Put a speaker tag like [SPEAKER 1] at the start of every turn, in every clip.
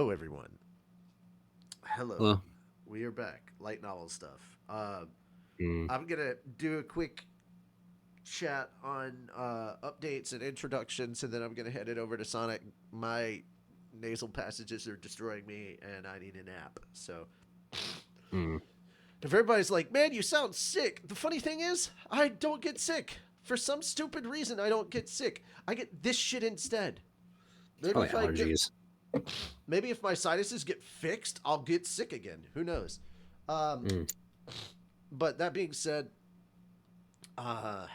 [SPEAKER 1] Hello, everyone. Hello.
[SPEAKER 2] Well,
[SPEAKER 1] We are back. Light novel stuff.
[SPEAKER 2] mm,
[SPEAKER 1] I'm going to do a quick chat on updates and introductions, and then I'm going to head it over to Sonic. My nasal passages are destroying me, and I need a nap. So
[SPEAKER 2] mm.
[SPEAKER 1] if everybody's like, man, you sound sick, the funny thing is, I don't get sick. For some stupid reason, I don't get sick. I get this shit instead. Maybe
[SPEAKER 2] Probably
[SPEAKER 1] if I get
[SPEAKER 2] allergies.
[SPEAKER 1] Maybe if my sinuses get fixed, I'll get sick again. Who knows? Um,
[SPEAKER 2] Mm.
[SPEAKER 1] but that being said, uh,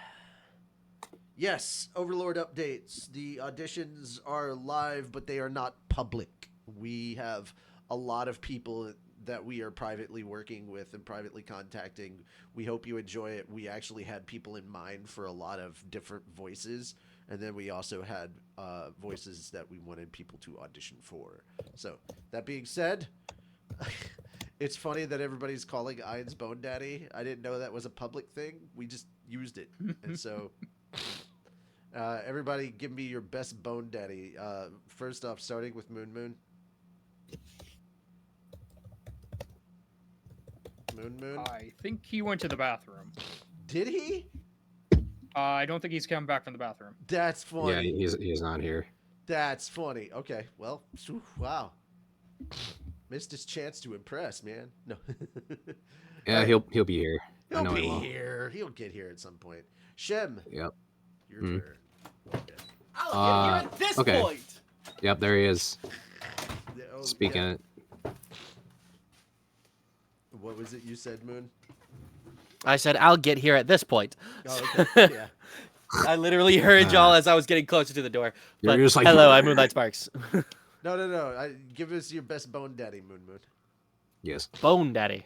[SPEAKER 1] yes, Overlord updates. The auditions are live, but they are not public. We have a lot of people that we are privately working with and privately contacting. We hope you enjoy it. We actually had people in mind for a lot of different voices, and then we also had voices that we wanted people to audition for. So that being said, it's funny that everybody's calling Ian's Bone Daddy. I didn't know that was a public thing. We just used it, and so everybody, give me your best Bone Daddy. First off, starting with Moon Moon. Moon Moon.
[SPEAKER 3] I think he went to the bathroom.
[SPEAKER 1] Did he?
[SPEAKER 3] I don't think he's come back from the bathroom.
[SPEAKER 1] That's funny.
[SPEAKER 2] Yeah, he's not here.
[SPEAKER 1] That's funny. Okay, well, wow. Missed his chance to impress, man. No.
[SPEAKER 2] Yeah,
[SPEAKER 1] Right.
[SPEAKER 2] he'll be here. I
[SPEAKER 1] He'll
[SPEAKER 2] know
[SPEAKER 1] be
[SPEAKER 2] he will.
[SPEAKER 1] here. He'll get here at some point. Shem,
[SPEAKER 2] Yep.
[SPEAKER 1] your
[SPEAKER 2] Hmm.
[SPEAKER 1] turn. Okay.
[SPEAKER 4] I'll get here at this
[SPEAKER 2] okay.
[SPEAKER 4] point.
[SPEAKER 2] Yep, there he is.
[SPEAKER 1] Oh,
[SPEAKER 2] Speaking
[SPEAKER 1] yeah.
[SPEAKER 2] it.
[SPEAKER 1] What was it you said, Moon?
[SPEAKER 4] I said I'll get here at this point.
[SPEAKER 1] Oh, okay. Yeah.
[SPEAKER 4] I literally heard y'all as I was getting closer to the door.
[SPEAKER 2] You're
[SPEAKER 4] But
[SPEAKER 2] just like,
[SPEAKER 4] hello, I'm Moonlight Sparks.
[SPEAKER 1] No. Give us your best Bone Daddy, Moon Moon.
[SPEAKER 2] Yes.
[SPEAKER 4] Bone Daddy.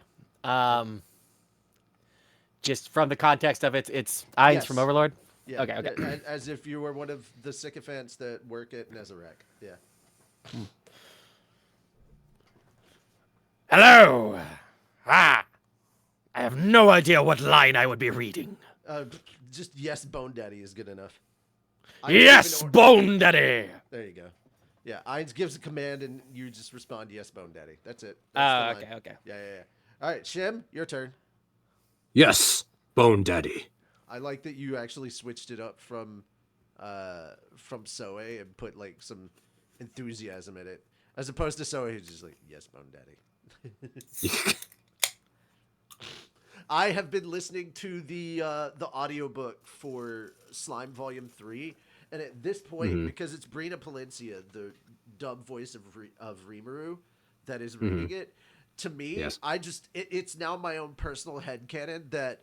[SPEAKER 4] Just from the context of it's Ainz
[SPEAKER 1] Yes.
[SPEAKER 4] from Overlord.
[SPEAKER 1] Yeah.
[SPEAKER 4] Okay.
[SPEAKER 1] As if you were one of the sycophants that work at Nezarek. Yeah.
[SPEAKER 4] Hello. I have no idea what line I would be reading.
[SPEAKER 1] Just yes, Bone Daddy is good enough. I don't
[SPEAKER 4] Yes,
[SPEAKER 1] even know-
[SPEAKER 4] Bone Daddy.
[SPEAKER 1] There you go. Yeah, Ainz gives a command and you just respond, yes, Bone Daddy. That's it.
[SPEAKER 4] Oh,
[SPEAKER 1] That's the line.
[SPEAKER 4] okay.
[SPEAKER 1] Yeah. All right, Shem, your turn.
[SPEAKER 2] Yes, Bone Daddy.
[SPEAKER 1] I like that you actually switched it up from Soe and put like some enthusiasm in it, as opposed to Soe who's just like, yes, Bone Daddy. I have been listening to the audiobook for Slime Volume 3, and at this point, because it's Brina Palencia, the dub voice of Rimuru, that is reading it, to me,
[SPEAKER 2] Yes.
[SPEAKER 1] it's now my own personal headcanon that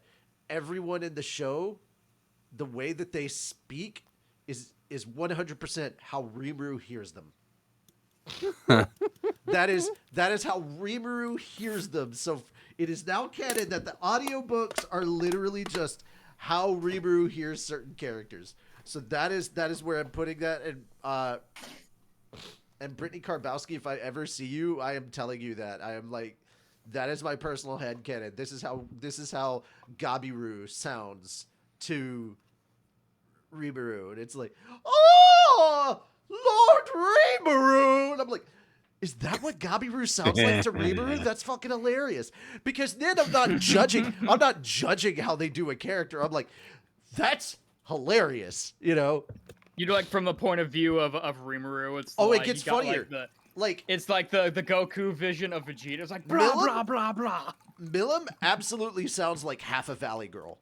[SPEAKER 1] everyone in the show, the way that they speak is 100% how Rimuru hears them. That is how Rimuru hears them. So it is now canon that the audiobooks are literally just how Rimuru hears certain characters. So that is where I'm putting that. And Brittany Karbowski, if I ever see you, I am telling you that. I am like, that is my personal headcanon. This is how Gabiru sounds to Rimuru. And it's like, oh, Lord Rimuru. And I'm like, is that what Gabiru sounds like to Rimuru? That's fucking hilarious. Because then I'm not judging how they do a character. I'm like, that's hilarious, you know?
[SPEAKER 3] You know, like from the point of view of Rimuru, it's
[SPEAKER 1] Oh,
[SPEAKER 3] like,
[SPEAKER 1] it gets
[SPEAKER 3] you got,
[SPEAKER 1] funnier. Like,
[SPEAKER 3] it's like the Goku vision of Vegeta. It's like blah
[SPEAKER 1] Millum?
[SPEAKER 3] blah blah blah.
[SPEAKER 1] Millum absolutely sounds like half a Valley Girl.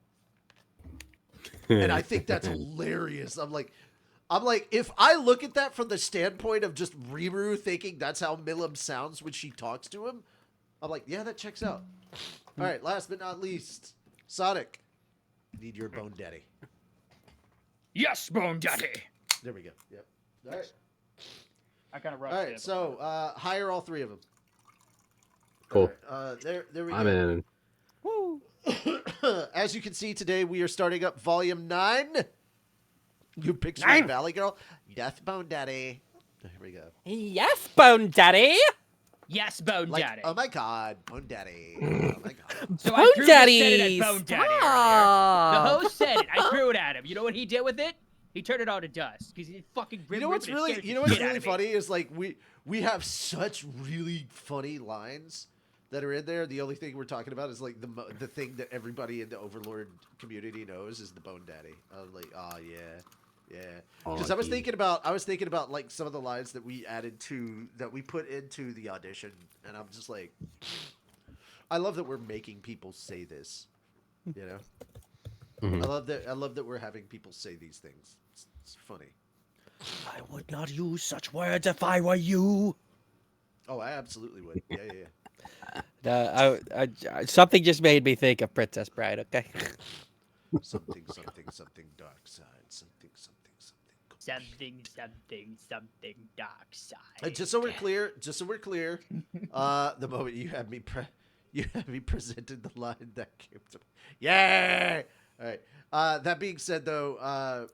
[SPEAKER 1] And I think that's hilarious. I'm like, if I look at that from the standpoint of just Rimuru thinking that's how Millum sounds when she talks to him, I'm like, yeah, that checks out. All right, last but not least, Sonic. Need your Bone Daddy.
[SPEAKER 3] Yes, Bone Daddy.
[SPEAKER 1] There we go. Yep. All right.
[SPEAKER 3] I kind of
[SPEAKER 1] All
[SPEAKER 3] rushed
[SPEAKER 1] right.
[SPEAKER 3] it.
[SPEAKER 1] So hire all three of them.
[SPEAKER 2] Cool.
[SPEAKER 1] There we
[SPEAKER 2] I'm
[SPEAKER 1] go.
[SPEAKER 2] in.
[SPEAKER 4] Woo.
[SPEAKER 1] As you can see today, we are starting up Volume 9. You picture
[SPEAKER 4] 9.
[SPEAKER 1] Valley Girl. Yes, Bone Daddy. Here we go.
[SPEAKER 4] Yes, Bone Daddy.
[SPEAKER 3] Yes, Bone
[SPEAKER 1] Like,
[SPEAKER 3] Daddy.
[SPEAKER 1] oh my God, Bone Daddy. Oh my God.
[SPEAKER 3] So
[SPEAKER 4] Bone
[SPEAKER 3] I threw
[SPEAKER 4] Daddy.
[SPEAKER 3] Said it at Bone Daddy earlier. The
[SPEAKER 4] Stop.
[SPEAKER 3] host said it. I threw it at him. You know what he did with it? He turned it all to dust because he fucking.
[SPEAKER 1] You know what's really funny is like we have such really funny lines that are in there. The only thing we're talking about is like the thing that everybody in the Overlord community knows is the Bone Daddy. I was like, oh yeah. Because I was thinking about like some of the lines that we put into the audition, and I'm just like, I love that we're making people say this. You know,
[SPEAKER 2] Mhm.
[SPEAKER 1] I love that we're having people say these things. It's funny.
[SPEAKER 4] I would not use such words if I were you.
[SPEAKER 1] Oh, I absolutely would. Yeah.
[SPEAKER 4] Something just made me think of Princess Bride. Okay.
[SPEAKER 1] Something dark side. Something.
[SPEAKER 3] Something dark side.
[SPEAKER 1] Just so we're clear, the moment you have me presented the line that came to me. Yeah. All right. That being said, though,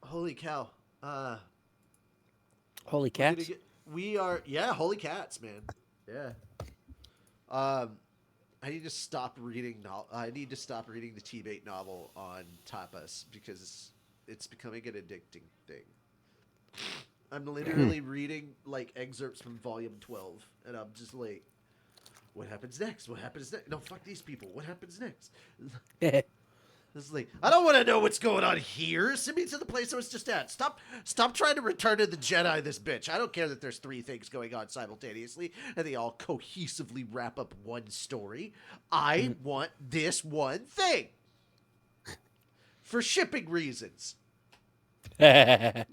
[SPEAKER 1] holy cow.
[SPEAKER 4] Holy
[SPEAKER 1] We're gonna
[SPEAKER 4] cats.
[SPEAKER 1] holy cats, man. Yeah. I need to stop reading. I need to stop reading the T-Bait novel on Tapas because it's becoming an addicting thing. I'm literally reading like excerpts from Volume 12, and I'm just like, "What happens next? What happens next? No, fuck these people. What happens next?" It's like, I don't want to know what's going on here. Send me to the place I was just at. Stop trying to Return of the Jedi this bitch. I don't care that there's 3 things going on simultaneously and they all cohesively wrap up one story. I want this one thing. For shipping reasons. Yeah.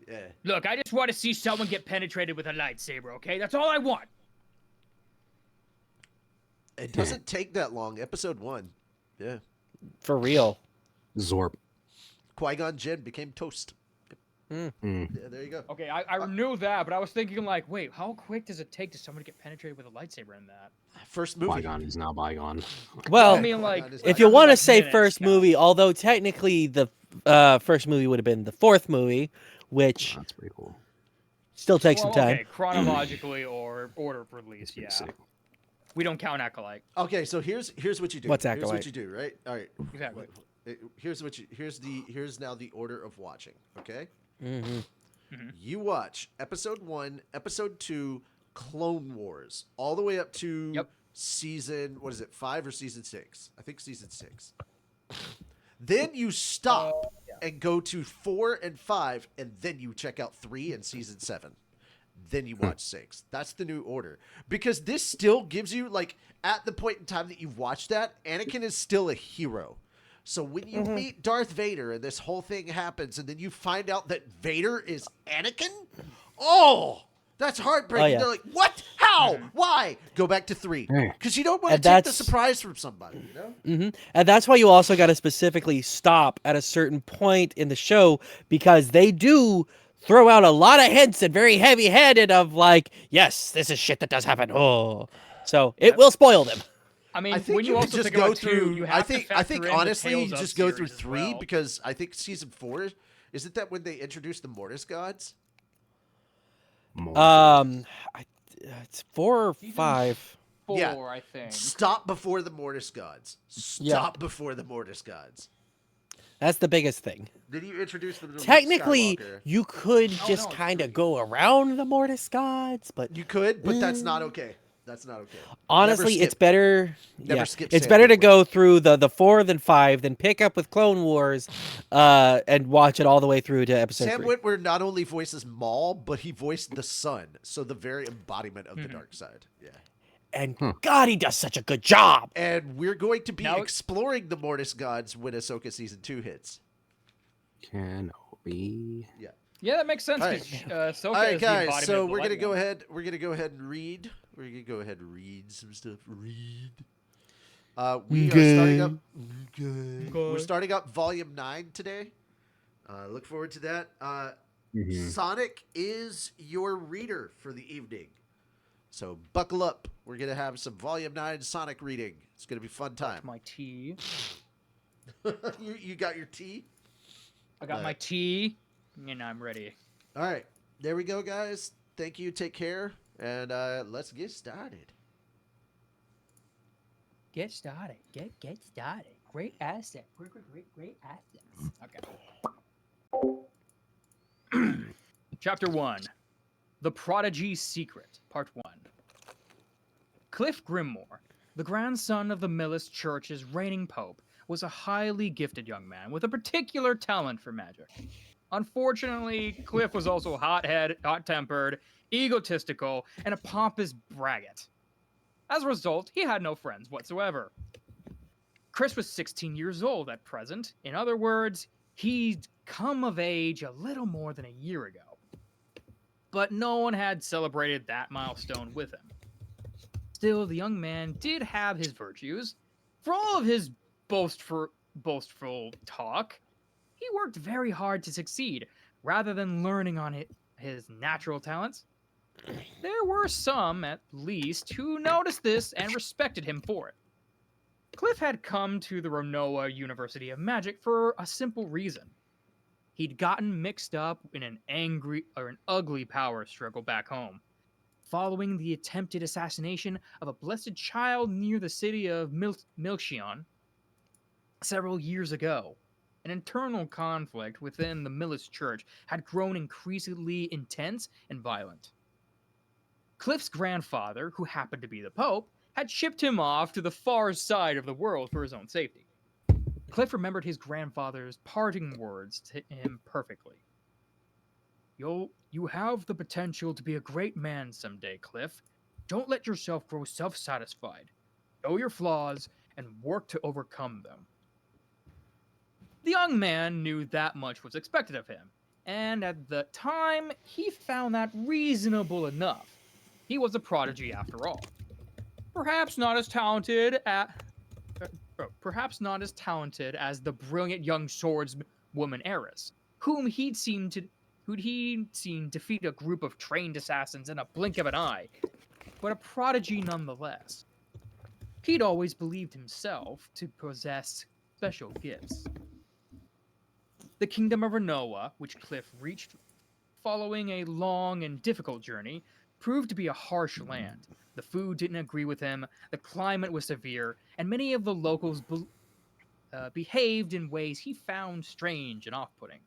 [SPEAKER 3] Look, I just want to see someone get penetrated with a lightsaber. Okay, that's all I want.
[SPEAKER 1] It doesn't take that long. Episode 1. Yeah.
[SPEAKER 4] For real.
[SPEAKER 2] Zorp.
[SPEAKER 1] Qui-Gon Jinn became toast. Yeah, there you go.
[SPEAKER 3] Okay, I knew that, but I was thinking like, wait, how quick does it take to someone to get penetrated with a lightsaber in that?
[SPEAKER 1] First movie.
[SPEAKER 2] Qui-Gon is now bygone.
[SPEAKER 4] Well,
[SPEAKER 3] I mean, like,
[SPEAKER 1] Qui-Gon is
[SPEAKER 4] if
[SPEAKER 1] not-
[SPEAKER 4] you want to
[SPEAKER 3] like
[SPEAKER 4] say
[SPEAKER 3] minutes
[SPEAKER 4] first
[SPEAKER 3] count.
[SPEAKER 4] movie, although technically the first movie would have been the 4th movie, which
[SPEAKER 2] That's pretty cool.
[SPEAKER 4] still takes some time.
[SPEAKER 3] Okay, chronologically or order of release,
[SPEAKER 2] Pretty
[SPEAKER 3] yeah.
[SPEAKER 2] sick.
[SPEAKER 3] We don't count Acolyte.
[SPEAKER 1] Okay, so here's what you do.
[SPEAKER 4] What's
[SPEAKER 1] Here's what
[SPEAKER 4] Acolyte?
[SPEAKER 1] you do, right? All right.
[SPEAKER 3] Exactly.
[SPEAKER 1] Here's now the order of watching, okay?
[SPEAKER 4] Mm-hmm.
[SPEAKER 1] You watch episode 1, episode 2, Clone Wars, all the way up to season, what is it, 5 or season 6? I think season 6. Then you stop and go to 4 and 5, and then you check out 3 and season 7. Then you watch 6. That's the new order. Because this still gives you, like, at the point in time that you've watched that, Anakin is still a hero. So when you meet Darth Vader and this whole thing happens, and then you find out that Vader is Anakin, that's heartbreaking.
[SPEAKER 4] Oh, yeah.
[SPEAKER 1] They're like, what? How? Why? Go back to 3. Because you don't want to
[SPEAKER 4] And
[SPEAKER 1] take the
[SPEAKER 4] that's-
[SPEAKER 1] surprise from somebody, you know?
[SPEAKER 4] And that's why you also got to specifically stop at a certain point in the show, because they do throw out a lot of hints and very heavy-handed of like, yes, this is shit that does happen. Oh, so it will spoil them.
[SPEAKER 3] I mean,
[SPEAKER 1] I think
[SPEAKER 3] when you
[SPEAKER 1] can
[SPEAKER 3] also
[SPEAKER 1] just
[SPEAKER 3] think
[SPEAKER 1] go
[SPEAKER 3] about
[SPEAKER 1] through.
[SPEAKER 3] 2, you
[SPEAKER 1] I
[SPEAKER 3] have
[SPEAKER 1] think
[SPEAKER 3] to factor in
[SPEAKER 1] honestly,
[SPEAKER 3] the
[SPEAKER 1] you
[SPEAKER 3] Tales of
[SPEAKER 1] just go through
[SPEAKER 3] series as
[SPEAKER 1] 3
[SPEAKER 3] well.
[SPEAKER 1] because I think season 4 isn't that when they introduced the Mortis gods?
[SPEAKER 4] It's 4 or 5.
[SPEAKER 3] 4,
[SPEAKER 1] Yeah.
[SPEAKER 3] I think.
[SPEAKER 1] Stop before the Mortis gods. Stop before the Mortis gods.
[SPEAKER 4] That's the biggest thing.
[SPEAKER 1] Did you introduce them to Luke
[SPEAKER 4] Technically,
[SPEAKER 1] Skywalker?
[SPEAKER 4] you could
[SPEAKER 3] Oh,
[SPEAKER 4] just
[SPEAKER 3] no, it's
[SPEAKER 4] kind of
[SPEAKER 3] 3.
[SPEAKER 4] go around the Mortis gods, but
[SPEAKER 1] You could, but that's not okay. That's not okay.
[SPEAKER 4] honestly,
[SPEAKER 1] Never
[SPEAKER 4] it's
[SPEAKER 1] skip.
[SPEAKER 4] better.
[SPEAKER 1] Never
[SPEAKER 4] Yeah,
[SPEAKER 1] skip
[SPEAKER 4] it's
[SPEAKER 1] Sam
[SPEAKER 4] better to
[SPEAKER 1] Witwer.
[SPEAKER 4] go through the 4 than 5, then pick up with Clone Wars, and watch it all the way through to episode
[SPEAKER 1] Sam
[SPEAKER 4] 3.
[SPEAKER 1] Witwer not only voices Maul, but he voiced the Sun, so the very embodiment of the dark side. Yeah.
[SPEAKER 4] And God, he does such a good job.
[SPEAKER 1] And we're going to be
[SPEAKER 3] Now-
[SPEAKER 1] exploring the Mortis gods when Ahsoka season 2 hits.
[SPEAKER 2] Kenobi.
[SPEAKER 1] Yeah.
[SPEAKER 3] Yeah, that makes sense.
[SPEAKER 1] All
[SPEAKER 3] 'Cause, Ahsoka
[SPEAKER 1] All right,
[SPEAKER 3] is the
[SPEAKER 1] guys.
[SPEAKER 3] embodiment
[SPEAKER 1] So
[SPEAKER 3] of the
[SPEAKER 1] we're gonna
[SPEAKER 3] light
[SPEAKER 1] go
[SPEAKER 3] one.
[SPEAKER 1] ahead. We're gonna go ahead and read. We're gonna go ahead and read some stuff. Read. We are starting up. We're starting up Volume 9 today. Look forward to that. Sonic is your reader for the evening, so buckle up. We're gonna have some Volume 9 Sonic reading. It's gonna be a fun time.
[SPEAKER 3] My tea.
[SPEAKER 1] you got your tea.
[SPEAKER 3] I got my tea, and I'm ready.
[SPEAKER 1] All right, there we go, guys. Thank you. Take care, and let's get started.
[SPEAKER 3] Get started. Get started. Great asset. Great assets. Okay. Chapter 1. The Prodigy's Secret, Part 1. Cliff Grimmore, the grandson of the Millis Church's reigning pope, was a highly gifted young man with a particular talent for magic. Unfortunately, Cliff was also hot-tempered, egotistical, and a pompous braggart. As a result, he had no friends whatsoever. Chris was 16 years old at present. In other words, he'd come of age a little more than a year ago. But no one had celebrated that milestone with him. Still, the young man did have his virtues. For all of his boastful talk, he worked very hard to succeed, rather than learning on his natural talents. There were some, at least, who noticed this and respected him for it. Cliff had come to the Renoa University of Magic for a simple reason. He'd gotten mixed up in an ugly power struggle back home, following the attempted assassination of a blessed child near the city of Milchion several years ago. An internal conflict within the Millis Church had grown increasingly intense and violent. Cliff's grandfather, who happened to be the Pope, had shipped him off to the far side of the world for his own safety. Cliff remembered his grandfather's parting words to him perfectly. You have the potential to be a great man someday, Cliff. Don't let yourself grow self-satisfied. Know your flaws and work to overcome them. The young man knew that much was expected of him, and at the time, he found that reasonable enough. He was a prodigy after all. Perhaps not as talented as the brilliant young swordswoman Eris, whom he'd seen defeat a group of trained assassins in a blink of an eye, but a prodigy nonetheless. He'd always believed himself to possess special gifts. The kingdom of Renoa, which Cliff reached following a long and difficult journey, proved to be a harsh land. The food didn't agree with him, the climate was severe, and many of the locals behaved in ways he found strange and off-putting.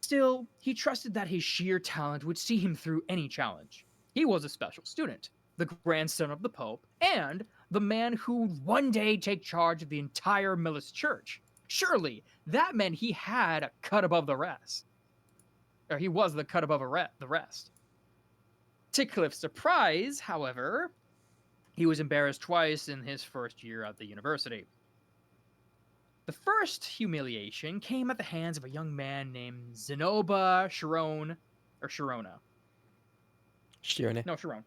[SPEAKER 3] Still, he trusted that his sheer talent would see him through any challenge. He was a special student, the grandson of the Pope, and the man who would one day take charge of the entire Millis Church. Surely, that meant he had a cut above the rest. Or he was the cut above the rest. To Cliff's surprise, however, he was embarrassed twice in his first year at the university. The first humiliation came at the hands of a young man named Zenoba Sharona.
[SPEAKER 4] Shirone.
[SPEAKER 3] No, Sharon.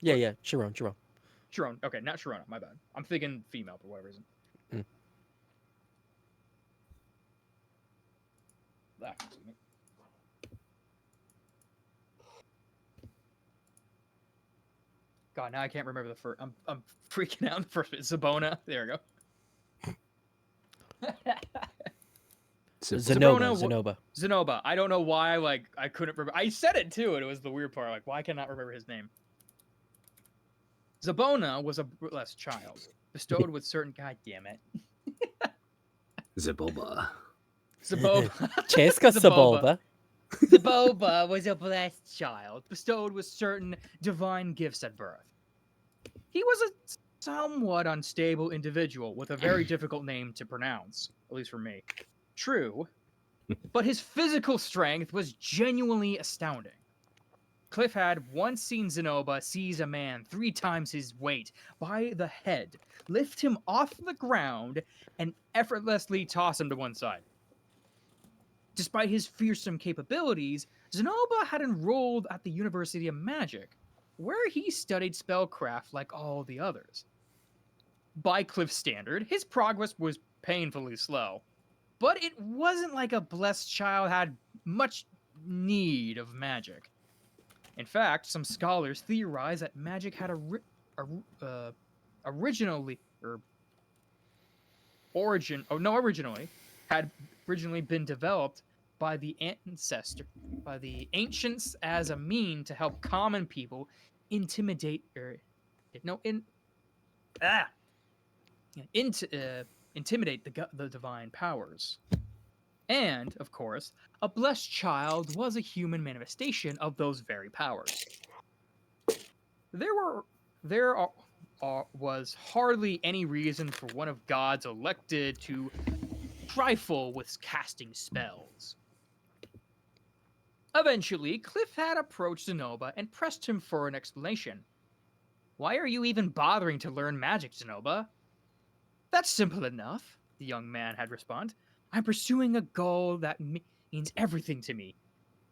[SPEAKER 4] Yeah, Sharon.
[SPEAKER 3] Sharon. Okay, not Sharona, my bad. I'm thinking female for whatever reason.
[SPEAKER 4] Mm. God, now I can't remember the first. I'm freaking out. The first bit. Zabona. There we go. Zenoba. I don't know why. I couldn't remember. I said it too, and it was the weird part. Why can I not remember his name? Zabona was a blessed child, bestowed with certain. God damn it.
[SPEAKER 2] Zaboba.
[SPEAKER 4] Cheska Saboba.
[SPEAKER 3] Zaboba was a blessed child, bestowed with certain divine gifts at birth. He was a somewhat unstable individual with a very difficult name to pronounce, at least for me. True, but his physical strength was genuinely astounding. Cliff had once seen Zenoba seize a man 3 times his weight by the head, lift him off the ground, and effortlessly toss him to one side. Despite his fearsome capabilities, Zenoba had enrolled at the University of Magic, where he studied spellcraft like all the others. By Cliff's standard, his progress was painfully slow, but it wasn't like a blessed child had much need of magic. In fact, some scholars theorize that magic had originally been developed by the ancients as a mean to help common people intimidate the divine powers. And, of course, a blessed child was a human manifestation of those very powers. There were there was hardly any reason for one of God's elected to trifle with casting spells. Eventually, Cliff had approached Zenoba and pressed him for an explanation. Why are you even bothering to learn magic, Zenoba? That's simple enough, the young man had responded. I'm pursuing a goal that means everything to me.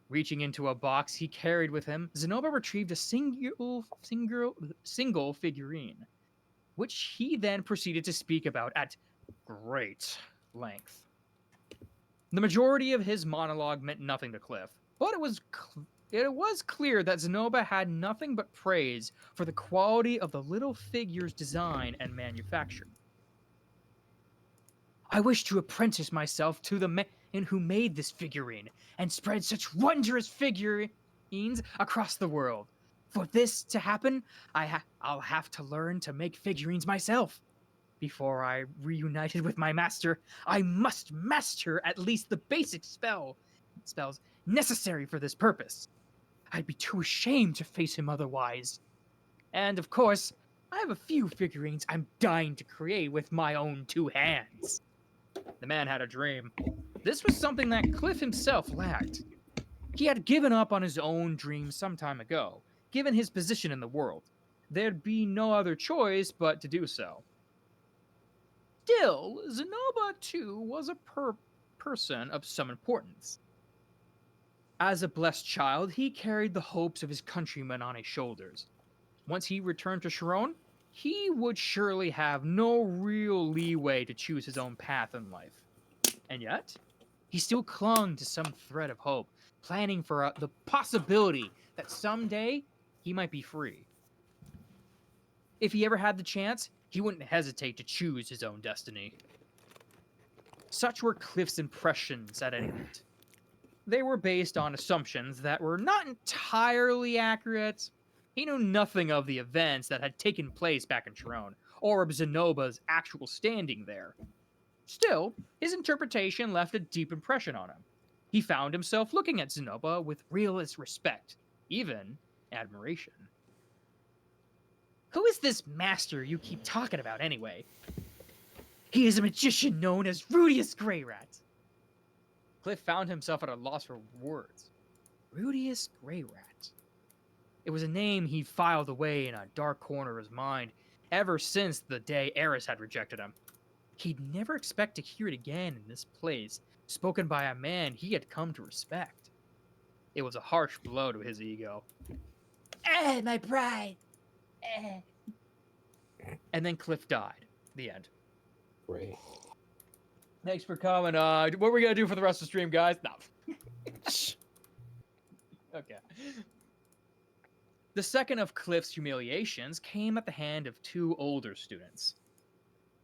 [SPEAKER 3] Reaching into a box he carried with him, Zenoba retrieved a single figurine, which he then proceeded to speak about at great length. The majority of his monologue meant nothing to Cliff, but it was clear that Zenoba had nothing but praise for the quality of the little figure's design and manufacture. I wish to apprentice myself to the man who made this figurine and spread such wondrous figurines across the world. For this to happen, I'll have to learn to make figurines myself. Before I reunited with my master, I must master at least the basic spells necessary for this purpose. I'd be too ashamed to face him otherwise. And of course, I have a few figurines I'm dying to create with my own two hands. The man had a dream. This was something that Cliff himself lacked. He had given up on his own dream some time ago, given his position in the world. There'd be no other choice but to do so. Still, Zenoba too was a person of some importance. As a blessed child, he carried the hopes of his countrymen on his shoulders. Once he returned to Sharon, he would surely have no real leeway to choose his own path in life. And yet, he still clung to some thread of hope, planning for the possibility that someday he might be free. If he ever had the chance, he wouldn't hesitate to choose his own destiny. Such were Cliff's impressions at any rate. They were based on assumptions that were not entirely accurate. He knew nothing of the events that had taken place back in Sharon, or of Zenoba's actual standing there. Still, his interpretation left a deep impression on him. He found himself looking at Zenoba with realist respect, even admiration. Who is this master you keep talking about anyway? He is a magician known as Rudius Greyrat. Cliff found himself at a loss for words. Rudius Greyrat. It was a name he filed away in a dark corner of his mind ever since the day Eris had rejected him. He'd never expect to hear it again in this place, spoken by a man he had come to respect. It was a harsh blow to his ego. My pride! And then Cliff died. The end.
[SPEAKER 2] Great.
[SPEAKER 3] Thanks for coming. What are we gonna do for the rest of the stream, guys? No. Okay. The second of Cliff's humiliations came at the hand of two older students.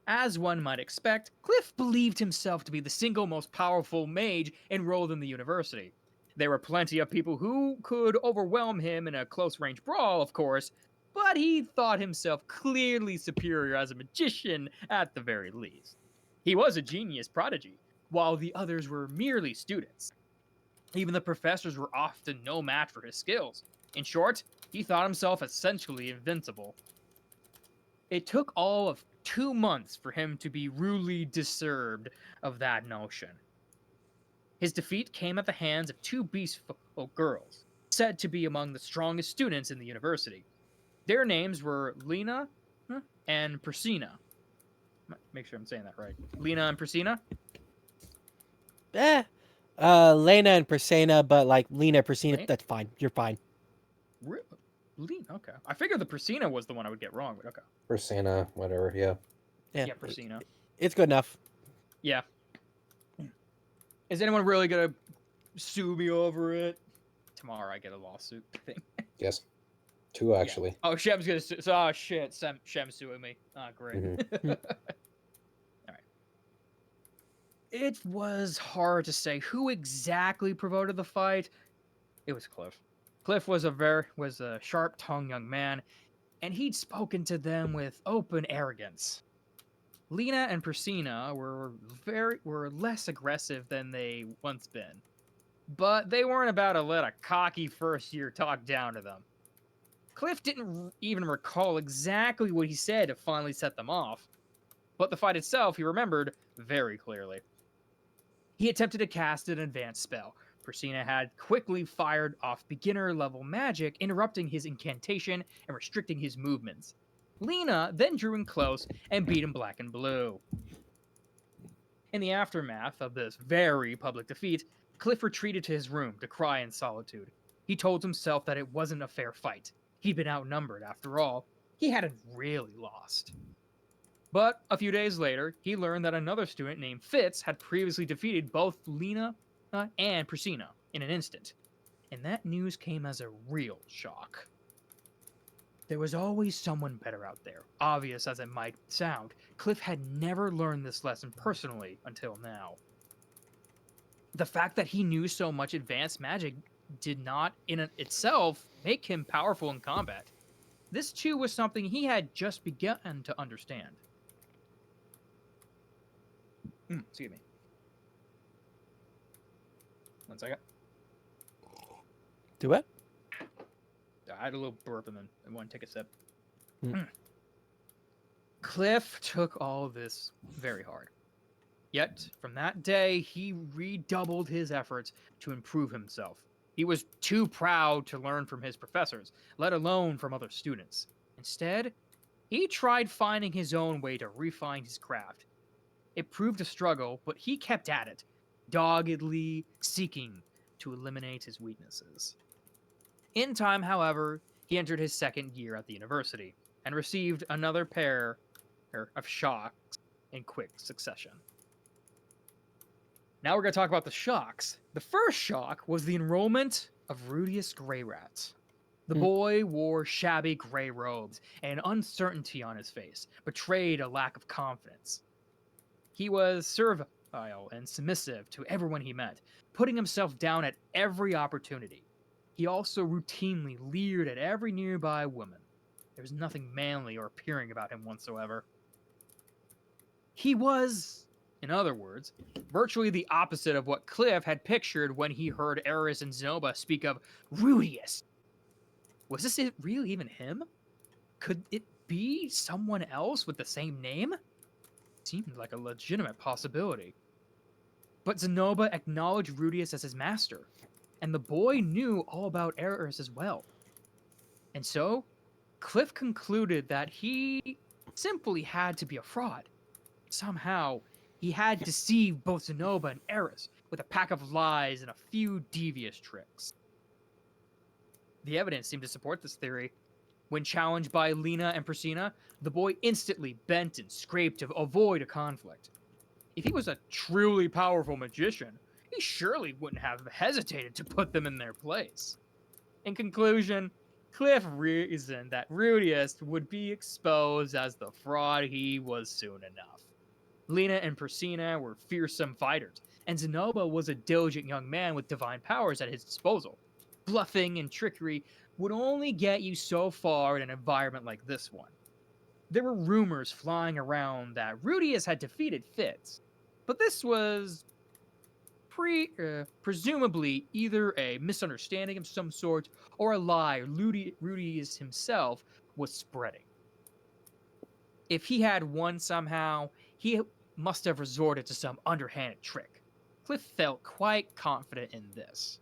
[SPEAKER 3] As one might expect, Cliff believed himself to be the single most powerful mage enrolled in the university. There were plenty of people who could overwhelm him in a close-range brawl, of course, but he thought himself clearly superior as a magician at the very least. He was a genius prodigy, while the others were merely students. Even the professors were often no match for his skills. In short, he thought himself essentially invincible. It took all of 2 months for him to be rudely disturbed of that notion. His defeat came at the hands of two beastful girls, said to be among the strongest students in the university. Their names were Lena and Persina. Make sure I'm saying that right. Lena and Persina?
[SPEAKER 4] Lena and Persona, but like Lena, Persina, that's fine. You're fine.
[SPEAKER 3] Lena, okay. I figured the Persina was the one I would get wrong, but okay.
[SPEAKER 2] Persona, whatever, yeah.
[SPEAKER 3] Yeah, Persina.
[SPEAKER 4] It's good enough.
[SPEAKER 3] Yeah. Is anyone really gonna sue me over it? Tomorrow I get a lawsuit thing.
[SPEAKER 2] Yes. 2, actually.
[SPEAKER 3] Yeah. Oh, Shem's gonna sue. Oh, shit. Shem's suing me. Ah, great.
[SPEAKER 2] Mm-hmm.
[SPEAKER 3] All right. It was hard to say who exactly provoked the fight. It was Cliff. Cliff was a sharp-tongued young man, and he'd spoken to them with open arrogance. Lena and Persina were less aggressive than they once been, but they weren't about to let a cocky first year talk down to them. Cliff didn't even recall exactly what he said to finally set them off, but the fight itself he remembered very clearly. He attempted to cast an advanced spell. Persina had quickly fired off beginner level magic, interrupting his incantation and restricting his movements. Lena then drew in close and beat him black and blue. In the aftermath of this very public defeat, Cliff retreated to his room to cry in solitude. He told himself that it wasn't a fair fight. He'd been outnumbered after all. He hadn't really lost. But a few days later, he learned that another student named Fitz had previously defeated both Lena and Persina in an instant. And that news came as a real shock. There was always someone better out there, obvious as it might sound. Cliff had never learned this lesson personally until now. The fact that he knew so much advanced magic did not in itself make him powerful in combat. This too was something he had just begun to understand. Excuse me. One second.
[SPEAKER 4] Do what?
[SPEAKER 3] I had a little burp and then I want to take a sip.
[SPEAKER 4] Mm.
[SPEAKER 3] Cliff took all this very hard. Yet, from that day, he redoubled his efforts to improve himself. He was too proud to learn from his professors, let alone from other students. Instead, he tried finding his own way to refine his craft. It proved a struggle, but he kept at it, doggedly seeking to eliminate his weaknesses. In time, however, he entered his second year at the university and received another pair of shocks in quick succession. Now we're going to talk about the shocks. The first shock was the enrollment of Rudius Greyrat. The boy wore shabby gray robes, and uncertainty on his face betrayed a lack of confidence. He was servile and submissive to everyone he met, putting himself down at every opportunity. He also routinely leered at every nearby woman. There was nothing manly or appealing about him whatsoever. He was, in other words, virtually the opposite of what Cliff had pictured when he heard Eris and Zenoba speak of Rudius. Was this really even him? Could it be someone else with the same name? Seemed like a legitimate possibility. But Zenoba acknowledged Rudius as his master, and the boy knew all about Eris as well. And so, Cliff concluded that he simply had to be a fraud. Somehow, he had deceived both Zenoba and Eris with a pack of lies and a few devious tricks. The evidence seemed to support this theory. When challenged by Lena and Persina, the boy instantly bent and scraped to avoid a conflict. If he was a truly powerful magician, he surely wouldn't have hesitated to put them in their place. In conclusion, Cliff reasoned that Rudius would be exposed as the fraud he was soon enough. Lena and Persina were fearsome fighters, and Zenoba was a diligent young man with divine powers at his disposal. Bluffing and trickery would only get you so far in an environment like this one. There were rumors flying around that Rudius had defeated Fitz, but this was presumably either a misunderstanding of some sort or a lie Rudius himself was spreading. If he had won somehow, he must have resorted to some underhanded trick. Cliff felt quite confident in this.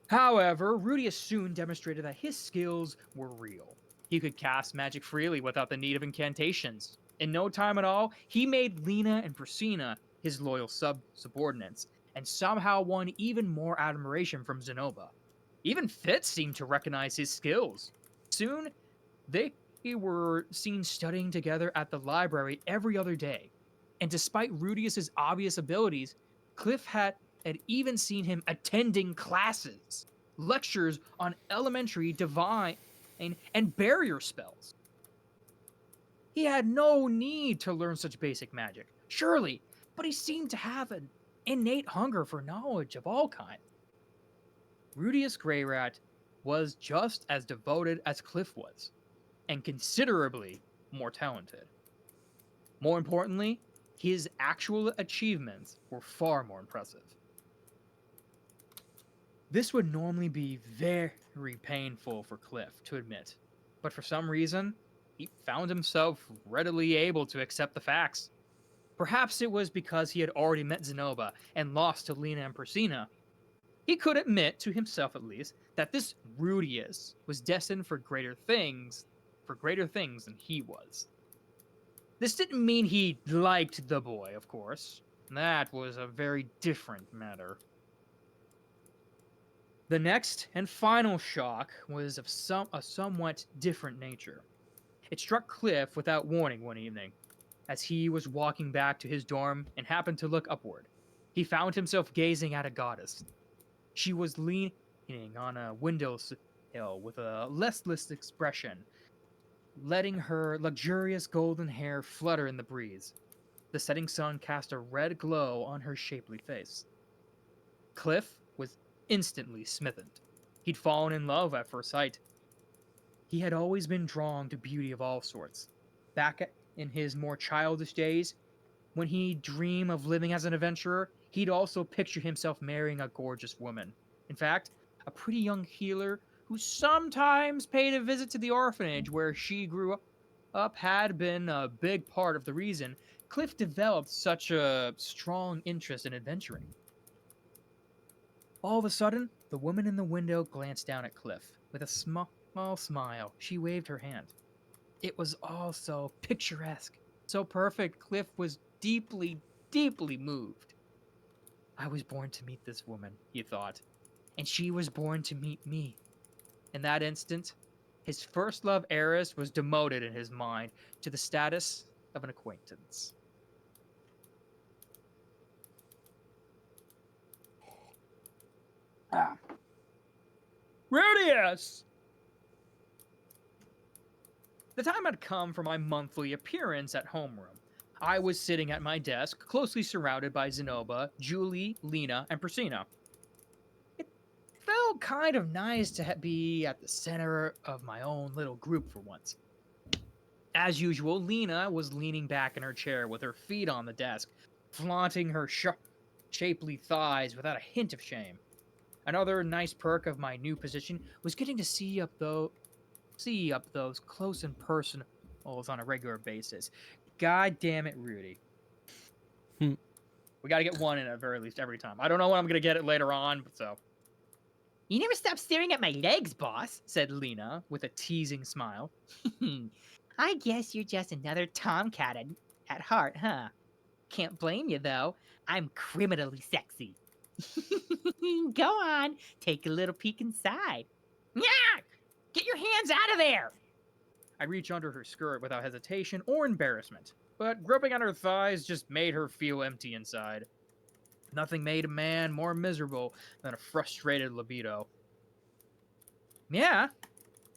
[SPEAKER 3] However, Rudius soon demonstrated that his skills were real. He could cast magic freely without the need of incantations. In no time at all, he made Lena and Persina his loyal subordinates, and somehow won even more admiration from Zenoba. Even Fitz seemed to recognize his skills. Soon, they were seen studying together at the library every other day. And despite Rudius's obvious abilities, Cliff had even seen him attending classes, lectures on elementary, divine, and barrier spells. He had no need to learn such basic magic, surely, but he seemed to have an innate hunger for knowledge of all kinds. Rudius Greyrat was just as devoted as Cliff was, and considerably more talented. More importantly, his actual achievements were far more impressive. This would normally be very painful for Cliff to admit, but for some reason, he found himself readily able to accept the facts. Perhaps it was because he had already met Zenoba and lost to Lena and Persina. He could admit, to himself at least, that this Rudius was destined for greater things than he was. This didn't mean he liked the boy, of course. That was a very different matter. The next and final shock was of a somewhat different nature. It struck Cliff without warning one evening. As he was walking back to his dorm and happened to look upward, he found himself gazing at a goddess. She was leaning on a windowsill with a listless expression, letting her luxurious golden hair flutter in the breeze. The setting sun cast a red glow on her shapely face. Cliff was instantly smitten. He'd fallen in love at first sight. He had always been drawn to beauty of all sorts. Back in his more childish days, when he'd dream of living as an adventurer, he'd also picture himself marrying a gorgeous woman. In fact, a pretty young healer who sometimes paid a visit to the orphanage where she grew up had been a big part of the reason Cliff developed such a strong interest in adventuring. All of a sudden, the woman in the window glanced down at Cliff. With a small smile, she waved her hand. It was all so picturesque, so perfect, Cliff was deeply, deeply moved. I was born to meet this woman, he thought, and she was born to meet me. In that instant, his first love Eris was demoted in his mind to the status of an acquaintance. Rudius! The time had come for my monthly appearance at homeroom. I was sitting at my desk, closely surrounded by Zenoba, Julie, Lena, and Persina. It felt kind of nice to be at the center of my own little group for once. As usual, Lena was leaning back in her chair with her feet on the desk, flaunting her shapely thighs without a hint of shame. Another nice perk of my new position was getting to see up those close and personals on a regular basis. God damn it, Rudy. We gotta get one in at very least every time. I don't know when I'm gonna get it later on, but so. You never stop staring at my legs, boss, said Lena with a teasing smile. I guess you're just another tomcat at heart, huh? Can't blame you, though. I'm criminally sexy. Go on, take a little peek inside. Yeah! Get your hands out of there! I reached under her skirt without hesitation or embarrassment, but groping at her thighs just made her feel empty inside. Nothing made a man more miserable than a frustrated libido. Yeah?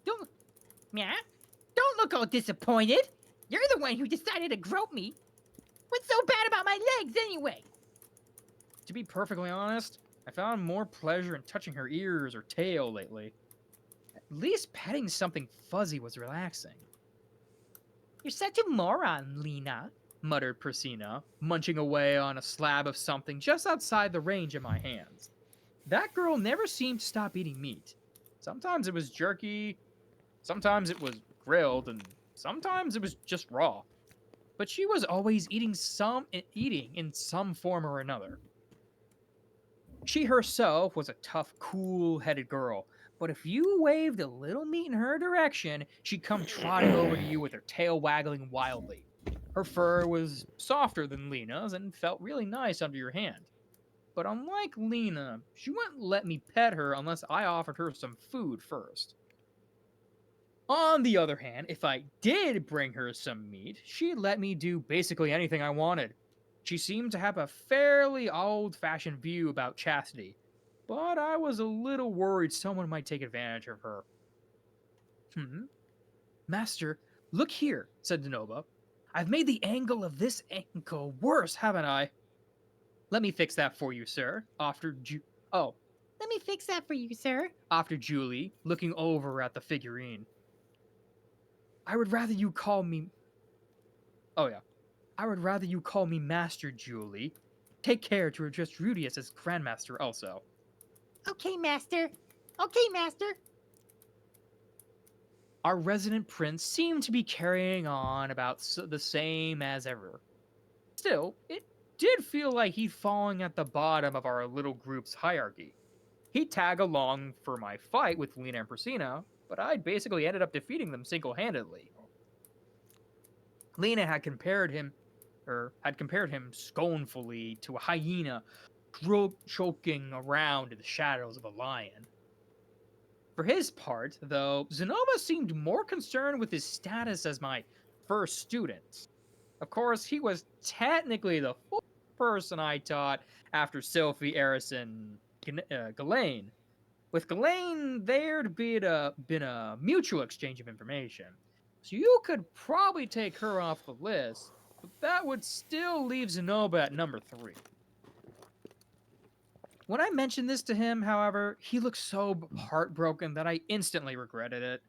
[SPEAKER 3] Don't look all disappointed. You're the one who decided to grope me. What's so bad about my legs, anyway? To be perfectly honest, I found more pleasure in touching her ears or tail lately. At least petting something fuzzy was relaxing. You're such a moron, Lena, muttered Persina, munching away on a slab of something just outside the range of my hands. That girl never seemed to stop eating meat. Sometimes it was jerky, sometimes it was grilled, and sometimes it was just raw. But she was always eating in some form or another. She herself was a tough, cool-headed girl, but if you waved a little meat in her direction, she'd come trotting over to you with her tail waggling wildly. Her fur was softer than Lena's and felt really nice under your hand. But unlike Lena, she wouldn't let me pet her unless I offered her some food first. On the other hand, if I did bring her some meat, she'd let me do basically anything I wanted. She seemed to have a fairly old-fashioned view about chastity, but I was a little worried someone might take advantage of her. Master, look here, said Denoba. I've made the angle of this ankle worse, haven't I? Let me fix that for you, sir, offered let me fix that for you, sir, offered Julie, looking over at the figurine. I would rather you call me... I would rather you call me Master Julie. Take care to address Rudius as Grandmaster also.
[SPEAKER 5] Okay, Master. Okay, Master.
[SPEAKER 3] Our resident prince seemed to be carrying on about the same as ever. Still, it did feel like he'd falling at the bottom of our little group's hierarchy. He'd tag along for my fight with Lena and Priscilla, but I'd basically ended up defeating them single-handedly. Lena had compared him scornfully to a hyena choking around in the shadows of a lion. For his part, though, Zenoba seemed more concerned with his status as my first student. Of course, he was technically the fourth person I taught after Sophie, Eris, and Ghislaine. With Ghislaine, there'd been a mutual exchange of information. So you could probably take her off the list, but that would still leave Zenoba at number 3. When I mentioned this to him, however, he looked so heartbroken that I instantly regretted it.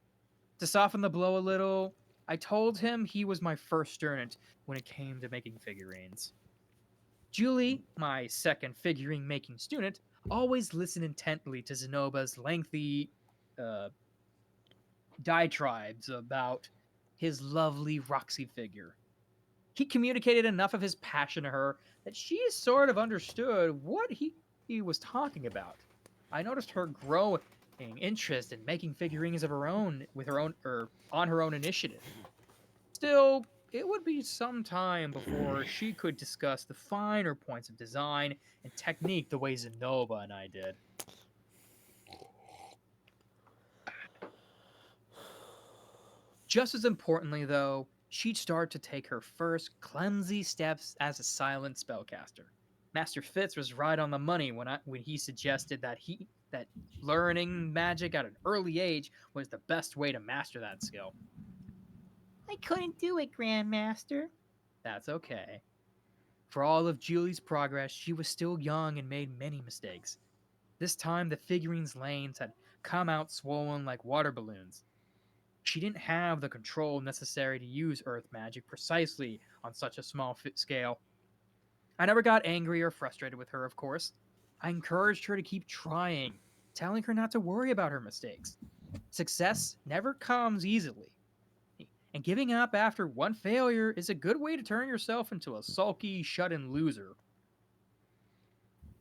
[SPEAKER 3] To soften the blow a little, I told him he was my first student when it came to making figurines. Julie, my second figurine making student, always listened intently to Zenoba's lengthy diatribes about his lovely Roxy figure. He communicated enough of his passion to her that she sort of understood what he was talking about. I noticed her growing interest in making figurines of her own on her own initiative. Still, it would be some time before she could discuss the finer points of design and technique the way Zenoba and I did. Just as importantly, though, she'd start to take her first clumsy steps as a silent spellcaster. Master Fitz was right on the money when he suggested that learning magic at an early age was the best way to master that skill.
[SPEAKER 5] I couldn't do it, Grandmaster.
[SPEAKER 3] That's okay. For all of Julie's progress, she was still young and made many mistakes. This time, the figurines' lanes had come out swollen like water balloons. She didn't have the control necessary to use earth magic precisely on such a small scale. I never got angry or frustrated with her, of course. I encouraged her to keep trying, telling her not to worry about her mistakes. Success never comes easily, and giving up after one failure is a good way to turn yourself into a sulky, shut-in loser.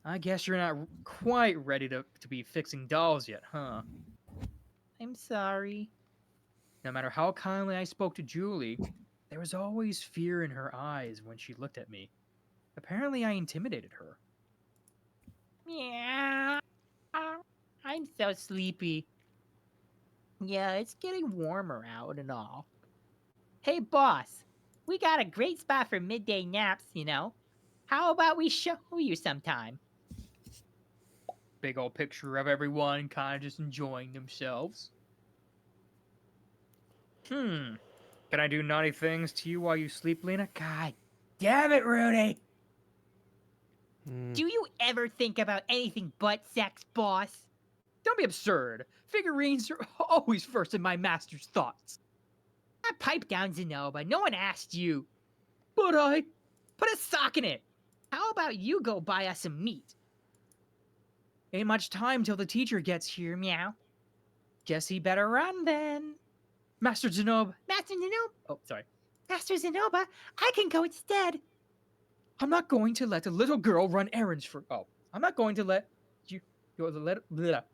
[SPEAKER 3] I guess you're not quite ready to be fixing dolls yet, huh?
[SPEAKER 5] I'm sorry.
[SPEAKER 3] No matter how kindly I spoke to Julie, there was always fear in her eyes when she looked at me. Apparently, I intimidated her.
[SPEAKER 5] Yeah. I'm so sleepy. Yeah, it's getting warmer out and all. Hey, boss. We got a great spot for midday naps, you know. How about we show you sometime?
[SPEAKER 3] Big old picture of everyone kind of just enjoying themselves. Can I do naughty things to you while you sleep, Lena?
[SPEAKER 5] God damn it, Rudy!
[SPEAKER 4] Hmm.
[SPEAKER 5] Do you ever think about anything but sex, boss?
[SPEAKER 3] Don't be absurd. Figurines are always first in my master's thoughts.
[SPEAKER 5] Pipe down, Zenoba. No one asked you.
[SPEAKER 3] But I...
[SPEAKER 5] Put a sock in it. How about you go buy us some meat?
[SPEAKER 3] Ain't much time till the teacher gets here.
[SPEAKER 5] Meow.
[SPEAKER 3] Guess he better run then. Master Zenoba.
[SPEAKER 5] Master Zenoba.
[SPEAKER 3] Oh, sorry.
[SPEAKER 5] Master Zenoba, I can go instead.
[SPEAKER 3] I'm not going to let a little girl run errands for... Oh, I'm not going to let...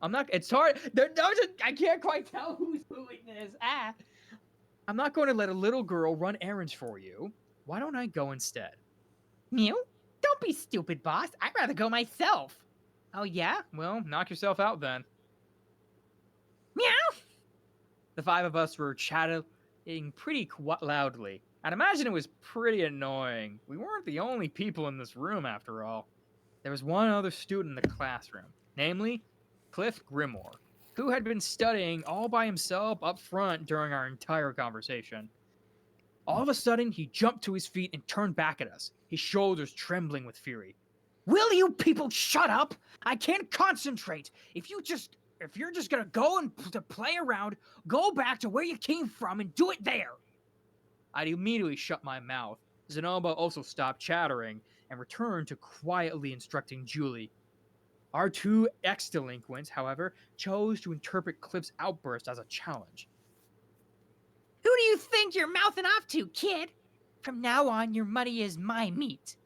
[SPEAKER 3] I'm not... It's hard. I can't quite tell who's doing this. I'm not going to let a little girl run errands for you. Why don't I go instead?
[SPEAKER 5] Mew? Don't be stupid, boss. I'd rather go myself.
[SPEAKER 3] Oh, yeah? Well, knock yourself out then.
[SPEAKER 5] Meow!
[SPEAKER 3] The 5 of us were chatting pretty loudly. I'd imagine it was pretty annoying. We weren't the only people in this room, after all. There was one other student in the classroom, namely Cliff Grimmore, who had been studying all by himself up front during our entire conversation. All of a sudden, he jumped to his feet and turned back at us, his shoulders trembling with fury.
[SPEAKER 5] Will you people shut up? I can't concentrate. If you're just gonna go and to play around, go back to where you came from and do it there.
[SPEAKER 3] I'd immediately shut my mouth, Zenoba also stopped chattering and returned to quietly instructing Julie. Our two ex-delinquents, however, chose to interpret Cliff's outburst as a challenge.
[SPEAKER 5] Who do you think you're mouthing off to, kid? From now on, your money is my meat.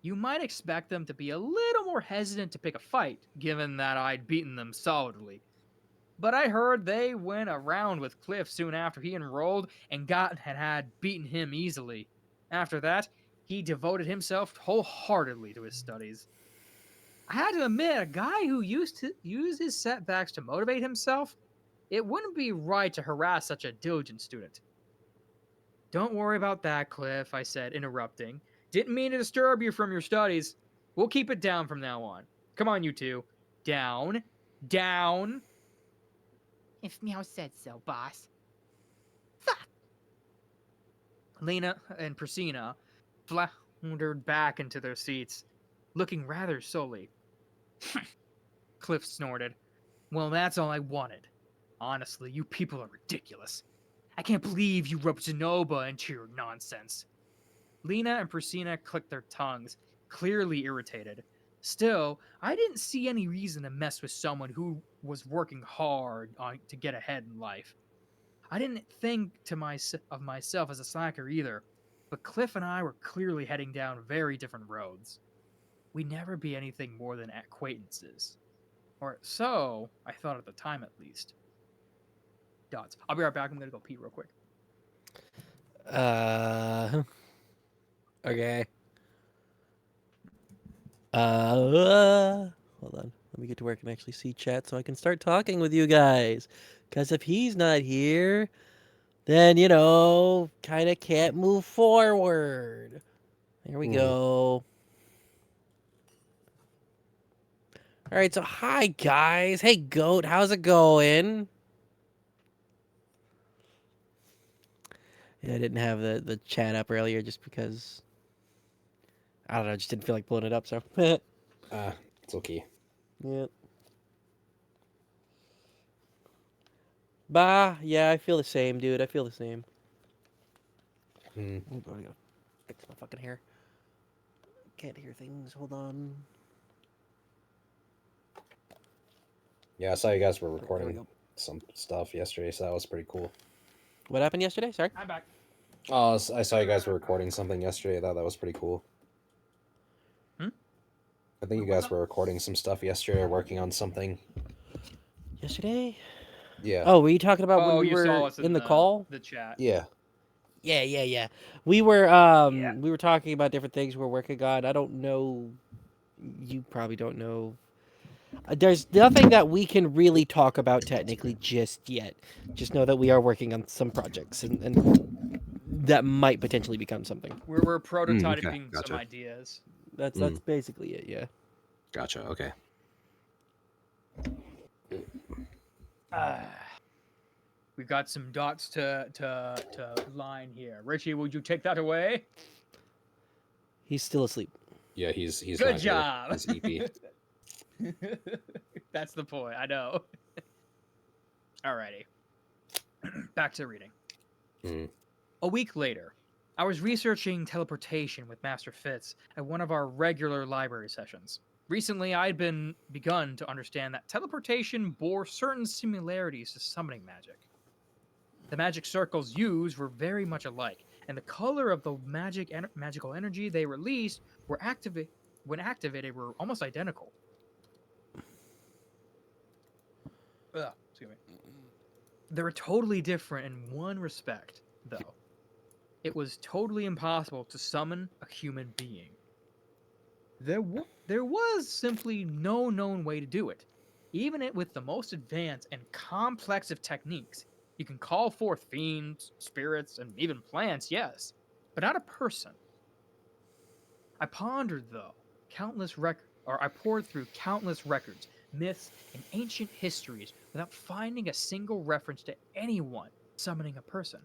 [SPEAKER 3] You might expect them to be a little more hesitant to pick a fight, given that I'd beaten them solidly. But I heard they went around with Cliff soon after he enrolled and had beaten him easily. After that, he devoted himself wholeheartedly to his studies. I had to admit, a guy who used to use his setbacks to motivate himself, it wouldn't be right to harass such a diligent student. Don't worry about that, Cliff, I said, interrupting. Didn't mean to disturb you from your studies. We'll keep it down from now on. Come on, you two. Down. Down.
[SPEAKER 5] If Meow said so, boss.
[SPEAKER 3] Lena and Priscilla floundered back into their seats, looking rather sully. Cliff snorted. Well, that's all I wanted. Honestly, you people are ridiculous. I can't believe you roped Zenoba into your nonsense. Lena and Priscilla clicked their tongues, clearly irritated. Still, I didn't see any reason to mess with someone who was working hard to get ahead in life. I didn't think of myself as a slacker either, but Cliff and I were clearly heading down very different roads. We'd never be anything more than acquaintances. Or so I thought at the time, at least. Dots. I'll be right back. I'm gonna go pee real quick.
[SPEAKER 4] Okay. Hold on. Let me get to work and actually see chat so I can start talking with you guys. Because if he's not here, then, kind of can't move forward. There we go. All right, so hi, guys. Hey, Goat, how's it going? Yeah, I didn't have the chat up earlier just because, I don't know, just didn't feel like pulling it up, so.
[SPEAKER 2] It's okay.
[SPEAKER 4] Yeah. Bah, yeah, I feel the same, dude. I feel the same.
[SPEAKER 2] Hmm.
[SPEAKER 4] Oh, I gotta fix my fucking hair. Can't hear things. Hold on.
[SPEAKER 2] Yeah, I saw you guys were
[SPEAKER 4] There we
[SPEAKER 2] recording
[SPEAKER 4] go.
[SPEAKER 2] some stuff yesterday, so that was pretty cool.
[SPEAKER 4] What happened yesterday? Sorry.
[SPEAKER 3] I'm back.
[SPEAKER 2] Oh, I saw you guys were recording something yesterday. I thought that was pretty cool.
[SPEAKER 3] Hmm?
[SPEAKER 2] I think you guys were recording some stuff yesterday or working on something.
[SPEAKER 4] Yesterday?
[SPEAKER 2] Yeah.
[SPEAKER 4] Oh, were you talking about when we
[SPEAKER 3] you saw
[SPEAKER 4] were
[SPEAKER 3] us
[SPEAKER 4] in the call?
[SPEAKER 3] The chat.
[SPEAKER 2] Yeah.
[SPEAKER 4] Yeah. We were
[SPEAKER 3] Yeah.
[SPEAKER 4] we were talking about different things we're working on. I don't know. You probably don't know. There's nothing that we can really talk about technically just yet. Just know that we are working on some projects and that might potentially become something.
[SPEAKER 3] We're prototyping
[SPEAKER 2] okay,
[SPEAKER 3] some
[SPEAKER 2] gotcha.
[SPEAKER 3] ideas.
[SPEAKER 4] That's basically it, yeah.
[SPEAKER 2] Gotcha. Okay.
[SPEAKER 3] We've got some dots to line here. Richie, would you take that away?
[SPEAKER 4] He's still asleep.
[SPEAKER 2] Yeah, he's
[SPEAKER 3] Good
[SPEAKER 2] not here.
[SPEAKER 3] job.
[SPEAKER 2] He's EP.
[SPEAKER 3] That's the point. I know. Alrighty. Back to reading.
[SPEAKER 2] Mhm.
[SPEAKER 3] A week later, I was researching teleportation with Master Fitz at one of our regular library sessions. Recently, I'd begun to understand that teleportation bore certain similarities to summoning magic. The magic circles used were very much alike, and the color of the magical energy they released when activated were almost identical. Excuse me. They were totally different in one respect, though. It was totally impossible to summon a human being. There was simply no known way to do it. Even with the most advanced and complex of techniques, you can call forth fiends, spirits, and even plants, yes, but not a person. I pondered, though, I poured through countless records, myths, and ancient histories without finding a single reference to anyone summoning a person.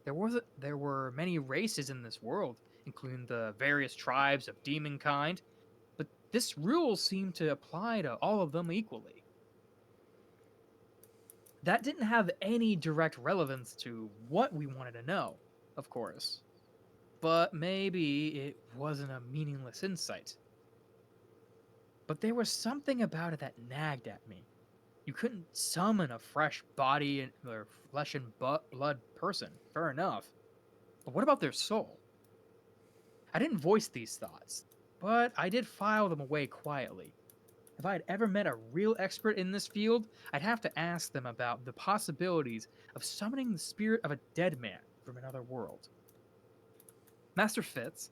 [SPEAKER 3] There were many races in this world, including the various tribes of demon kind, but this rule seemed to apply to all of them equally. That didn't have any direct relevance to what we wanted to know. of course. But maybe it wasn't a meaningless insight. But there was something about it that nagged at me. You couldn't summon a fresh body or flesh and blood person, fair enough. But what about their soul? I didn't voice these thoughts, but I did file them away quietly. If I had ever met a real expert in this field, I'd have to ask them about the possibilities of summoning the spirit of a dead man from another world. Master Fitz,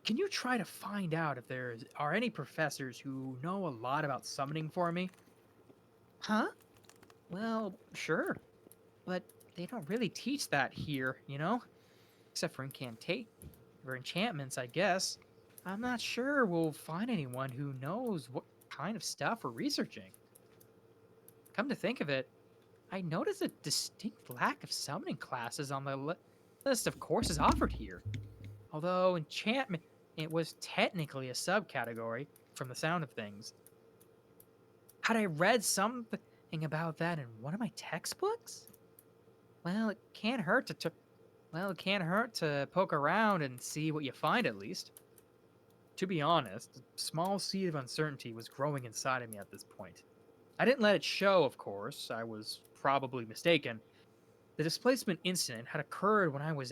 [SPEAKER 3] can you try to find out if there are any professors who know a lot about summoning for me?
[SPEAKER 5] Huh? Well, sure. But they don't really teach that here, you know? Except for or enchantments, I guess. I'm not sure we'll find anyone who knows what kind of stuff we're researching. Come to think of it, I noticed a distinct lack of summoning classes on the list of courses offered here. Although enchantment, it was technically a subcategory from the sound of things. Had I read something about that in one of my textbooks? Well, it can't hurt to poke around and see what you find at least. To be honest, a small seed of uncertainty was growing inside of me at this point. I didn't let it show, of course. I was probably mistaken. The displacement incident had occurred when I was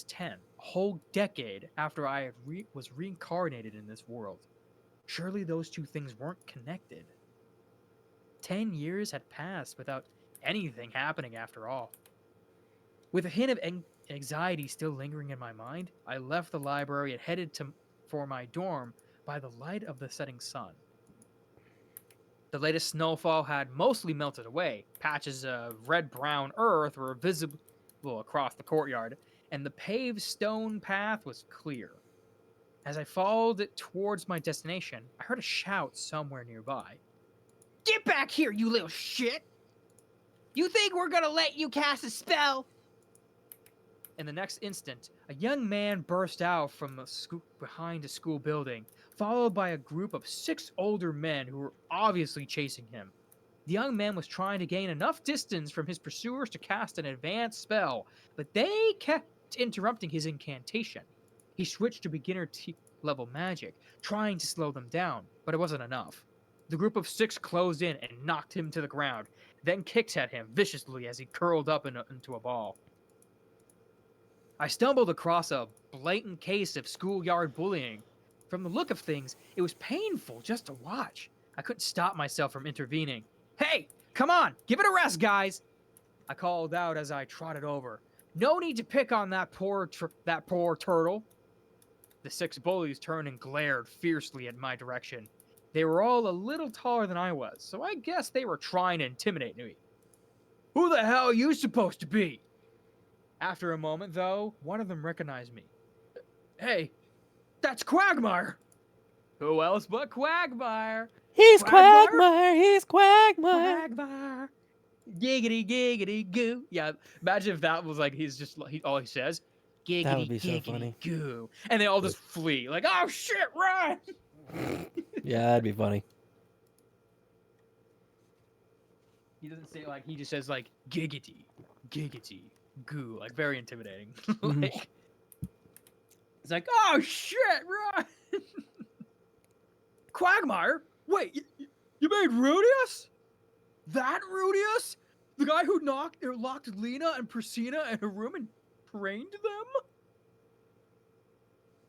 [SPEAKER 5] 10, a whole decade after I was reincarnated in this world. Surely those two things weren't connected. 10 years had passed without anything happening after all. With a hint of anxiety still lingering in my mind, I left the library and headed for my dorm by the light of the setting sun. The latest snowfall had mostly melted away. Patches of red-brown earth were visible across the courtyard, and the paved stone path was clear. As I followed it towards my destination, I heard a shout somewhere nearby. Get back here, you little shit! You think we're gonna let you cast a spell?
[SPEAKER 3] In the next instant, a young man burst out from behind a school building, followed by a group of 6 older men who were obviously chasing him. The young man was trying to gain enough distance from his pursuers to cast an advanced spell, but they kept interrupting his incantation. He switched to beginner level magic, trying to slow them down, but it wasn't enough. The group of 6 closed in and knocked him to the ground, then kicked at him viciously as he curled up into a ball. I stumbled across a blatant case of schoolyard bullying. From the look of things, it was painful just to watch. I couldn't stop myself from intervening. Hey, come on, give it a rest, guys! I called out as I trotted over. No need to pick on that poor turtle. The 6 bullies turned and glared fiercely in my direction. They were all a little taller than I was, so I guess they were trying to intimidate me. Who the hell are you supposed to be? After a moment, though, one of them recognized me. Hey, that's Quagmire! Who else but Quagmire?
[SPEAKER 4] He's
[SPEAKER 3] Quagmire?
[SPEAKER 4] Quagmire. He's Quagmire.
[SPEAKER 3] Quagmire! Giggity, giggity, goo. Yeah, imagine if that was like all he says. Giggity,
[SPEAKER 4] That would be so
[SPEAKER 3] giggity,
[SPEAKER 4] funny.
[SPEAKER 3] goo. And they all just flee. Like, oh shit, run!
[SPEAKER 4] Yeah, that'd be funny.
[SPEAKER 3] He doesn't say like, he just says like, giggity, giggity, goo. Like, very intimidating.
[SPEAKER 4] Mhm.
[SPEAKER 3] Like, it's like, oh shit, run! Quagmire? Wait, you made Rudius? That Rudius? The guy who locked Lena and Priscilla in a room and trained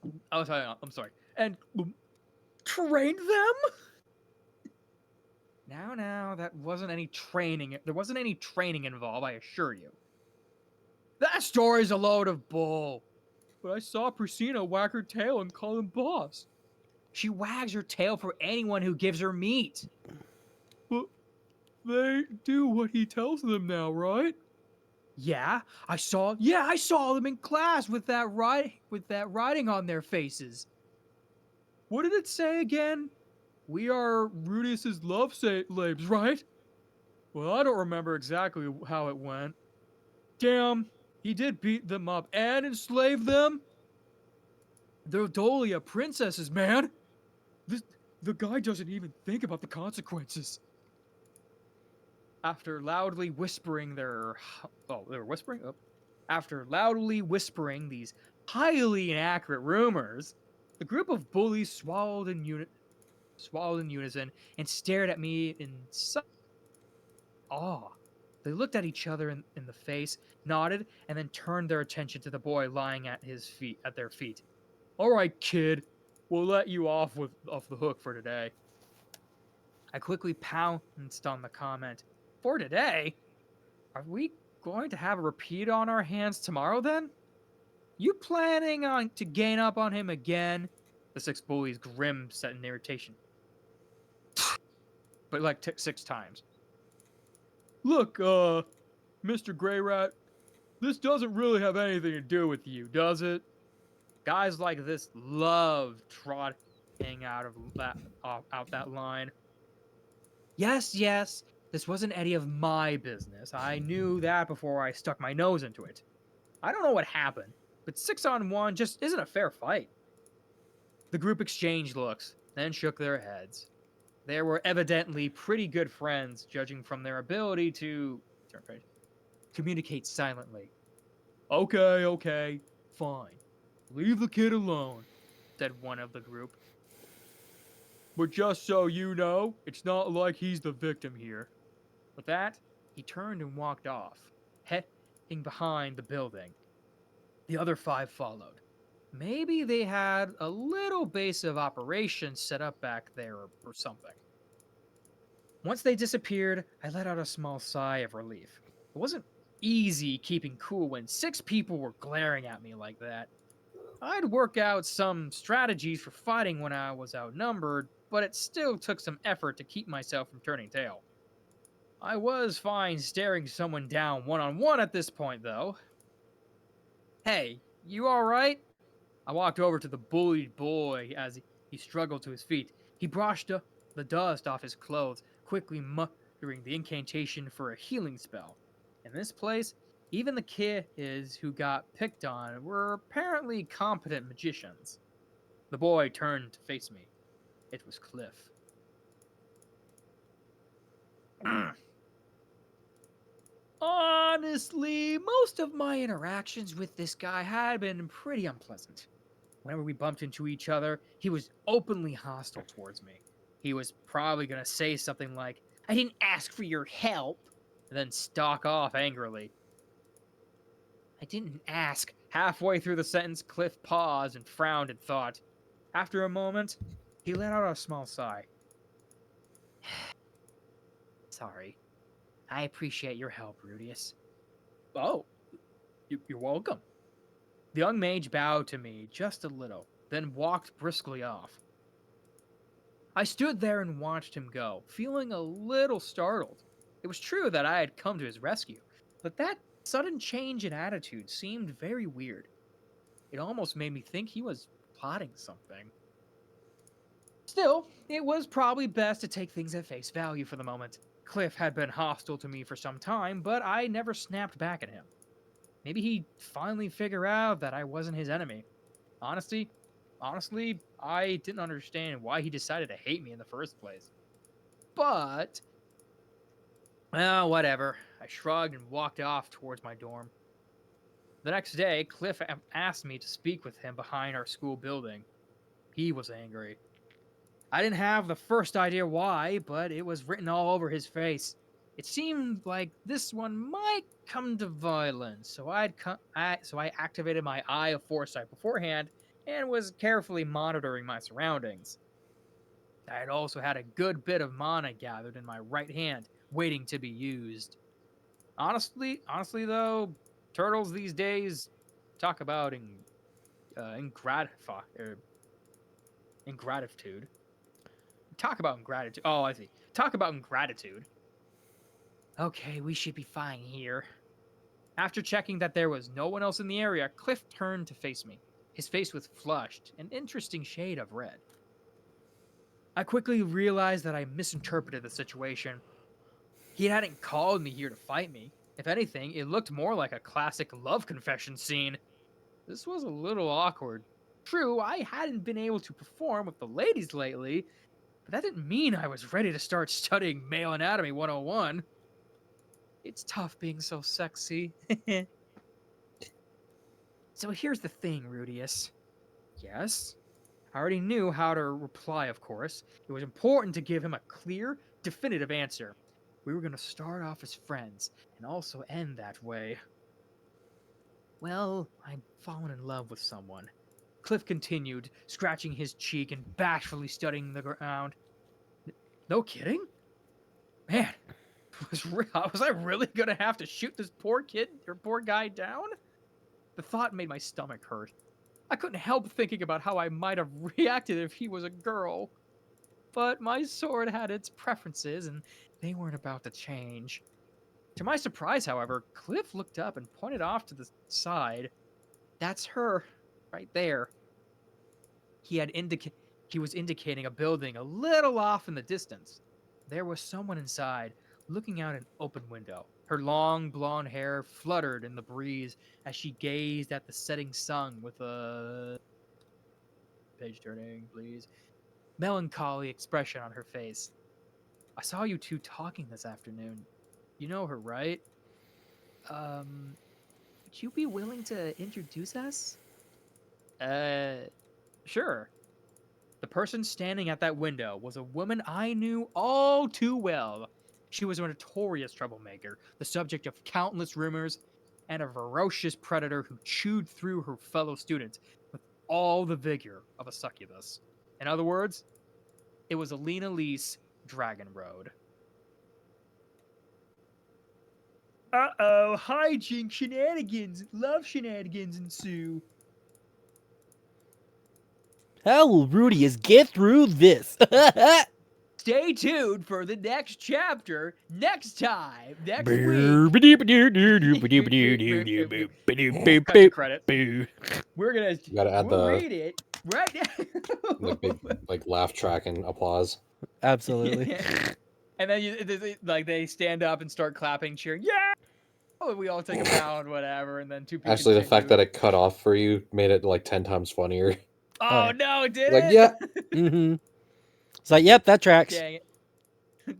[SPEAKER 3] them? I'm sorry. And trained them? Now, that wasn't any training. There wasn't any training involved, I assure you. That story's a load of bull. But I saw Priscilla wag her tail and call him boss. She wags her tail for anyone who gives her meat. But they do what he tells them now, right? Yeah, I saw them in class with that writing on their faces. What did it say again? We are Rudius's love slaves, right? Well, I don't remember exactly how it went. Damn, he did beat them up and enslave them? They're Dolia princesses, man! The guy doesn't even think about the consequences. After loudly whispering they were whispering? Oh. After loudly whispering these highly inaccurate rumors, the group of bullies swallowed in unison and stared at me in some awe. They looked at each other in the face, nodded, and then turned their attention to the boy lying at their feet. All right, kid, we'll let you off the hook for today. I quickly pounced on the comment. For today? Are we going to have a repeat on our hands tomorrow then? You planning on to gain up on him again? The six bullies grim set in irritation. But like 6 times. Look, Mr. Grey Rat, this doesn't really have anything to do with you, does it? Guys like this love trotting out that line. Yes, this wasn't any of my business. I knew that before I stuck my nose into it. I don't know what happened, but 6-on-1 just isn't a fair fight. The group exchanged looks, then shook their heads. They were evidently pretty good friends, judging from their ability to communicate silently. Okay, fine. Leave the kid alone, said one of the group. But just so you know, it's not like he's the victim here. With that, he turned and walked off, heading behind the building. The other 5 followed. Maybe they had a little base of operations set up back there or something. Once they disappeared, I let out a small sigh of relief. It wasn't easy keeping cool when 6 people were glaring at me like that. I'd work out some strategies for fighting when I was outnumbered, but it still took some effort to keep myself from turning tail. I was fine staring someone down one-on-one at this point, though. Hey, you alright? I walked over to the bullied boy as he struggled to his feet. He brushed the dust off his clothes, quickly muttering the incantation for a healing spell. In this place, even the kids who got picked on were apparently competent magicians. The boy turned to face me. It was Cliff. Honestly, most of my interactions with this guy had been pretty unpleasant. Whenever we bumped into each other, he was openly hostile towards me. He was probably going to say something like, I didn't ask for your help, and then stalk off angrily. I didn't ask. Halfway through the sentence, Cliff paused and frowned in thought. After a moment, he let out a small sigh. Sorry. I appreciate your help, Rudius. Oh, you're welcome. The young mage bowed to me just a little, then walked briskly off. I stood there and watched him go, feeling a little startled. It was true that I had come to his rescue, but that sudden change in attitude seemed very weird. It almost made me think he was plotting something. Still, it was probably best to take things at face value for the moment. Cliff had been hostile to me for some time, but I never snapped back at him. Maybe he'd finally figure out that I wasn't his enemy. Honestly, I didn't understand why he decided to hate me in the first place. But, well, whatever. I shrugged and walked off towards my dorm. The next day, Cliff asked me to speak with him behind our school building. He was angry. I didn't have the first idea why, but it was written all over his face. It seemed like this one might come to violence, so I activated my Eye of Foresight beforehand and was carefully monitoring my surroundings. I had also had a good bit of mana gathered in my right hand, waiting to be used. Honestly though, turtles these days talk about ingratitude. Talk about ingratitude. Oh, I see. Talk about ingratitude. Okay, we should be fine here. After checking that there was no one else in the area, Cliff turned to face me. His face was flushed, an interesting shade of red. I quickly realized that I misinterpreted the situation. He hadn't called me here to fight me. If anything, it looked more like a classic love confession scene. This was a little awkward. True, I hadn't been able to perform with the ladies lately, but that didn't mean I was ready to start studying Male Anatomy 101. It's tough being so sexy. So here's the thing, Rudius. Yes, I already knew how to reply, of course. It was important to give him a clear, definitive answer. We were going to start off as friends and also end that way. Well, I'd fallen in love with someone. Cliff continued, scratching his cheek and bashfully studying the ground. No kidding? Man, was I really going to have to shoot this poor kid or poor guy down? The thought made my stomach hurt. I couldn't help thinking about how I might have reacted if he was a girl. But my sword had its preferences, and they weren't about to change. To my surprise, however, Cliff looked up and pointed off to the side. That's her, right there. He was indicating a building a little off in the distance. There was someone inside, looking out an open window. Her long blonde hair fluttered in the breeze as she gazed at the setting sun with a page turning, please, melancholy expression on her face. I saw you two talking this afternoon. You know her, right? Would you be willing to introduce us? Sure. The person standing at that window was a woman I knew all too well. She was a notorious troublemaker, the subject of countless rumors, and a ferocious predator who chewed through her fellow students with all the vigor of a succubus. In other words, it was Alina Lease, Dragon Road. Uh-oh, hijink shenanigans, love shenanigans ensue.
[SPEAKER 4] Hell, Rudius, get through this.
[SPEAKER 3] Stay tuned for the next chapter next time, next week. Cut to credit. We're gonna
[SPEAKER 2] You gotta add
[SPEAKER 3] read it right now.
[SPEAKER 2] the big laugh track and applause.
[SPEAKER 4] Absolutely.
[SPEAKER 3] And then they stand up and start clapping, cheering. Yeah! Oh, we all take a bow and whatever, and then two people.
[SPEAKER 2] Actually, the fact that it cut off for you made it like 10 times funnier.
[SPEAKER 3] Oh
[SPEAKER 4] yeah.
[SPEAKER 3] no, it did
[SPEAKER 2] Like,
[SPEAKER 3] it?
[SPEAKER 2] yeah.
[SPEAKER 4] Mm-hmm. It's like, yep, that tracks.
[SPEAKER 3] Dang it.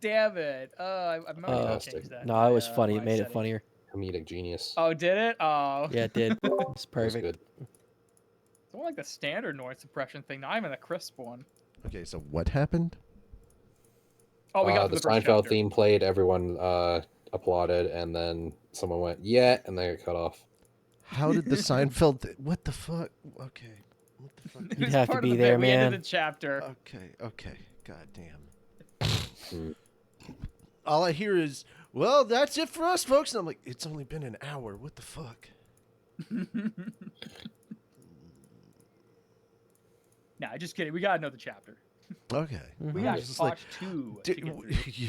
[SPEAKER 3] Damn it. I might have to change that.
[SPEAKER 4] No, it was
[SPEAKER 3] my,
[SPEAKER 4] funny.
[SPEAKER 3] my
[SPEAKER 4] It made it
[SPEAKER 3] settings.
[SPEAKER 4] funnier.
[SPEAKER 2] Comedic genius.
[SPEAKER 3] Oh, did it? Oh.
[SPEAKER 4] Yeah, it did. It's
[SPEAKER 2] That was
[SPEAKER 4] perfect.
[SPEAKER 2] good.
[SPEAKER 3] It's more like the standard noise suppression thing, not even the crisp one.
[SPEAKER 1] Okay, so what happened?
[SPEAKER 3] Oh, we got
[SPEAKER 2] The
[SPEAKER 3] the first
[SPEAKER 2] Seinfeld
[SPEAKER 3] chapter.
[SPEAKER 2] theme played, everyone applauded, and then someone went, yeah, and they got cut off.
[SPEAKER 1] How did the Seinfeld? What the fuck? Okay. What the fuck?
[SPEAKER 3] It
[SPEAKER 4] You'd
[SPEAKER 3] was
[SPEAKER 4] have to
[SPEAKER 3] part of
[SPEAKER 4] be
[SPEAKER 3] the
[SPEAKER 4] there,
[SPEAKER 3] bit. We ended
[SPEAKER 4] man.
[SPEAKER 3] the chapter.
[SPEAKER 1] Okay. God damn.
[SPEAKER 2] Hmm.
[SPEAKER 1] All I hear is, well, that's it for us, folks. And I'm like, it's only been an hour. What the fuck?
[SPEAKER 3] Nah, just kidding. We gotta know the chapter.
[SPEAKER 1] Okay.
[SPEAKER 3] We
[SPEAKER 4] Mhm.
[SPEAKER 3] got
[SPEAKER 1] It's just like,
[SPEAKER 3] part two. to get through.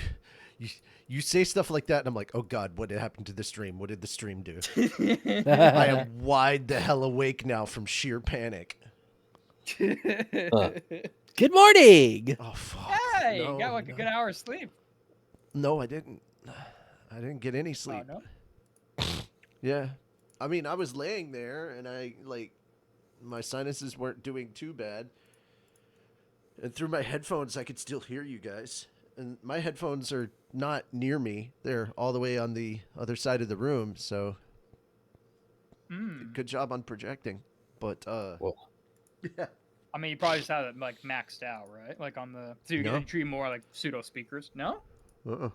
[SPEAKER 1] you say stuff like that, and I'm like, oh God, what happened to the stream? What did the stream do? I
[SPEAKER 4] I
[SPEAKER 1] am wide the hell awake now from sheer panic.
[SPEAKER 4] Good morning.
[SPEAKER 1] Oh fuck.
[SPEAKER 3] Hey,
[SPEAKER 1] no,
[SPEAKER 3] you got like
[SPEAKER 1] no.
[SPEAKER 3] a good hour's sleep.
[SPEAKER 1] No, I didn't. I didn't get any
[SPEAKER 3] Oh,
[SPEAKER 1] sleep.
[SPEAKER 3] no?
[SPEAKER 1] Yeah. I mean, I was laying there and my sinuses weren't doing too bad. And through my headphones, I could still hear you guys. And my headphones are not near me. They're all the way on the other side of the room. So
[SPEAKER 3] Mm.
[SPEAKER 1] good job on projecting. But,
[SPEAKER 2] Well,
[SPEAKER 1] yeah.
[SPEAKER 3] I mean, you probably just have it like maxed out, right? Like on the so you
[SPEAKER 1] No.
[SPEAKER 3] treat more like pseudo speakers. No?
[SPEAKER 1] Uh-uh.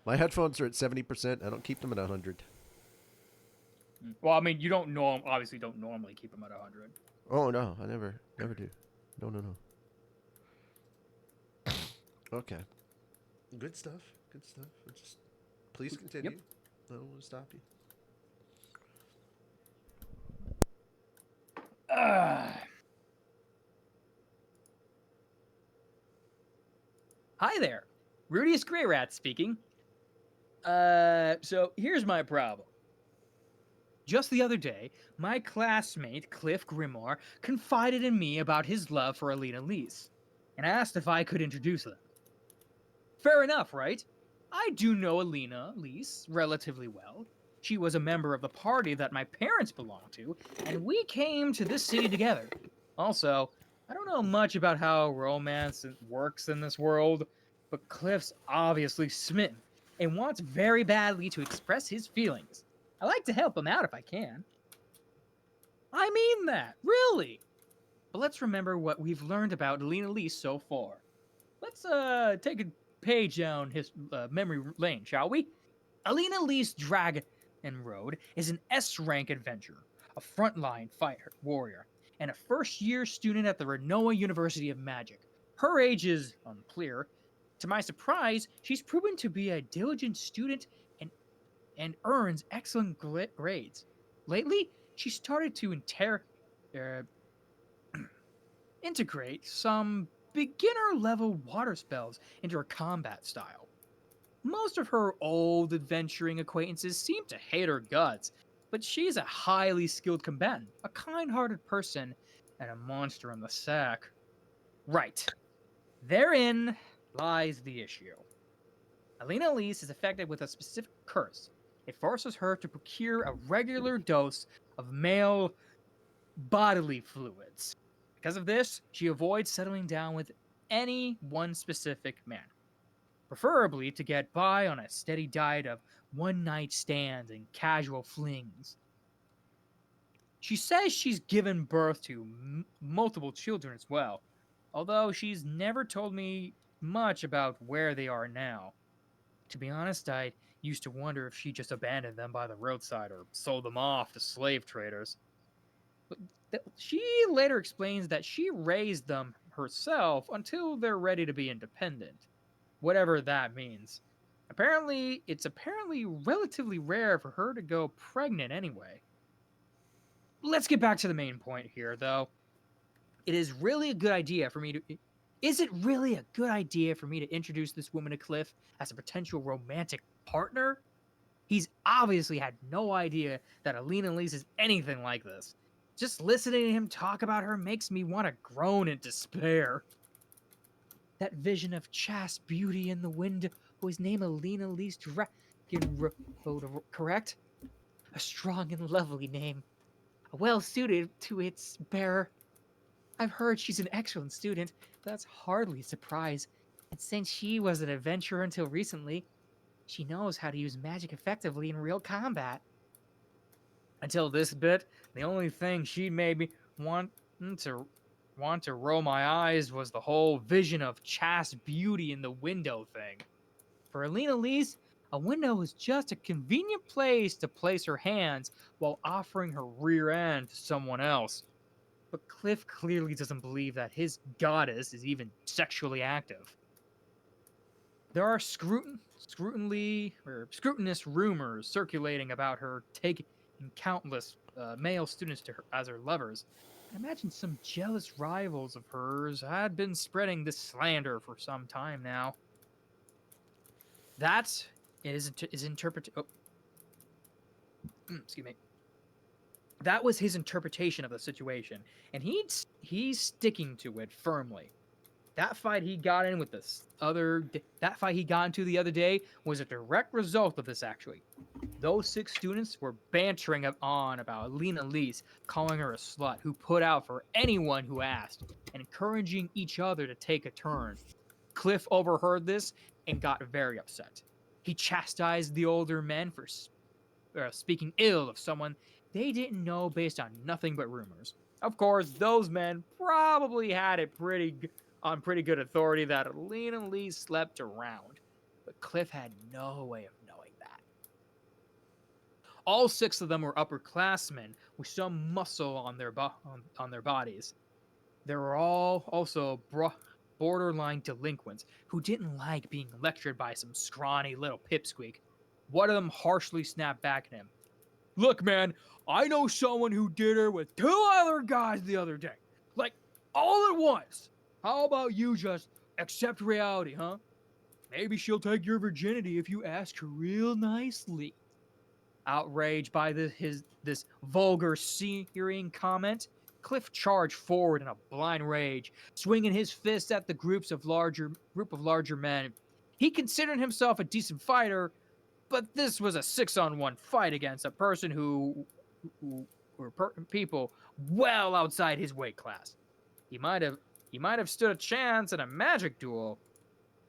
[SPEAKER 1] My headphones are at 70%. I don't keep them at 100.
[SPEAKER 3] Well, I mean, you obviously don't normally keep them at 100.
[SPEAKER 1] Oh, no. I never do. No. Okay. Good stuff. Just please continue. I don't want to stop you.
[SPEAKER 3] Hi there, Rudius Greyrat speaking. So here's my problem. Just the other day, my classmate Cliff Grimoire confided in me about his love for Alina Lease, and asked if I could introduce them. Fair enough, right? I do know Alina Lease relatively well. She was a member of the party that my parents belonged to, and we came to this city together. Also, I don't know much about how romance works in this world, but Cliff's obviously smitten and wants very badly to express his feelings. I like to help him out if I can. I mean that, really. But let's remember what we've learned about Alina Lee so far. Let's take a page down his memory lane, shall we? Alina Lee's Dragon Road is an S-rank adventurer, a frontline fighter warrior, and a first-year student at the Renoa University of Magic. Her age is unclear. To my surprise, she's proven to be a diligent student and earns excellent grades. Lately, she started to uh, integrate some beginner level water spells into her combat style. Most of her old adventuring acquaintances seem to hate her guts, but she's a highly skilled combatant, a kind hearted person, and a monster in the sack. Right. Therein lies the issue. Alina Elise is affected with a specific curse. It forces her to procure a regular dose of male bodily fluids. Because of this, she avoids settling down with any one specific man, preferably to get by on a steady diet of one night stands and casual flings. She says she's given birth to multiple children as well, although she's never told me much about where they are now. To be honest, I used to wonder if she just abandoned them by the roadside or sold them off to slave traders. But she later explains that she raised them herself until they're ready to be independent, whatever that means. It's apparently relatively rare for her to go pregnant anyway. Let's get back to the main point here, though. Is it really a good idea for me to introduce this woman to Cliff as a potential romantic partner? He's obviously had no idea that Alina Elise is anything like this. Just listening to him talk about her makes me want to groan in despair. That vision of chaste beauty in the wind was named Alina Elise Dragon Road, correct? A strong and lovely name, well suited to its bearer. I've heard she's an excellent student, but that's hardly a surprise. And since she was an adventurer until recently, she knows how to use magic effectively in real combat. Until this bit, the only thing she made me want to roll my eyes was the whole vision of chaste beauty in the window thing. For Alina Lees, a window is just a convenient place to place her hands while offering her rear end to someone else. But Cliff clearly doesn't believe that his goddess is even sexually active. There are scrutinous rumors circulating about her taking countless male students to her as her lovers. I imagine some jealous rivals of hers had been spreading this slander for some time now. That is interpreted. Oh, excuse me. That was his interpretation of the situation, and he's sticking to it firmly. That fight he got into the other day was a direct result of this, actually. Those 6 students were bantering on about Lena Lees, calling her a slut who put out for anyone who asked, and encouraging each other to take a turn. Cliff overheard this and got very upset. He chastised the older men for speaking ill of someone they didn't know based on nothing but rumors. Of course, those men probably had it on pretty good authority that Lena Lee slept around, but Cliff had no way of knowing that. All 6 of them were upperclassmen with some muscle on their bodies. They were all also borderline delinquents who didn't like being lectured by some scrawny little pipsqueak. One of them harshly snapped back at him. Look, man, I know someone who did her with 2 other guys the other day. Like, all at once. How about you just accept reality, huh? Maybe she'll take your virginity if you ask her real nicely. Outraged by this vulgar searing comment, Cliff charged forward in a blind rage, swinging his fist at the group of larger men. He considered himself a decent fighter, but this was a 6-on-1 fight against a person who were people well outside his weight class. He might have stood a chance in a magic duel,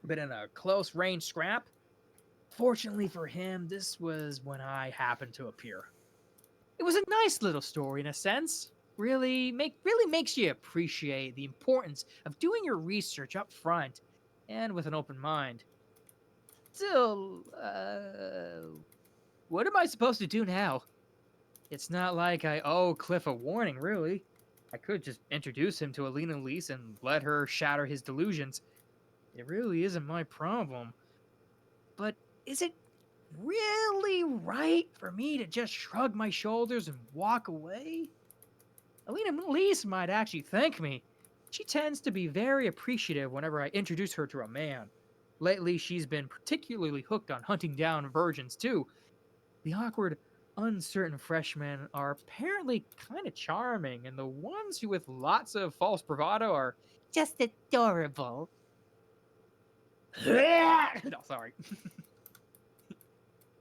[SPEAKER 3] but in a close range scrap, fortunately for him, this was when I happened to appear. It was a nice little story in a sense, really makes you appreciate the importance of doing your research up front and with an open mind. Still, what am I supposed to do now? It's not like I owe Cliff a warning, really. I could just introduce him to Alina Lise and let her shatter his delusions. It really isn't my problem. But is it really right for me to just shrug my shoulders and walk away? Alina Lise might actually thank me. She tends to be very appreciative whenever I introduce her to a man. Lately, she's been particularly hooked on hunting down virgins, too. The awkward, uncertain freshmen are apparently kind of charming, and the ones who with lots of false bravado are
[SPEAKER 5] Just adorable.
[SPEAKER 3] no, sorry.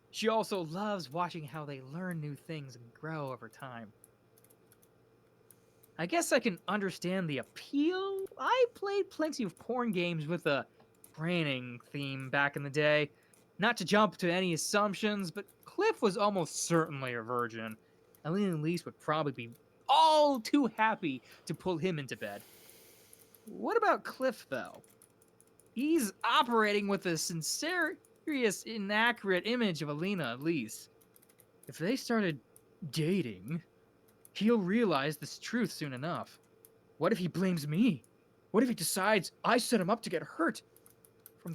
[SPEAKER 3] She also loves watching how they learn new things and grow over time. I guess I can understand the appeal. I played plenty of porn games with a training theme back in the day. Not to jump to any assumptions, but Cliff was almost certainly a virgin. Eileen and Lise would probably be all too happy to pull him into bed. What about Cliff, though? He's operating with a serious, inaccurate image of Alina and Lise. If they started dating, he'll realize this truth soon enough. What if he blames me? What if he decides I set him up to get hurt? From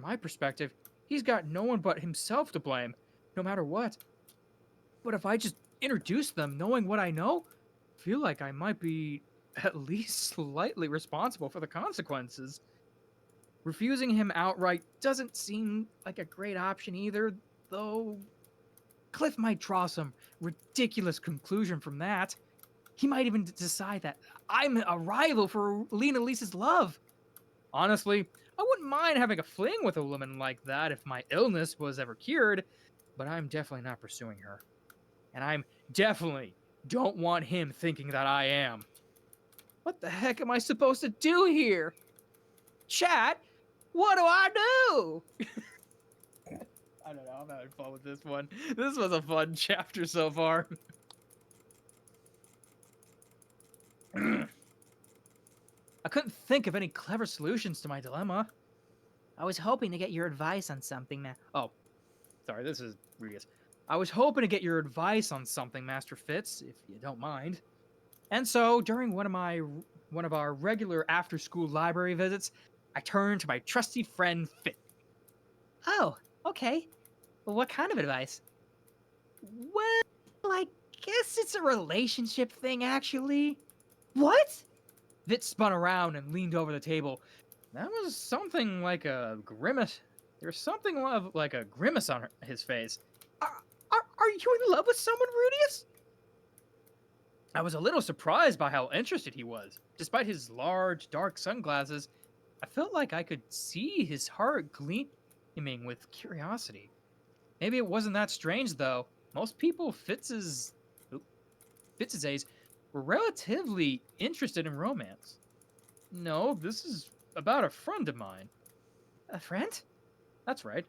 [SPEAKER 3] my perspective, he's got no one but himself to blame, no matter what. But if I just introduce them knowing what I know, I feel like I might be at least slightly responsible for the consequences. Refusing him outright doesn't seem like a great option either, though Cliff might draw some ridiculous conclusion from that. He might even decide that I'm a rival for Lena Lisa's love. Honestly, I wouldn't mind having a fling with a woman like that if my illness was ever cured, but I'm definitely not pursuing her. And I'm definitely don't want him thinking that I am. What the heck am I supposed to do here? Chat, what do I do? I don't know, I'm having fun with this one. This was a fun chapter so far. I couldn't think of any clever solutions to my dilemma.
[SPEAKER 5] I was hoping to get your advice on something now.
[SPEAKER 3] Oh, sorry, this is Rias. I was hoping to get your advice on something, Master Fitz, if you don't mind. And so, during one of our regular after-school library visits, I turned to my trusty friend Fitz.
[SPEAKER 5] Oh, okay. Well, what kind of advice?
[SPEAKER 3] Well, I guess it's a relationship thing, actually.
[SPEAKER 5] What?
[SPEAKER 3] Fitz spun around and leaned over the table. That was something like a grimace. There's something like a grimace on his face. Are you in love with someone, Rudius? I was a little surprised by how interested he was. Despite his large, dark sunglasses, I felt like I could see his heart gleaming with curiosity. Maybe it wasn't that strange, though. Most people Fitz's age were relatively interested in romance. No, this is about a friend of mine.
[SPEAKER 5] A friend?
[SPEAKER 3] That's right.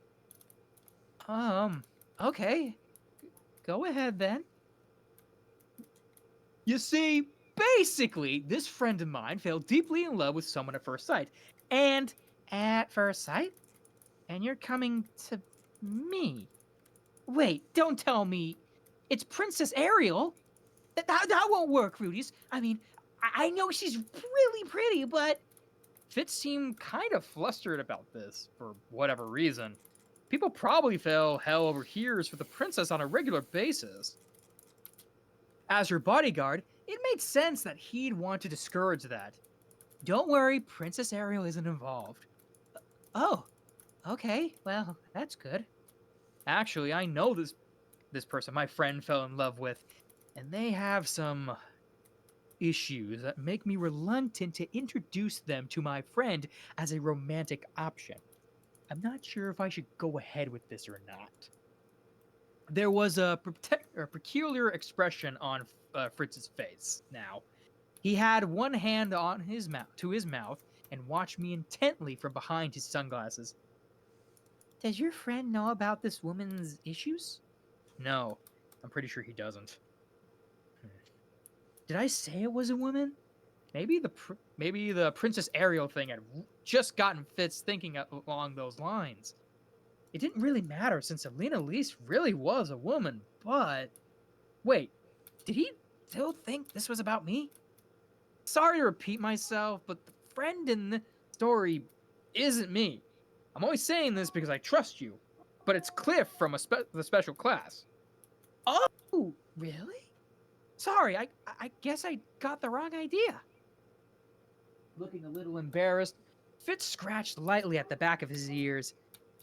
[SPEAKER 5] Okay. Go ahead then.
[SPEAKER 3] You see, basically, this friend of mine fell deeply in love with someone at first sight. And
[SPEAKER 5] At first sight? And you're coming to me? Wait, don't tell me it's Princess Ariel. That won't work, Rudius. I mean, I know she's really pretty, but
[SPEAKER 3] Fitz seemed kind of flustered about this, for whatever reason. People probably fell hell over heels for the princess on a regular basis. As her bodyguard, it made sense that he'd want to discourage that. Don't worry, Princess Ariel isn't involved.
[SPEAKER 5] oh, okay. Well, that's good.
[SPEAKER 3] Actually, I know this person my friend fell in love with, and they have some issues that make me reluctant to introduce them to my friend as a romantic option. I'm not sure if I should go ahead with this or not. There was a peculiar expression on Fritz's face now. He had one hand on his mouth and watched me intently from behind his sunglasses.
[SPEAKER 5] Does your friend know about this woman's issues?
[SPEAKER 3] No, I'm pretty sure he doesn't. Did I say it was a woman? Maybe the Princess Ariel thing had just gotten Fitz thinking along those lines. It didn't really matter since Alina Elise really was a woman, but wait, did he still think this was about me? Sorry to repeat myself, but the friend in the story isn't me. I'm only saying this because I trust you, but it's Cliff from the special class.
[SPEAKER 5] Oh, really?
[SPEAKER 3] Sorry, I guess I got the wrong idea. Looking a little embarrassed, Fitz scratched lightly at the back of his ears.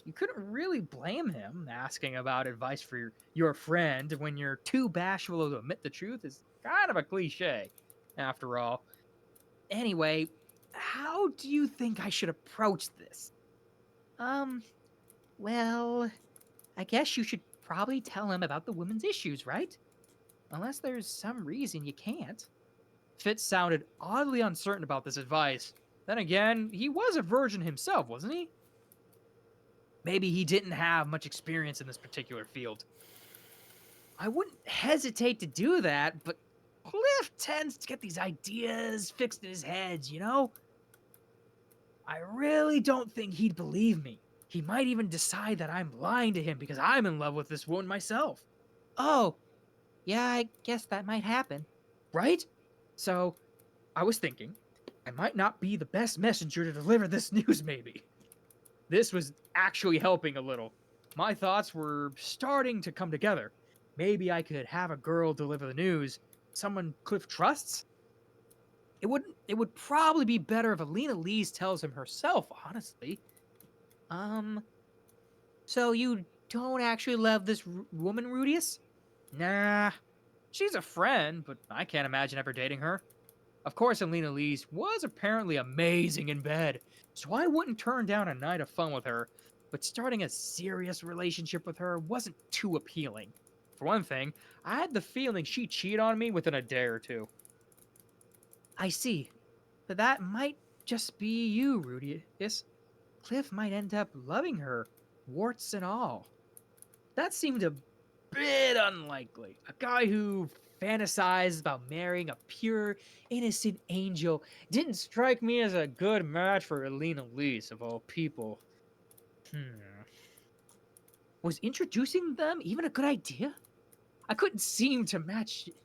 [SPEAKER 3] You couldn't really blame him asking about advice for your friend when you're too bashful to admit the truth is kind of a cliche, after all. Anyway, how do you think I should approach this?
[SPEAKER 5] Well, I guess you should probably tell him about the women's issues, right? Unless there's some reason you can't.
[SPEAKER 3] Fitz sounded oddly uncertain about this advice. Then again, he was a virgin himself, wasn't he? Maybe he didn't have much experience in this particular field. I wouldn't hesitate to do that, but Cliff tends to get these ideas fixed in his head, you know? I really don't think he'd believe me. He might even decide that I'm lying to him because I'm in love with this woman myself.
[SPEAKER 5] Oh, yeah, I guess that might happen.
[SPEAKER 3] Right? So, I was thinking, I might not be the best messenger to deliver this news, maybe. This was actually helping a little. My thoughts were starting to come together. Maybe I could have a girl deliver the news. Someone Cliff trusts? It would probably be better if Alina Lees tells him herself, honestly.
[SPEAKER 5] So you don't actually love this woman, Rudius?
[SPEAKER 3] Nah. She's a friend, but I can't imagine ever dating her. Of course, Alina Lees was apparently amazing in bed, so I wouldn't turn down a night of fun with her, but starting a serious relationship with her wasn't too appealing. For one thing, I had the feeling she'd cheat on me within a day or two.
[SPEAKER 5] I see. But that might just be you, Rudius. Cliff might end up loving her, warts and all.
[SPEAKER 3] That seemed a bit unlikely. A guy who fantasized about marrying a pure, innocent angel didn't strike me as a good match for Alina Lees, of all people. Was introducing them even a good idea? I couldn't seem to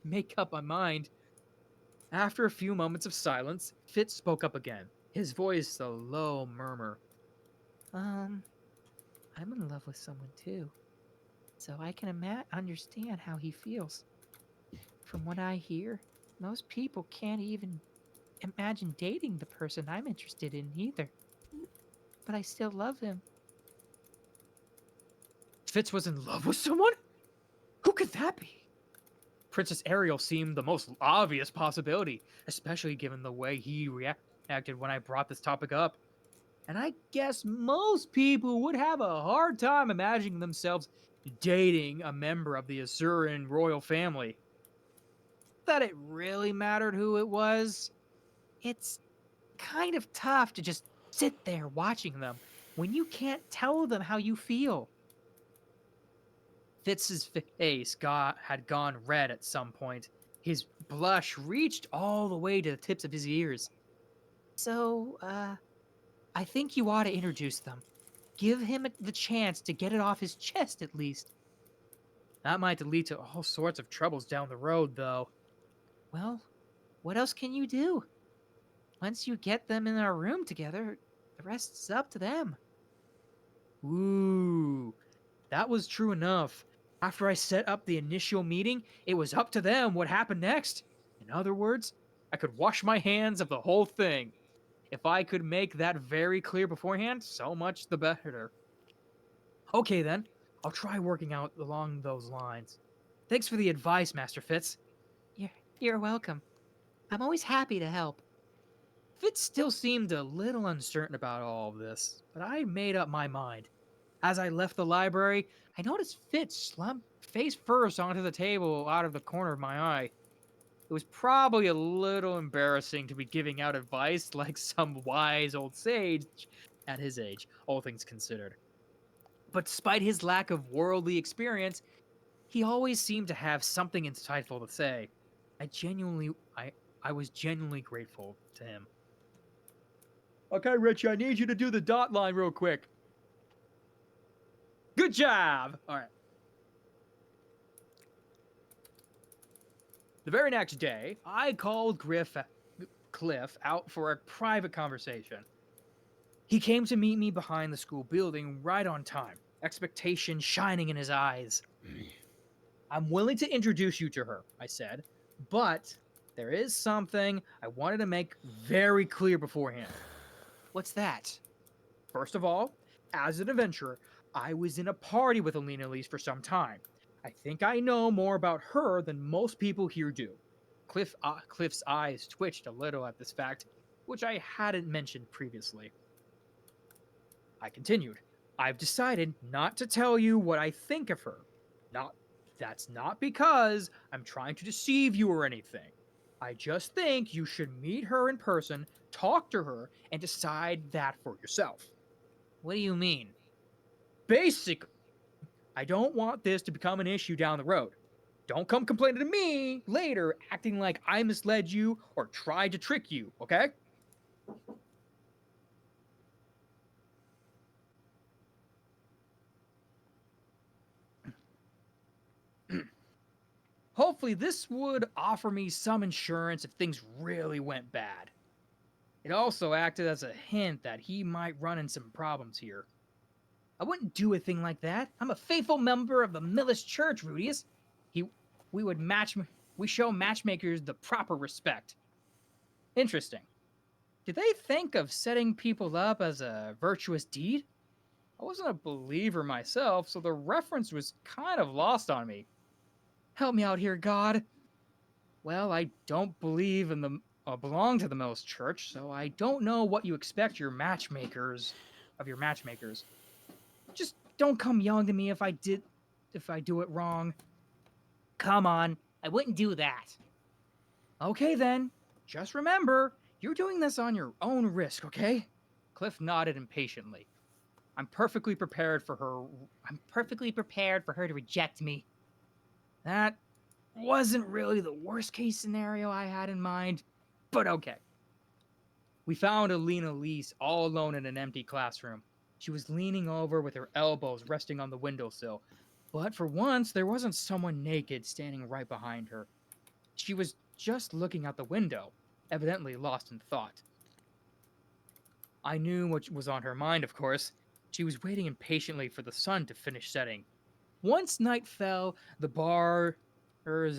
[SPEAKER 3] make up my mind. After a few moments of silence, Fitz spoke up again, his voice a low murmur.
[SPEAKER 5] I'm in love with someone too. So I can understand how he feels. From what I hear, most people can't even imagine dating the person I'm interested in either. But I still love him.
[SPEAKER 3] Fitz was in love with someone? Who could that be? Princess Ariel seemed the most obvious possibility, especially given the way he reacted when I brought this topic up. And I guess most people would have a hard time imagining themselves dating a member of the Azuran royal family. That it really mattered who it was.
[SPEAKER 5] It's kind of tough to just sit there watching them when you can't tell them how you feel.
[SPEAKER 3] Fitz's face had gone red at some point. His blush reached all the way to the tips of his ears.
[SPEAKER 5] So, I think you ought to introduce them. Give him the chance to get it off his chest, at least.
[SPEAKER 3] That might lead to all sorts of troubles down the road, though.
[SPEAKER 5] Well, what else can you do? Once you get them in a room together, the rest's up to them.
[SPEAKER 3] Ooh, that was true enough. After I set up the initial meeting, it was up to them what happened next. In other words, I could wash my hands of the whole thing. If I could make that very clear beforehand, so much the better. Okay then, I'll try working out along those lines. Thanks for the advice, Master Fitz.
[SPEAKER 5] You're welcome. I'm always happy to help.
[SPEAKER 3] Fitz still seemed a little uncertain about all of this, but I made up my mind. As I left the library, I noticed Fitz slump face first onto the table out of the corner of my eye. It was probably a little embarrassing to be giving out advice like some wise old sage at his age, all things considered. But despite his lack of worldly experience, he always seemed to have something insightful to say. I was genuinely grateful to him. Okay, Richie, I need you to do the dot line real quick. Good job! All right. The very next day, I called Cliff out for a private conversation. He came to meet me behind the school building right on time, expectation shining in his eyes. I'm willing to introduce you to her, I said, but there is something I wanted to make very clear beforehand. What's that? First of all, as an adventurer, I was in a party with Alina Elise for some time. I think I know more about her than most people here do. Cliff's eyes twitched a little at this fact, which I hadn't mentioned previously. I continued. I've decided not to tell you what I think of her. That's not because I'm trying to deceive you or anything. I just think you should meet her in person, talk to her, and decide that for yourself. What do you mean? Basically, I don't want this to become an issue down the road. Don't come complaining to me later acting like I misled you or tried to trick you, okay? Hopefully, this would offer me some insurance if things really went bad. It also acted as a hint that he might run into some problems here. I wouldn't do a thing like that. I'm a faithful member of the Millis Church, Rudius. We show matchmakers the proper respect. Interesting. Do they think of setting people up as a virtuous deed? I wasn't a believer myself, so the reference was kind of lost on me. Help me out here, God. Well, I don't believe in the belong to the Mills Church, so I don't know what you expect your matchmakers. Just don't come yelling to me if I do it wrong.
[SPEAKER 5] Come on, I wouldn't do that.
[SPEAKER 3] Okay then. Just remember, you're doing this on your own risk, okay? Cliff nodded impatiently. I'm perfectly prepared for her to reject me. That wasn't really the worst case scenario I had in mind, but okay. We found Alina Lise all alone in an empty classroom. She was leaning over with her elbows resting on the windowsill, but for once there wasn't someone naked standing right behind her. She was just looking out the window, evidently lost in thought. I knew what was on her mind, of course. She was waiting impatiently for the sun to finish setting. Once night fell, the bars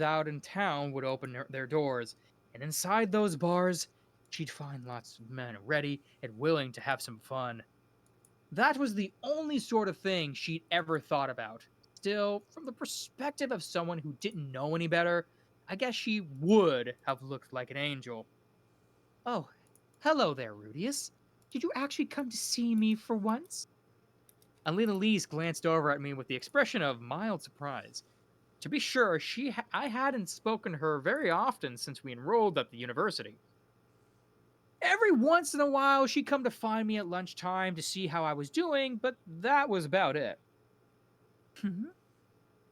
[SPEAKER 3] out in town would open their doors, and inside those bars, she'd find lots of men ready and willing to have some fun. That was the only sort of thing she'd ever thought about. Still, from the perspective of someone who didn't know any better, I guess she would have looked like an angel. Oh, hello there, Rudius. Did you actually come to see me for once? Alina Lise glanced over at me with the expression of mild surprise. To be sure, I hadn't spoken to her very often since we enrolled at the university. Every once in a while, she'd come to find me at lunchtime to see how I was doing, but that was about it.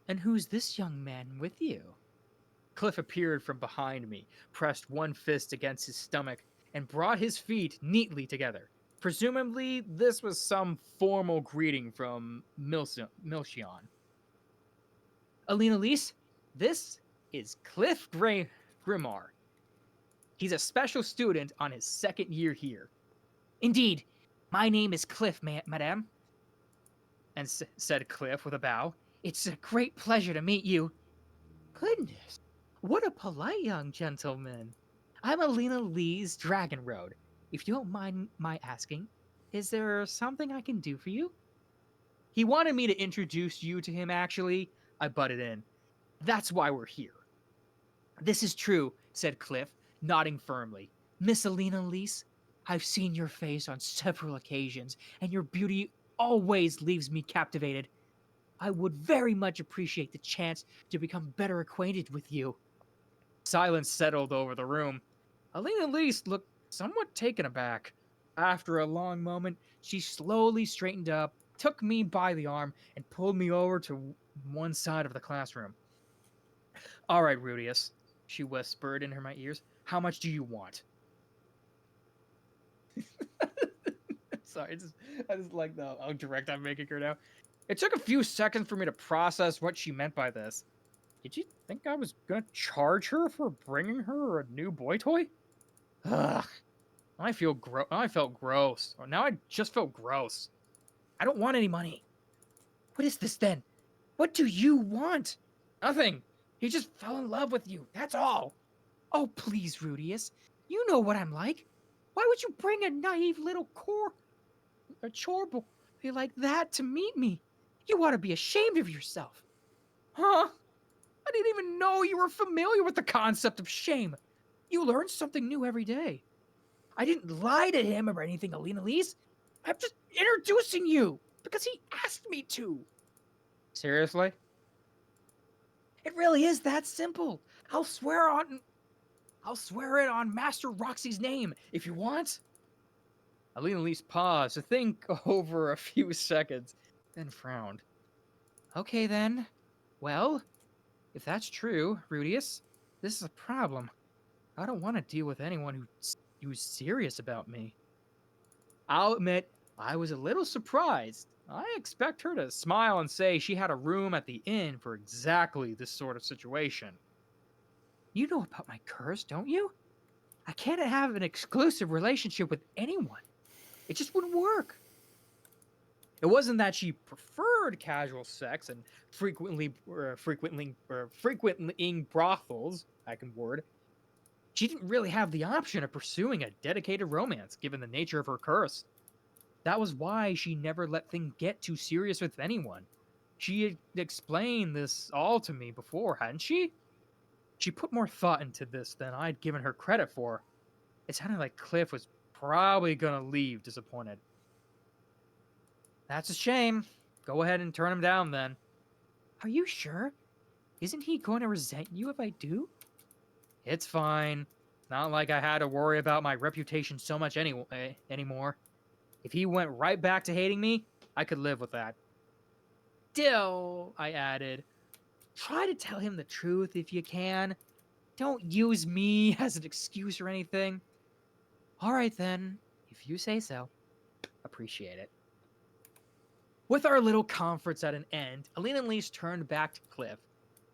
[SPEAKER 3] And who's this young man with you? Cliff appeared from behind me, pressed one fist against his stomach, and brought his feet neatly together. Presumably, this was some formal greeting from Milchion. Alina Lise, this is Cliff Grimmar. He's a special student on his second year here.
[SPEAKER 5] Indeed, my name is Cliff, madame.
[SPEAKER 3] And said Cliff with a bow.
[SPEAKER 5] It's a great pleasure to meet you. Goodness, what a polite young gentleman. I'm Alina Lise Dragon Road. If you don't mind my asking, is there something I can do for you?
[SPEAKER 3] He wanted me to introduce you to him, actually. I butted in. That's why we're here.
[SPEAKER 5] This is true, said Cliff, nodding firmly. Miss Alina Lise, I've seen your face on several occasions, and your beauty always leaves me captivated. I would very much appreciate the chance to become better acquainted with you.
[SPEAKER 3] Silence settled over the room. Alina Lise looked somewhat taken aback. After a long moment, she slowly straightened up, took me by the arm, and pulled me over to one side of the classroom. All right, Rudius, she whispered in my ears. How much do you want? Sorry, I just like how direct I'm making her now. It took a few seconds for me to process what she meant by this. Did you think I was gonna charge her for bringing her a new boy toy? Ugh. I felt gross. Now I just felt gross. I don't want any money. What is this then? What do you want? Nothing. He just fell in love with you. That's all. Oh, please, Rudius. You know what I'm like. Why would you bring a naive little chore boy like that to meet me? You ought to be ashamed of yourself. Huh? I didn't even know you were familiar with the concept of shame. You learn something new every day. I didn't lie to him or anything, Alina Lise. I'm just introducing you because he asked me to. Seriously? It really is that simple. I'll swear it on Master Roxy's name if you want. Alina Lise paused to think over a few seconds, then frowned. Okay then. Well, if that's true, Rudius, this is a problem. I don't want to deal with anyone who's serious about me. I'll admit, I was a little surprised. I expect her to smile and say she had a room at the inn for exactly this sort of situation. You know about my curse, don't you? I can't have an exclusive relationship with anyone. It just wouldn't work. It wasn't that she preferred casual sex and frequently brothels, I can word. She didn't really have the option of pursuing a dedicated romance, given the nature of her curse. That was why she never let things get too serious with anyone. She had explained this all to me before, hadn't she? She put more thought into this than I'd given her credit for. It sounded like Cliff was probably gonna leave disappointed. That's a shame. Go ahead and turn him down then. Are you sure? Isn't he going to resent you if I do? It's fine. Not like I had to worry about my reputation so much anymore. If he went right back to hating me, I could live with that. Still, I added, try to tell him the truth if you can. Don't use me as an excuse or anything. All right then, if you say so. Appreciate it. With our little conference at an end, Alina Lise turned back to Cliff.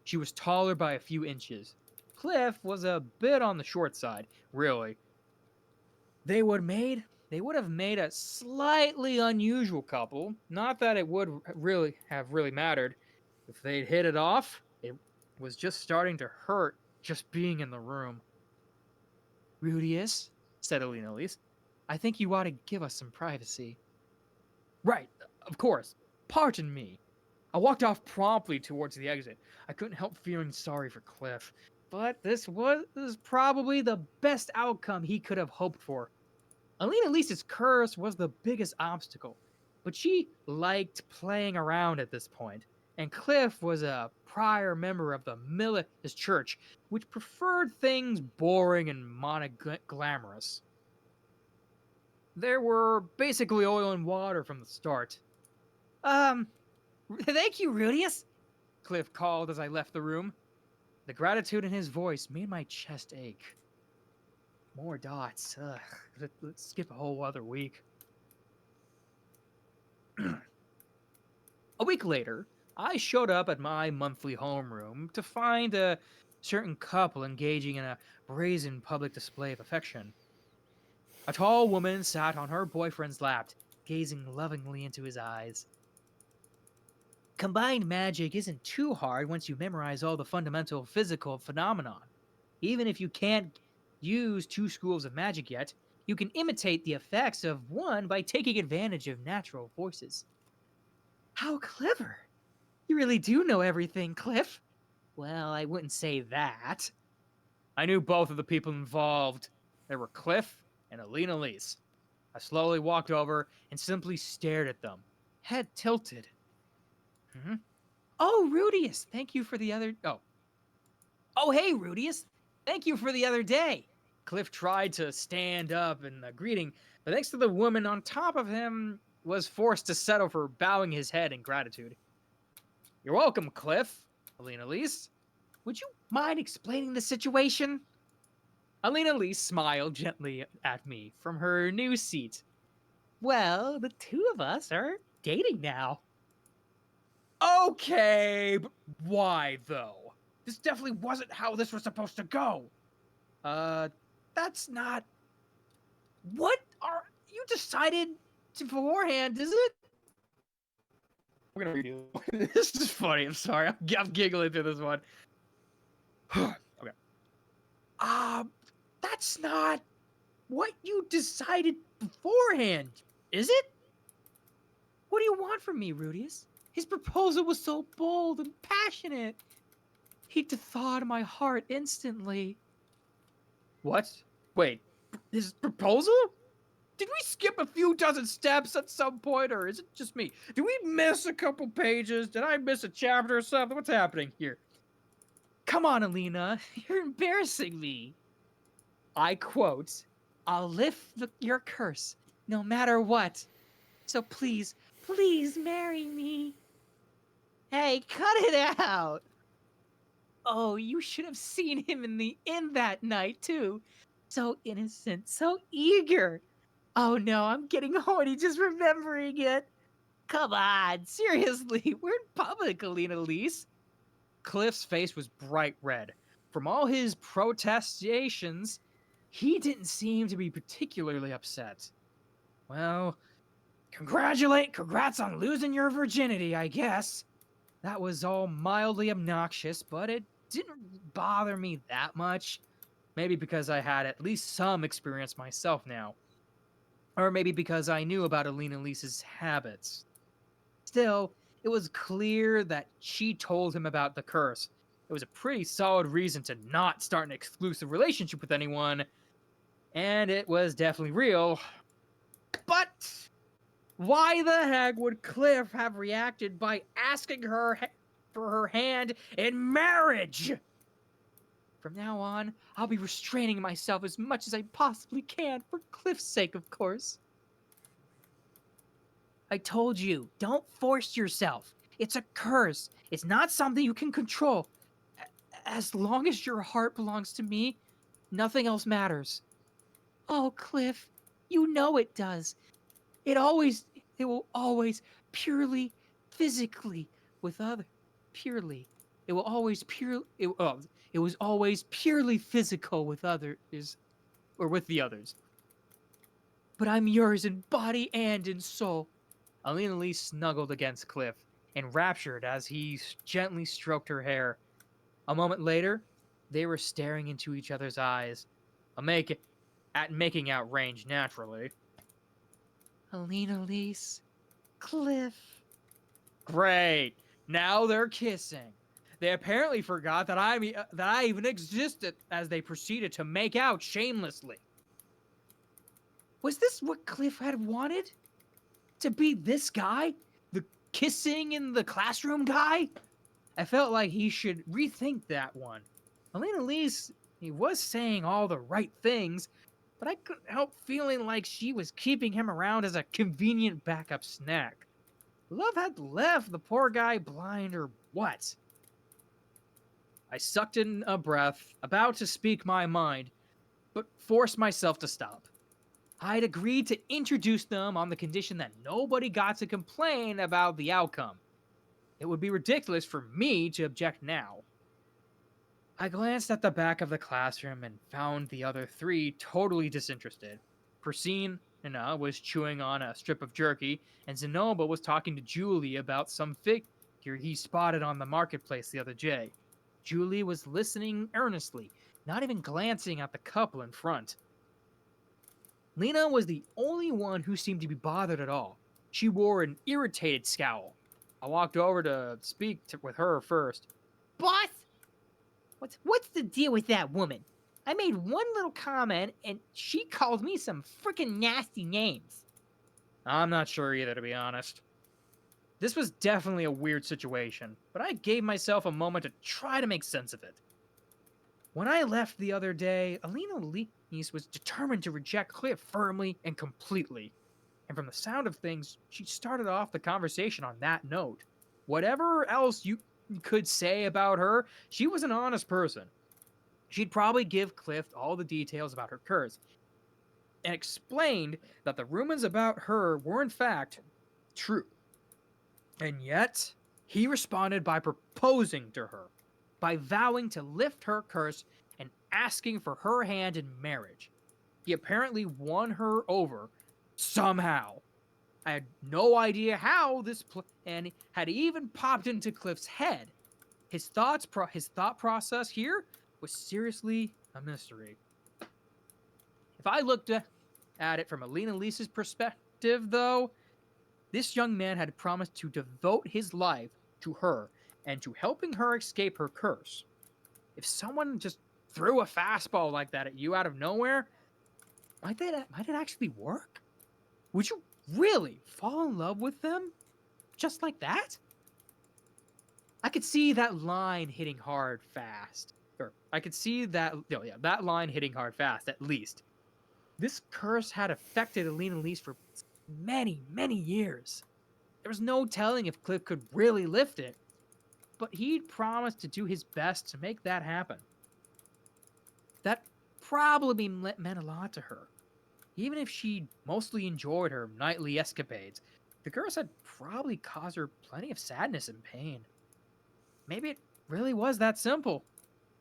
[SPEAKER 3] She was taller by a few inches. Cliff was a bit on the short side, really. They would have made a slightly unusual couple. Not that it would really have mattered. If they'd hit it off, it was just starting to hurt just being in the room. Rudius, said Alina Lise, I think you ought to give us some privacy. Right, of course. Pardon me. I walked off promptly towards the exit. I couldn't help feeling sorry for Cliff. But this was probably the best outcome he could have hoped for. Alina Lisa's curse was the biggest obstacle, but she liked playing around at this point, and Cliff was a prior member of the Militist Church, which preferred things boring and monoglamorous. There were basically oil and water from the start. Thank you, Rudius, Cliff called as I left the room. The gratitude in his voice made my chest ache. More dots. Let's skip a whole other week. A week later, I showed up at my monthly homeroom to find a certain couple engaging in a brazen public display of affection. A tall woman sat on her boyfriend's lap, gazing lovingly into his eyes. Combined magic isn't too hard once you memorize all the fundamental physical phenomenon. Even if you can't use 2 schools of magic yet, you can imitate the effects of one by taking advantage of natural forces. How clever! You really do know everything, Cliff. Well, I wouldn't say that. I knew both of the people involved. There were Cliff and Alina Lise. I slowly walked over and simply stared at them, head tilted. Oh, Rudius, thank you for the other... Oh, hey, Rudius. Thank you for the other day. Cliff tried to stand up in a greeting, but thanks to the woman on top of him, was forced to settle for bowing his head in gratitude. You're welcome, Cliff, Alina Lise. Would you mind explaining the situation? Alina Lee smiled gently at me from her new seat.
[SPEAKER 5] Well, the two of us are dating now.
[SPEAKER 3] Okay, but why though? This definitely wasn't how this was supposed to go. That's not. What are you decided to beforehand? Is it? We're gonna redo. This is funny. I'm sorry. I'm giggling through this one. Okay. That's not what you decided beforehand, is it? What do you want from me, Rudius? His proposal was so bold and passionate. He thawed my heart instantly. What? Wait, his proposal? Did we skip a few dozen steps at some point, or is it just me? Did we miss a couple pages? Did I miss a chapter or something? What's happening here? Come on, Alina. You're embarrassing me. I quote, I'll lift your curse, no matter what. So please, please marry me.
[SPEAKER 5] Hey, cut it out!
[SPEAKER 3] Oh, you should have seen him in the inn that night, too.
[SPEAKER 5] So innocent, so eager. Oh no, I'm getting horny just remembering it. Come on, seriously, we're in public, Alina Lise.
[SPEAKER 3] Cliff's face was bright red. From all his protestations, he didn't seem to be particularly upset. Well, congrats on losing your virginity, I guess. That was all mildly obnoxious, but it didn't bother me that much. Maybe because I had at least some experience myself now. Or maybe because I knew about Alina Lisa's habits. Still, it was clear that she told him about the curse. It was a pretty solid reason to not start an exclusive relationship with anyone, and it was definitely real. But why the heck would Cliff have reacted by asking her for her hand in marriage? From now on, I'll be restraining myself as much as I possibly can, for Cliff's sake, of course.
[SPEAKER 5] I told you, don't force yourself. It's a curse. It's not something you can control.
[SPEAKER 3] As long as your heart belongs to me, nothing else matters.
[SPEAKER 5] Oh, Cliff, you know it does. It will always purely, physically, with other, purely. It will always it was always purely physical with others,
[SPEAKER 3] Or with the others.
[SPEAKER 5] but I'm yours in body and in soul.
[SPEAKER 3] Alina Lee snuggled against Cliff, enraptured as he gently stroked her hair. A moment later, they were staring into each other's eyes, making out range naturally.
[SPEAKER 5] Alina Lise, Cliff.
[SPEAKER 3] Great! Now they're kissing. They apparently forgot that I even existed as they proceeded to make out shamelessly.
[SPEAKER 5] Was this what Cliff had wanted? To be this guy?
[SPEAKER 3] The kissing in the classroom guy? I felt like he should rethink that one. Alina Lee's, he was saying all the right things, but I couldn't help feeling like she was keeping him around as a convenient backup snack. Love had left the poor guy blind or what? I sucked in a breath, about to speak my mind, but forced myself to stop. I'd agreed to introduce them on the condition that nobody got to complain about the outcome. It would be ridiculous for me to object now. I glanced at the back of the classroom and found the other three totally disinterested. Persine was chewing on a strip of jerky, and Zenoba was talking to Julie about some figure he spotted on the marketplace the other day. Julie was listening earnestly, not even glancing at the couple in front. Lena was the only one who seemed to be bothered at all. She wore an irritated scowl. I walked over to speak with her first.
[SPEAKER 5] Boss? What's the deal with that woman? I made one little comment and she called me some freaking nasty names.
[SPEAKER 3] I'm not sure either, to be honest. This was definitely a weird situation, but I gave myself a moment to try to make sense of it. When I left the other day, Alina Lees was determined to reject Cliff firmly and completely. And from the sound of things, she started off the conversation on that note. Whatever else you could say about her, she was an honest person. She'd probably give Cliff all the details about her curse and explained that the rumors about her were in fact true. And yet, he responded by proposing to her, by vowing to lift her curse and asking for her hand in marriage. He apparently won her over somehow. I had no idea how this and had even popped into Cliff's head. His thought process here was seriously a mystery. If I looked at it from Alina Lisa's perspective, though, this young man had promised to devote his life to her and to helping her escape her curse. If someone just threw a fastball like that at you out of nowhere, might it actually work? Would you really fall in love with them just like that? I could see that line hitting hard fast. Or I could see that, that line hitting hard fast, at least. This curse had affected Alina Lise for many, many years. There was no telling if Cliff could really lift it, but he'd promised to do his best to make that happen. That probably meant a lot to her. Even if she mostly enjoyed her nightly escapades, the curse had probably caused her plenty of sadness and pain. Maybe it really was that simple.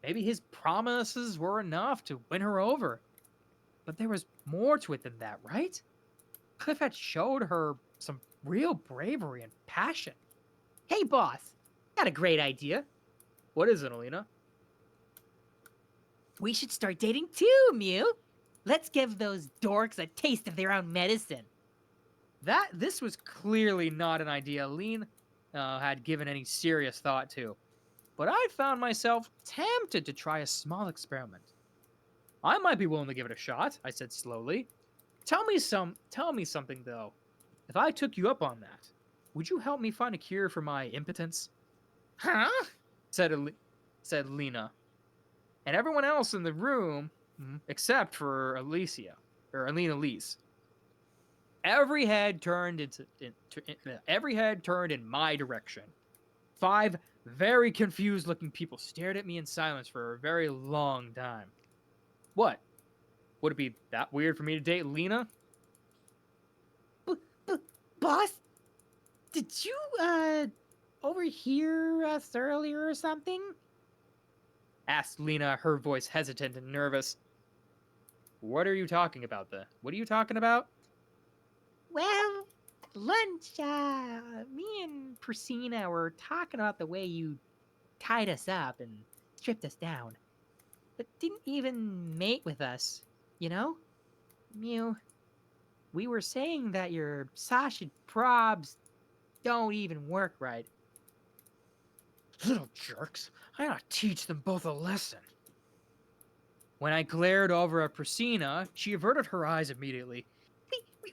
[SPEAKER 3] Maybe his promises were enough to win her over. But there was more to it than that, right? Cliff had showed her some real bravery and passion.
[SPEAKER 5] Hey, boss. Got a great idea.
[SPEAKER 3] What is it, Alina?
[SPEAKER 5] We should start dating too, Mew. Let's give those dorks a taste of their own medicine.
[SPEAKER 3] This was clearly not an idea Alina had given any serious thought to. But I found myself tempted to try a small experiment. I might be willing to give it a shot, I said slowly. Tell me something, though. If I took you up on that, would you help me find a cure for my impotence?
[SPEAKER 5] Huh?
[SPEAKER 3] Said Lena. And everyone else in the room, except for Alina Lise. Every head turned in my direction. 5 very confused-looking people stared at me in silence for a very long time. What? Would it be that weird for me to date Lena?
[SPEAKER 5] Boss? Did you, overhear us earlier or something?
[SPEAKER 3] Asked Lena, her voice hesitant and nervous. What are you talking about, What are you talking about?
[SPEAKER 5] Well, lunch, me and Persina were talking about the way you tied us up and stripped us down. But didn't even mate with us, you know? Mew, we were saying that your sausage probs don't even work right.
[SPEAKER 3] Little jerks. I ought to teach them both a lesson. When I glared over at Persina, she averted her eyes immediately.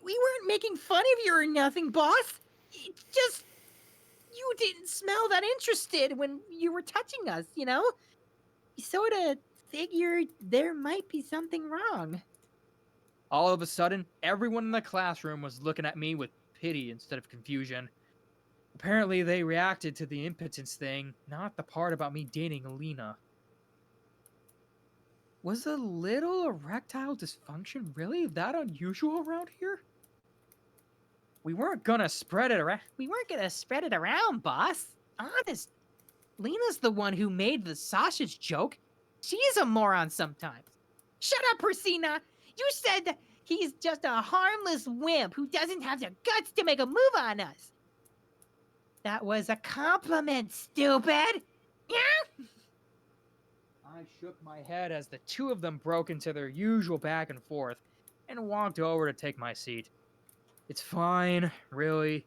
[SPEAKER 5] We weren't making fun of you or nothing, boss. It's just, you didn't smell that interested when you were touching us, you know? We sort of figured there might be something wrong.
[SPEAKER 3] All of a sudden, everyone in the classroom was looking at me with pity instead of confusion. Apparently, they reacted to the impotence thing, not the part about me dating Alina. Was a little erectile dysfunction really that unusual around here? We weren't gonna spread it around.
[SPEAKER 5] We weren't gonna spread it around, boss. Honest. Lena's the one who made the sausage joke. She's a moron sometimes. Shut up, Persina! You said that he's just a harmless wimp who doesn't have the guts to make a move on us. That was a compliment, stupid! Yeah?
[SPEAKER 3] I shook my head as the two of them broke into their usual back and forth and walked over to take my seat. It's fine, really.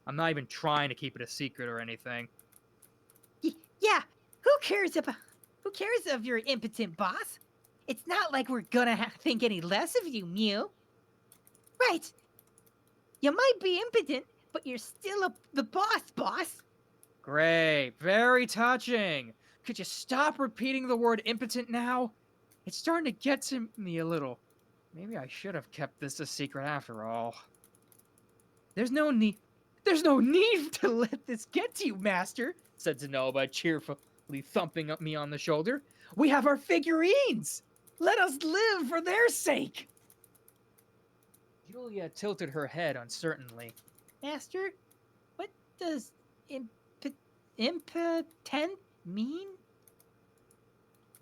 [SPEAKER 3] I'm not even trying to keep it a secret or anything.
[SPEAKER 5] Yeah, who cares of your impotent boss? It's not like we're gonna think any less of you, Mew. Right. You might be impotent, but you're still the boss.
[SPEAKER 3] Great, very touching. Could you stop repeating the word impotent now? It's starting to get to me a little. Maybe I should have kept this a secret after all. There's no need to let this get to you, Master, said Zenoba thumping up me on the shoulder. We have our figurines! Let us live for their sake! Julia tilted her head uncertainly.
[SPEAKER 5] Master, what does impotent mean?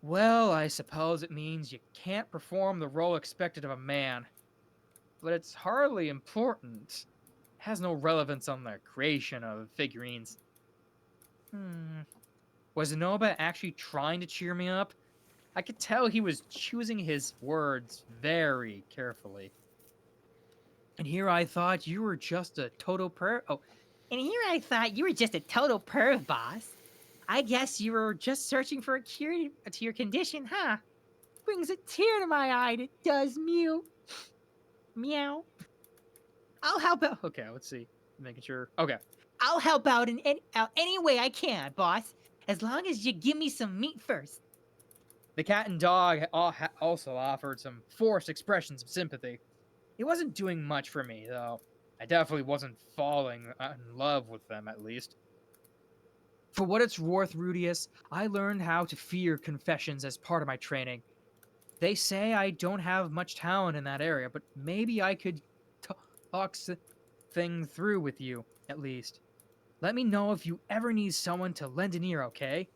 [SPEAKER 3] Well, I suppose it means you can't perform the role expected of a man. But it's hardly important. It has no relevance on the creation of figurines. Was Inoba actually trying to cheer me up? I could tell he was choosing his words very carefully. And here I thought you were just a total
[SPEAKER 5] And here I thought you were just a total perv, boss. I guess you were just searching for a cure to your condition, huh? Brings a tear to my eye, it does, mew. Meow. I'll help out.
[SPEAKER 3] Okay, let's see. Making sure. Okay.
[SPEAKER 5] I'll help out in any way I can, boss. As long as you give me some meat first.
[SPEAKER 3] The cat and dog also offered some forced expressions of sympathy. It wasn't doing much for me, though. I definitely wasn't falling in love with them, at least. For what it's worth, Rudius, I learned how to fear confessions as part of my training. They say I don't have much talent in that area, but maybe I could talk thing through with you, at least. Let me know if you ever need someone to lend an ear, okay?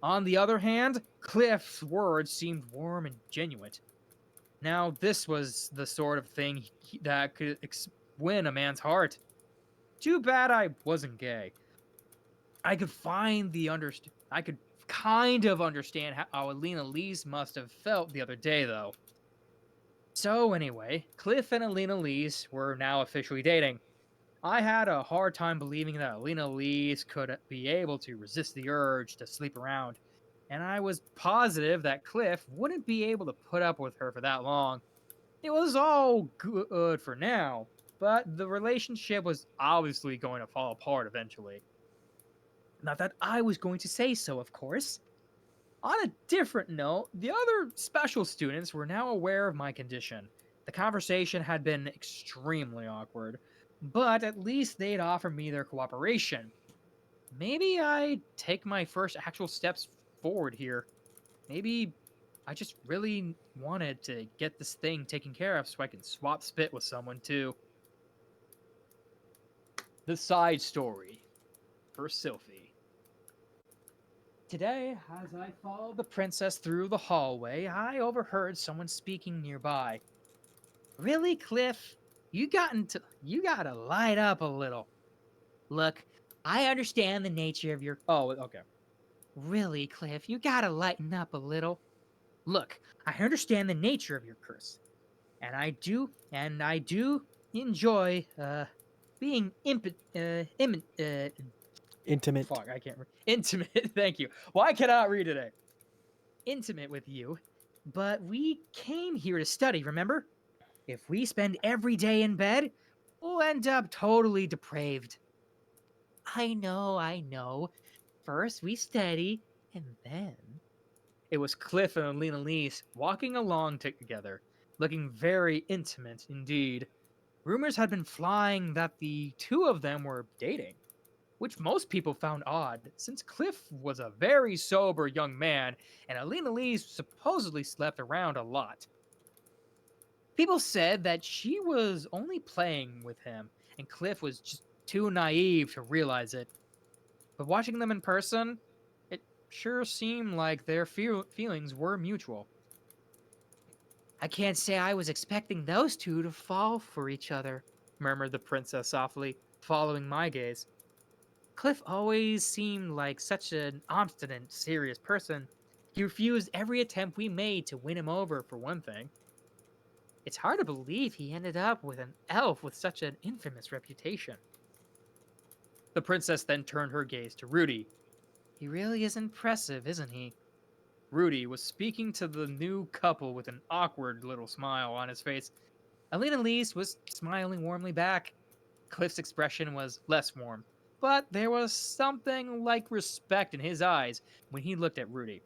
[SPEAKER 3] On the other hand, Cliff's words seemed warm and genuine. Now, this was the sort of thing that could win a man's heart. Too bad I wasn't gay. I could kind of understand how Alina Lees must have felt the other day, though. So anyway, Cliff and Alina Lees were now officially dating. I had a hard time believing that Alina Lees could be able to resist the urge to sleep around, and I was positive that Cliff wouldn't be able to put up with her for that long. It was all good for now, but the relationship was obviously going to fall apart eventually. Not that I was going to say so, of course. On a different note, the other special students were now aware of my condition. The conversation had been extremely awkward, but at least they'd offer me their cooperation. Maybe I'd take my first actual steps forward here. Maybe I just really wanted to get this thing taken care of so I can swap spit with someone too. The side story for Sylphie. Today, as I followed the princess through the hallway, I overheard someone speaking nearby.
[SPEAKER 5] Really, Cliff? You gotta light up a little. Look, I understand the nature of your.
[SPEAKER 3] Oh, okay.
[SPEAKER 5] Really, Cliff, you gotta lighten up a little. Look, I understand the nature of your curse, and I do enjoy being
[SPEAKER 4] Intimate.
[SPEAKER 3] Fuck, I can't read. Intimate, thank you. Why cannot read today?
[SPEAKER 5] intimate with you, but we came here to study, remember? If we spend every day in bed, we'll end up totally depraved. I know. First we study, and then.
[SPEAKER 3] It was Cliff and Alina Lees walking along together, looking very intimate indeed. Rumors had been flying that the two of them were dating, which most people found odd, since Cliff was a very sober young man and Alina Lees supposedly slept around a lot. People said that she was only playing with him, and Cliff was just too naive to realize it. But watching them in person, it sure seemed like their feelings were mutual.
[SPEAKER 5] I can't say I was expecting those two to fall for each other,
[SPEAKER 3] Murmured the princess softly, following my gaze.
[SPEAKER 5] Cliff always seemed like such an obstinate, serious person. He refused every attempt we made to win him over, for one thing. It's hard to believe he ended up with an elf with such an infamous reputation.
[SPEAKER 3] The princess then turned her gaze to Rudy.
[SPEAKER 5] He really is impressive, isn't he?
[SPEAKER 3] Rudy was speaking to the new couple with an awkward little smile on his face. Alina Lees was smiling warmly back. Cliff's expression was less warm, but there was something like respect in his eyes when he looked at Rudy.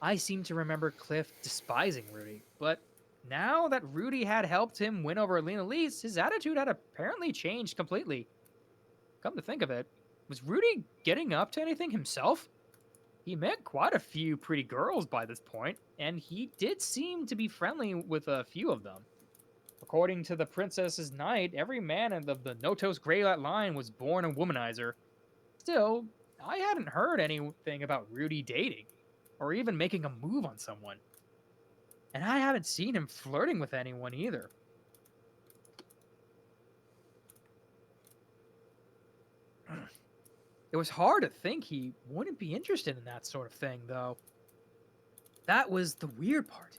[SPEAKER 3] I seem to remember Cliff despising Rudy, but now that Rudy had helped him win over Alina Lees, his attitude had apparently changed completely. Come to think of it, Was Rudy getting up to anything himself? He met quite a few pretty girls by this point, and he did seem to be friendly with a few of them. According to the Princess's Knight, every man of the Notos Greylight line was born a womanizer. Still, I hadn't heard anything about Rudy dating, or even making a move on someone. And I haven't seen him flirting with anyone either. It was hard to think he wouldn't be interested in that sort of thing, though. That was the weird part.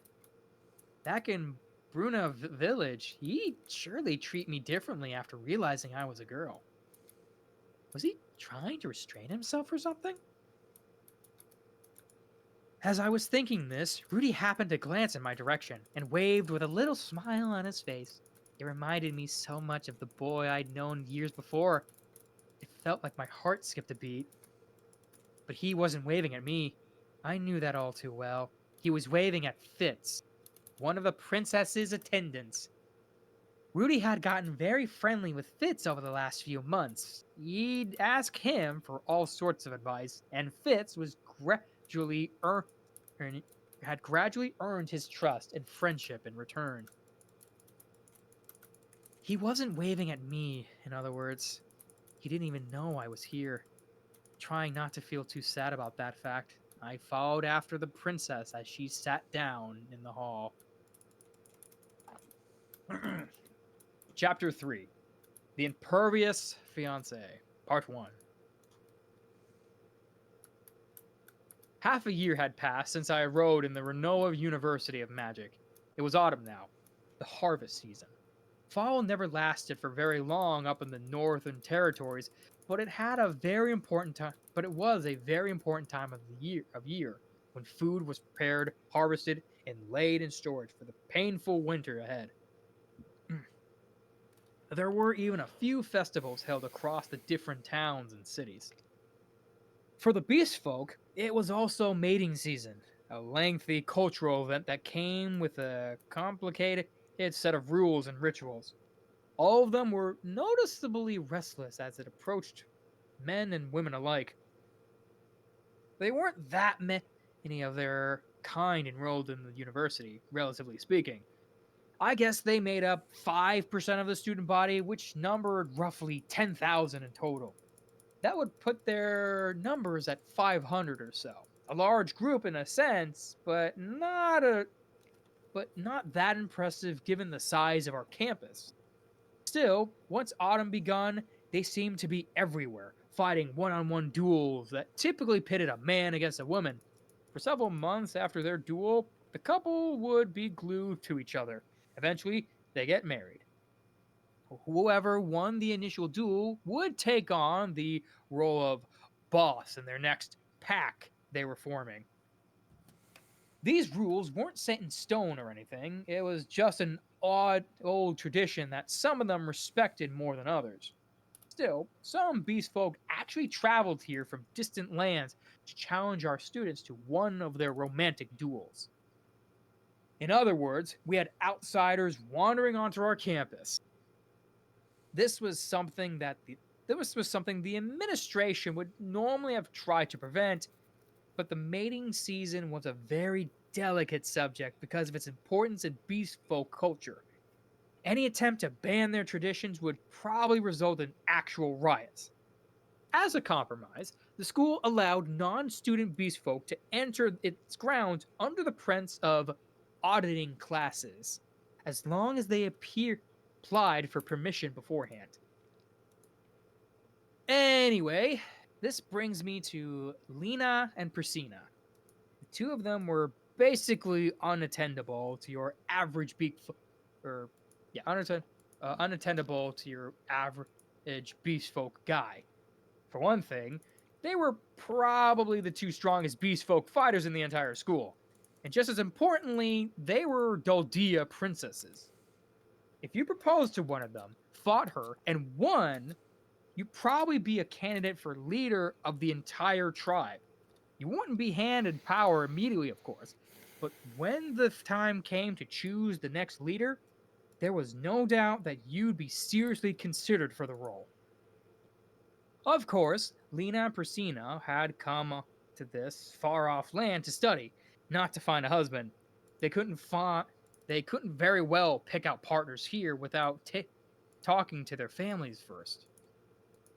[SPEAKER 3] Back in Bruna Village, he'd surely treat me differently after realizing I was a girl. Was he trying to restrain himself or something? As I was thinking this, Rudy happened to glance in my direction and waved with a little smile on his face. It reminded me so much of the boy I'd known years before. It felt like my heart skipped a beat. But he wasn't waving at me. I knew that all too well. He was waving at Fitz, one of the princess's attendants. Rudy had gotten very friendly with Fitz over the last few months. He'd ask him for all sorts of advice, and Fitz had gradually earned his trust and friendship in return. He wasn't waving at me, in other words. He didn't even know I was here. Trying not to feel too sad about that fact, I followed after the princess as she sat down in the hall. Chapter 3: The Impervious Fiancé, Part 1. Half a year had passed since I enrolled in the Renoa University of Magic. It was autumn now, the harvest season. Fall never lasted for very long up in the Northern Territories, but it was a very important time of the year when food was prepared, harvested, and laid in storage for the painful winter ahead. There were even a few festivals held across the different towns and cities. For the beast folk, it was also mating season, a lengthy cultural event that came with a complicated set of rules and rituals. All of them were noticeably restless as it approached men and women alike. They weren't that many of their kind enrolled in the university, relatively speaking. I guess they made up 5% of the student body, which numbered roughly 10,000 in total. That would put their numbers at 500 or so. A large group in a sense, but not that impressive given the size of our campus. Still, once autumn begun, they seemed to be everywhere, fighting one-on-one duels that typically pitted a man against a woman. For several months after their duel, the couple would be glued to each other. Eventually, they get married. Whoever won the initial duel would take on the role of boss in their next pack they were forming. These rules weren't set in stone or anything, it was just an odd old tradition that some of them respected more than others. Still, some beast folk actually traveled here from distant lands to challenge our students to one of their romantic duels. In other words, we had outsiders wandering onto our campus. This was something the administration would normally have tried to prevent, but the mating season was a very delicate subject because of its importance in beast folk culture. Any attempt to ban their traditions would probably result in actual riots. As a compromise, the school allowed non-student beast folk to enter its grounds under the pretense of auditing classes, as long as they applied for permission beforehand. Anyway, this brings me to Lena and Priscina. The two of them were basically unattendable to your average unattendable to your average beast folk guy. For one thing, they were probably the two strongest beast folk fighters in the entire school. And just as importantly, they were Duldia princesses. If you proposed to one of them, fought her, and won, you'd probably be a candidate for leader of the entire tribe. You wouldn't be handed power immediately, of course, but when the time came to choose the next leader, there was no doubt that you'd be seriously considered for the role. Of course, Lena and Priscilla had come to this far-off land to study, not to find a husband. They couldn't find. They couldn't very well pick out partners here without talking to their families first,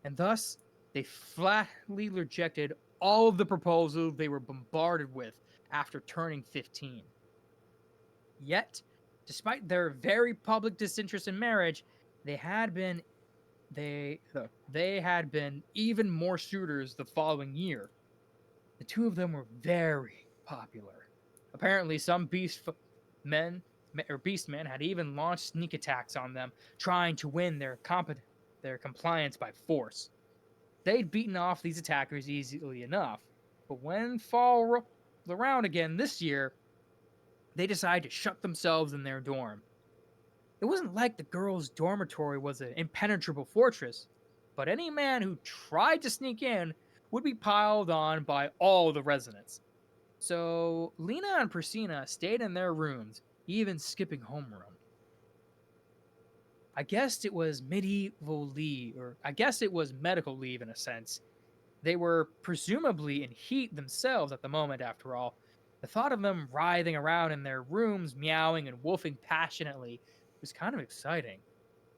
[SPEAKER 3] and thus they flatly rejected all of the proposals they were bombarded with after turning 15. Yet, despite their very public disinterest in marriage, they had been they had been even more suitors the following year. The two of them were very popular. Apparently, some beast men had even launched sneak attacks on them, trying to win their compliance by force. They'd beaten off these attackers easily enough, but when fall rolled around again this year, they decided to shut themselves in their dorm. It wasn't like the girls' dormitory was an impenetrable fortress, but any man who tried to sneak in would be piled on by all the residents. So Lena and Priscilla stayed in their rooms, even skipping homeroom. I guess it was medieval leave, or I guess it was medical leave in a sense. They were presumably in heat themselves at the moment, after all. The thought of them writhing around in their rooms, meowing and wolfing passionately, was kind of exciting.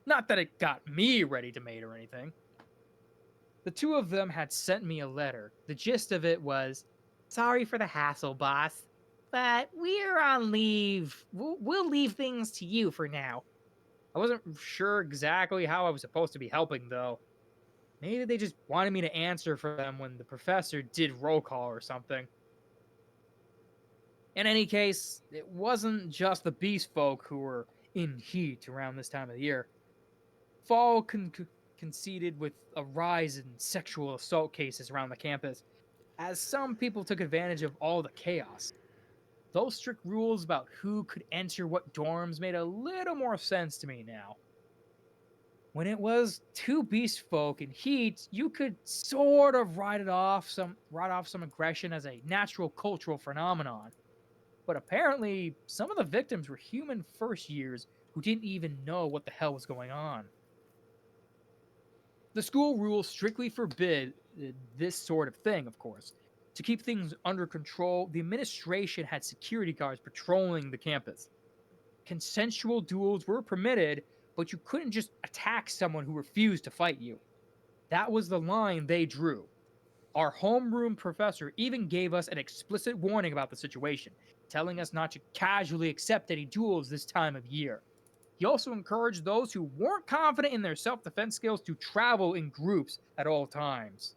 [SPEAKER 3] Not that it got me ready to mate or anything. The two of them had sent me a letter. The gist of it was,
[SPEAKER 5] Sorry for the hassle, boss, but we're on leave. We'll leave things to you for now.
[SPEAKER 3] I wasn't sure exactly how I was supposed to be helping, though. Maybe they just wanted me to answer for them when the professor did roll call or something. In any case, it wasn't just the beast folk who were in heat around this time of the year. Fall conceded with a rise in sexual assault cases around the campus, as some people took advantage of all the chaos. Those strict rules about who could enter what dorms made a little more sense to me now. When it was two beast folk in heat, you could sort of write off some aggression as a natural cultural phenomenon. But apparently, some of the victims were human first years who didn't even know what the hell was going on. The school rules strictly forbid this sort of thing, of course. To keep things under control, the administration had security guards patrolling the campus. Consensual duels were permitted, but you couldn't just attack someone who refused to fight you. That was the line they drew. Our homeroom professor even gave us an explicit warning about the situation, telling us not to casually accept any duels this time of year. He also encouraged those who weren't confident in their self-defense skills to travel in groups at all times.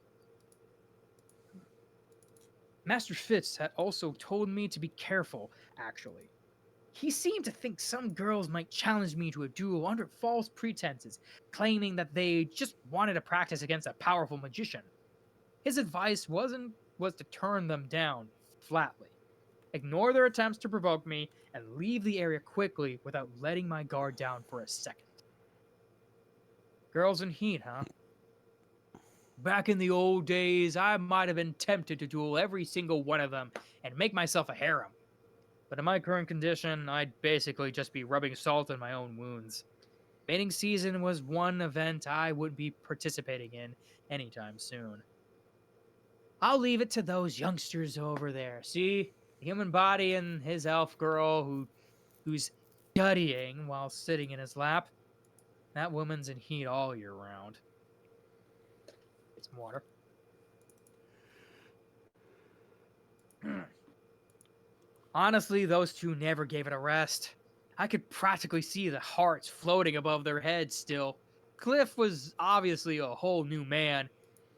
[SPEAKER 3] Master Fitz had also told me to be careful, actually. He seemed to think some girls might challenge me to a duel under false pretenses, claiming that they just wanted to practice against a powerful magician. His advice was to turn them down flatly, ignore their attempts to provoke me, and leave the area quickly without letting my guard down for a second. Girls in heat, huh? Back in the old days, I might have been tempted to duel every single one of them and make myself a harem. But in my current condition, I'd basically just be rubbing salt in my own wounds. Mating season was one event I wouldn't be participating in anytime soon. I'll leave it to those youngsters over there. See? The human body and his elf girl who's studying while sitting in his lap. That woman's in heat all year round. Get some water. Honestly, those two never gave it a rest. I could practically see the hearts floating above their heads still. Cliff was obviously a whole new man,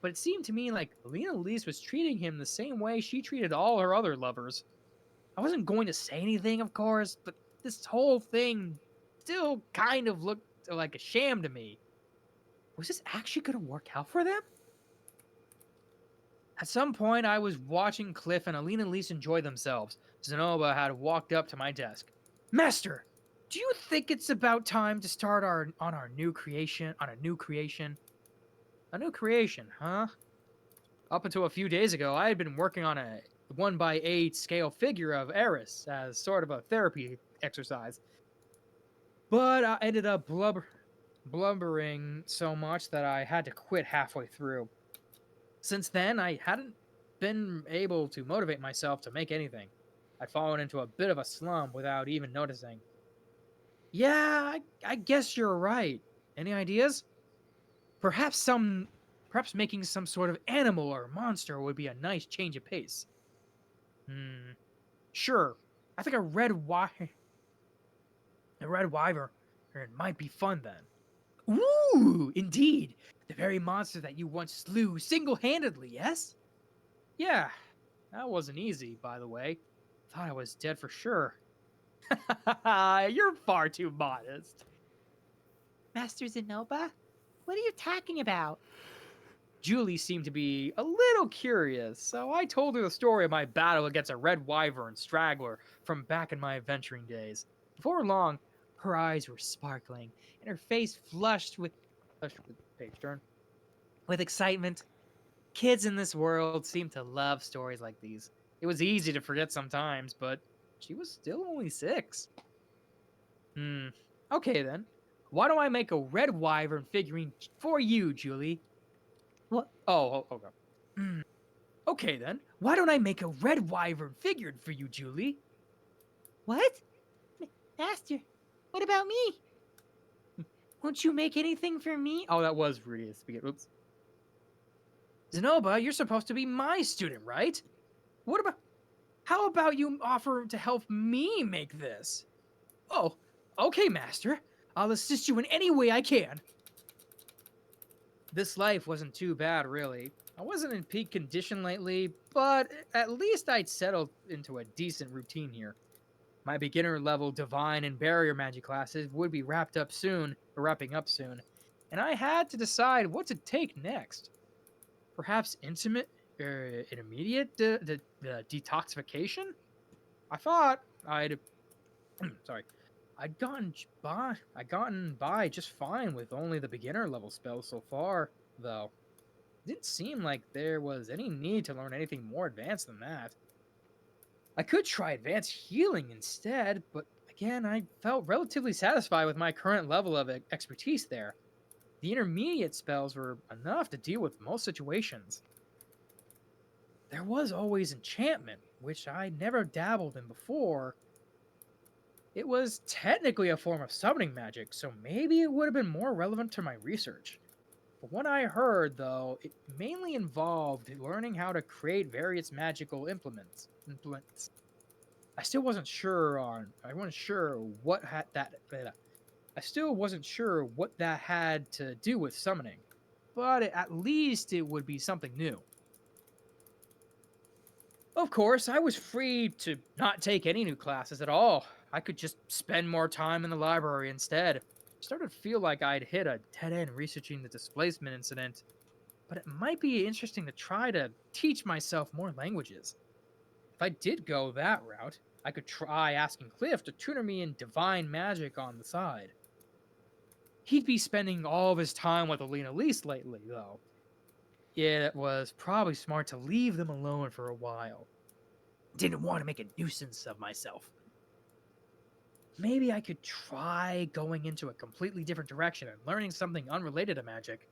[SPEAKER 3] but it seemed to me like Lena Elise was treating him the same way she treated all her other lovers. I wasn't going to say anything, of course, but this whole thing still kind of looked like a sham to me. Was this actually going to work out for them? At some point, I was watching Cliff and Alina Elise enjoy themselves. Zenoba had walked up to my desk. Master, do you think it's about time to start on a new creation? A new creation, huh? Up until a few days ago, I had been working on a 1/8 scale figure of Eris as sort of a therapy exercise. But I ended up blubbering so much that I had to quit halfway through. Since then, I hadn't been able to motivate myself to make anything. I'd fallen into a bit of a slump without even noticing. Yeah, I guess you're right. Any ideas? Perhaps perhaps making some sort of animal or monster would be a nice change of pace. Hmm. Sure. I think a red wyvern might be fun then. Ooh, indeed. The very monster that you once slew single-handedly, yes? Yeah, that wasn't easy, by the way. Thought I was dead for sure. You're far too modest.
[SPEAKER 5] Master Zenoba? What are you talking about?
[SPEAKER 3] Julie seemed to be a little curious, so I told her the story of my battle against a red wyvern straggler from back in my adventuring days. Before long, her eyes were sparkling, and her face flushed with page turn, with excitement. Kids in this world seem to love stories like these. It was easy to forget sometimes, but she was still only 6. Hmm. Okay then. Why don't I make a red wyvern figurine for you, Julie?
[SPEAKER 5] What?
[SPEAKER 3] Okay. Hmm. Okay then. Why don't I make a red wyvern figure for you, Julie?
[SPEAKER 5] What? Master, what about me? Won't you make anything for me?
[SPEAKER 3] Oh, that was really oops. Zenoba, you're supposed to be my student, right? What about how about you offer to help me make this? Oh, okay, master. I'll assist you in any way I can. This life wasn't too bad, really. I wasn't in peak condition lately, but at least I'd settled into a decent routine here. My beginner level divine and barrier magic classes would be wrapping up soon, and I had to decide what to take next. Perhaps intermediate detoxification? I thought I'd sorry, I'd gotten by just fine with only the beginner level spells so far, though. It didn't seem like there was any need to learn anything more advanced than that. I could try advanced healing instead, but again, I felt relatively satisfied with my current level of expertise there. The intermediate spells were enough to deal with most situations. There was always enchantment, which I never dabbled in before. It was technically a form of summoning magic, so maybe it would have been more relevant to my research. But what I heard, though, it mainly involved learning how to create various magical implements. I still wasn't sure on. I wasn't sure what had that. I still wasn't sure what that had to do with summoning, but at least it would be something new. Of course, I was free to not take any new classes at all. I could just spend more time in the library instead. Started to feel like I'd hit a dead end researching the displacement incident, but it might be interesting to try to teach myself more languages. If I did go that route, I could try asking Cliff to tutor me in divine magic on the side. He'd be spending all of his time with Alina Lise lately, though. It was probably smart to leave them alone for a while. Didn't want to make a nuisance of myself. Maybe I could try going into a completely different direction and learning something unrelated to magic.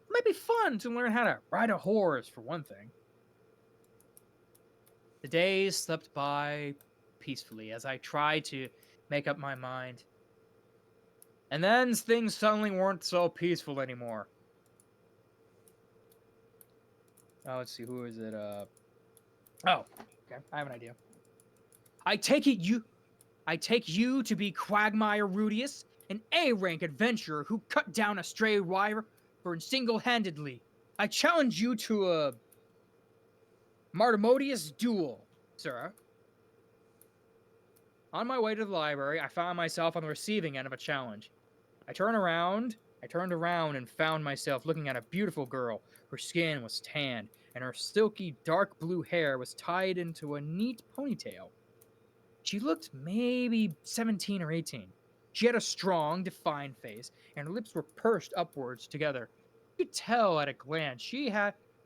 [SPEAKER 3] It might be fun to learn how to ride a horse, for one thing. The days slipped by peacefully as I tried to make up my mind. And then things suddenly weren't so peaceful anymore. Oh, let's see, who is it? Oh, okay, I have an idea. I take you to be Quagmire Rudius, an A-rank adventurer who cut down a stray wyvern single-handedly. I challenge you to a Martimodius duel, sir. On my way to the library, I found myself on the receiving end of a challenge. I turned around and found myself looking at a beautiful girl. Her skin was tanned, and her silky dark blue hair was tied into a neat ponytail. She looked maybe 17 or 18. She had a strong, defined face, and her lips were pursed upwards together. You could tell at a glance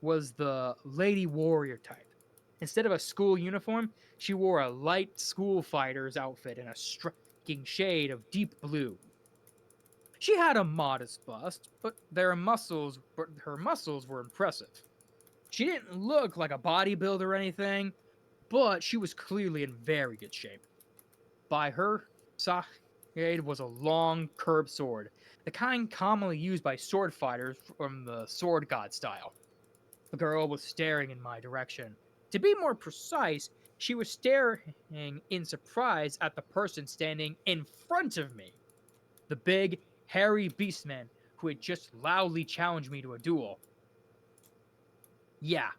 [SPEAKER 3] was the lady warrior type. Instead of a school uniform, she wore a light school fighter's outfit in a striking shade of deep blue. She had a modest bust, but her muscles were impressive. She didn't look like a bodybuilder or anything, but she was clearly in very good shape. By her side was a long, curved sword, the kind commonly used by sword fighters from the sword god style. The girl was staring in my direction. To be more precise, she was staring in surprise at the person standing in front of me, the big, hairy beastman who had just loudly challenged me to a duel. Yeah,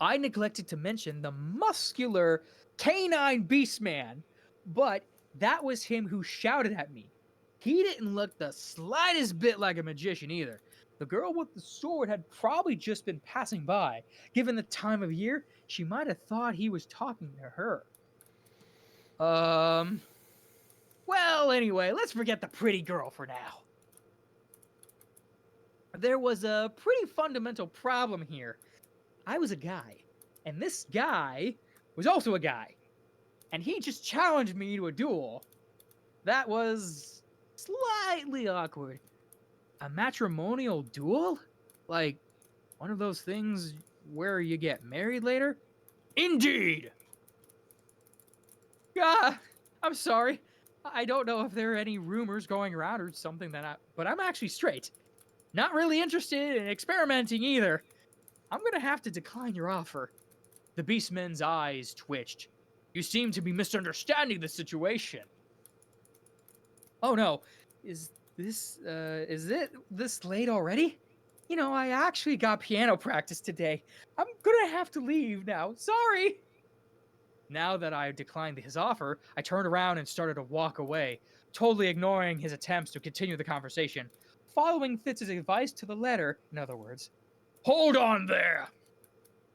[SPEAKER 3] I neglected to mention the muscular canine beastman, but that was him who shouted at me. He didn't look the slightest bit like a magician either. The girl with the sword had probably just been passing by. Given the time of year, she might have thought he was talking to her. Well, anyway, let's forget the pretty girl for now. There was a pretty fundamental problem here. I was a guy, and this guy was also a guy, and he just challenged me to a duel. That was slightly awkward. A matrimonial duel? Like one of those things where you get married later? Indeed! Ah, I'm sorry. I don't know if there are any rumors going around or something but I'm actually straight. Not really interested in experimenting either. I'm gonna have to decline your offer. The beastman's eyes twitched. You seem to be misunderstanding the situation. Oh no, is it this late already? You know, I actually got piano practice today. I'm gonna have to leave now. Sorry. Now that I declined his offer, I turned around and started to walk away, totally ignoring his attempts to continue the conversation, following Fitz's advice to the letter, in other words. Hold on there!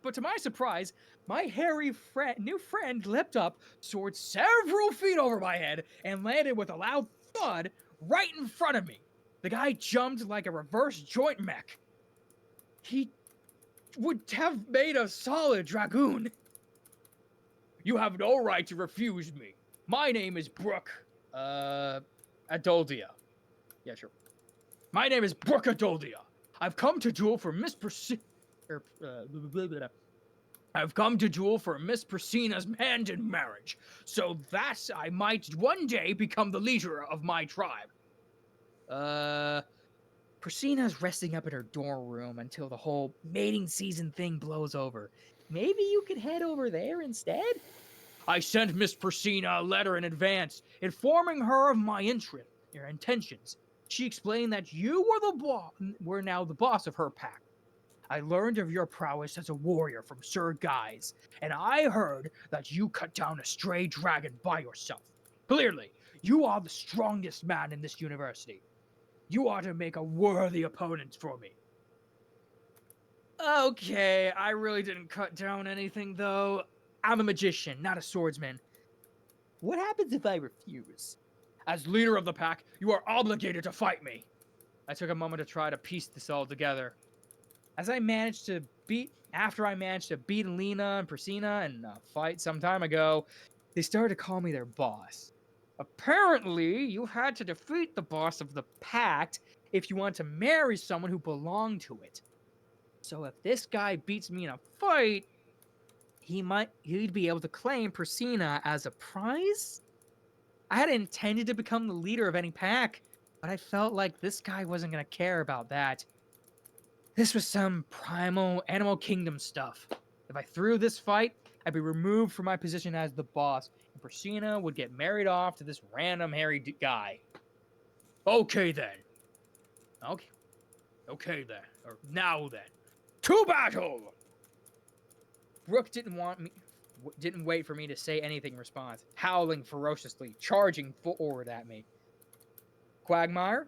[SPEAKER 3] But to my surprise, my hairy new friend leapt up, soared several feet over my head, and landed with a loud thud right in front of me. The guy jumped like a reverse joint mech. He would have made a solid dragoon. You have no right to refuse me. My name is Brooke, Adoldia. Yeah, sure. My name is Brooke Adoldia. I've come to duel for Miss I've come to duel for Miss Persina's hand in marriage, so that I might one day become the leader of my tribe. Persina's resting up in her dorm room until the whole mating season thing blows over. Maybe you could head over there instead? I sent Miss Persina a letter in advance, informing her of my intentions. She explained that you were now the boss of her pack. I learned of your prowess as a warrior from Sir Guy's, and I heard that you cut down a stray dragon by yourself. Clearly, you are the strongest man in this university. You ought to make a worthy opponent for me. Okay, I really didn't cut down anything, though. I'm a magician, not a swordsman. What happens if I refuse? As leader of the pack, you are obligated to fight me. I took a moment to try to piece this all together. After I managed to beat Lena and Persina in a fight some time ago, they started to call me their boss. Apparently, you had to defeat the boss of the pact if you want to marry someone who belonged to it. So if this guy beats me in a fight, he'd be able to claim Persina as a prize? I had intended to become the leader of any pack, but I felt like this guy wasn't going to care about that. This was some primal Animal Kingdom stuff. If I threw this fight, I'd be removed from my position as the boss, and Persina would get married off to this random hairy guy. Okay then. Okay then. Or now then. To battle! Brooke didn't wait for me to say anything in response, howling ferociously, charging forward at me. Quagmire,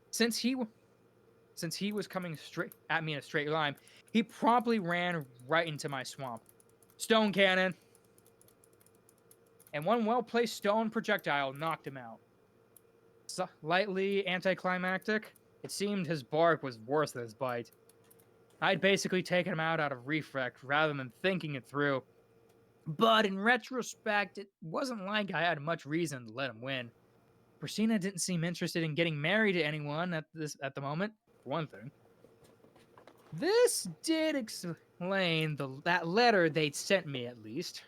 [SPEAKER 3] since he was coming straight at me in a straight line, he promptly ran right into my swamp. Stone cannon. And one well-placed stone projectile knocked him out. Slightly anticlimactic, it seemed his bark was worse than his bite. I'd basically taken him out of reflex rather than thinking it through. But in retrospect, it wasn't like I had much reason to let him win. Persina didn't seem interested in getting married to anyone at the moment, for one thing. This did explain explain that letter they'd sent me, at least.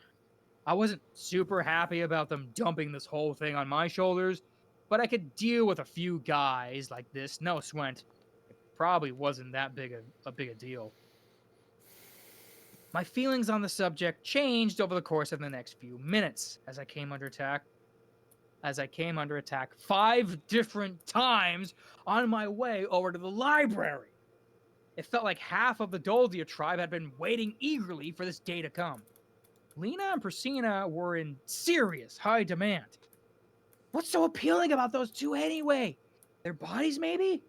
[SPEAKER 3] I wasn't super happy about them dumping this whole thing on my shoulders, but I could deal with a few guys like this. No, Swent, it probably wasn't that big a deal. My feelings on the subject changed over the course of the next few minutes as I came under attack. 5 different times on my way over to the library. It felt like half of the Doldia tribe had been waiting eagerly for this day to come. Lena and Priscina were in serious high demand. What's so appealing about those two anyway? Their bodies, maybe?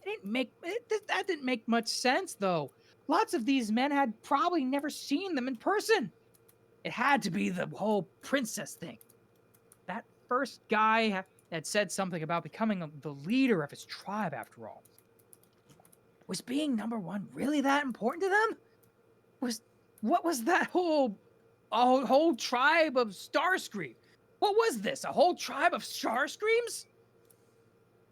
[SPEAKER 3] That didn't make much sense, though. Lots of these men had probably never seen them in person. It had to be the whole princess thing. That first guy had said something about becoming the leader of his tribe, after all. Was being number one really that important to them? What was that whole tribe of Starscream? What was this? A whole tribe of Starscreams?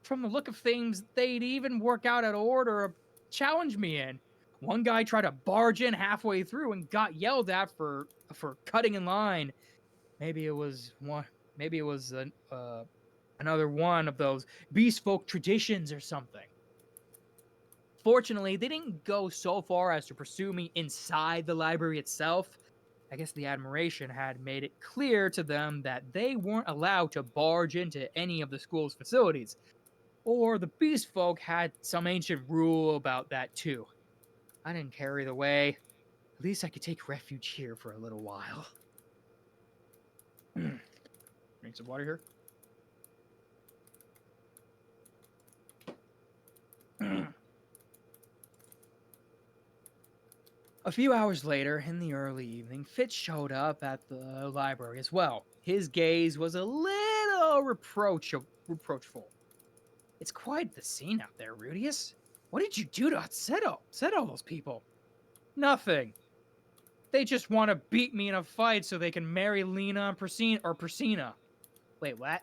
[SPEAKER 3] From the look of things, they'd even work out an order to challenge me in. One guy tried to barge in halfway through and got yelled at for cutting in line. Maybe it was another one of those beast folk traditions or something. Fortunately, they didn't go so far as to pursue me inside the library itself. I guess the admiration had made it clear to them that they weren't allowed to barge into any of the school's facilities. Or the beast folk had some ancient rule about that too. I didn't care either way. At least I could take refuge here for a little while. Drink some water here. A few hours later, in the early evening, Fitz showed up at the library as well. His gaze was a little reproachful. It's quite the scene out there, Rudius. What did you do to settle those people? Nothing. They just want to beat me in a fight so they can marry Lena and Priscina. Wait, what?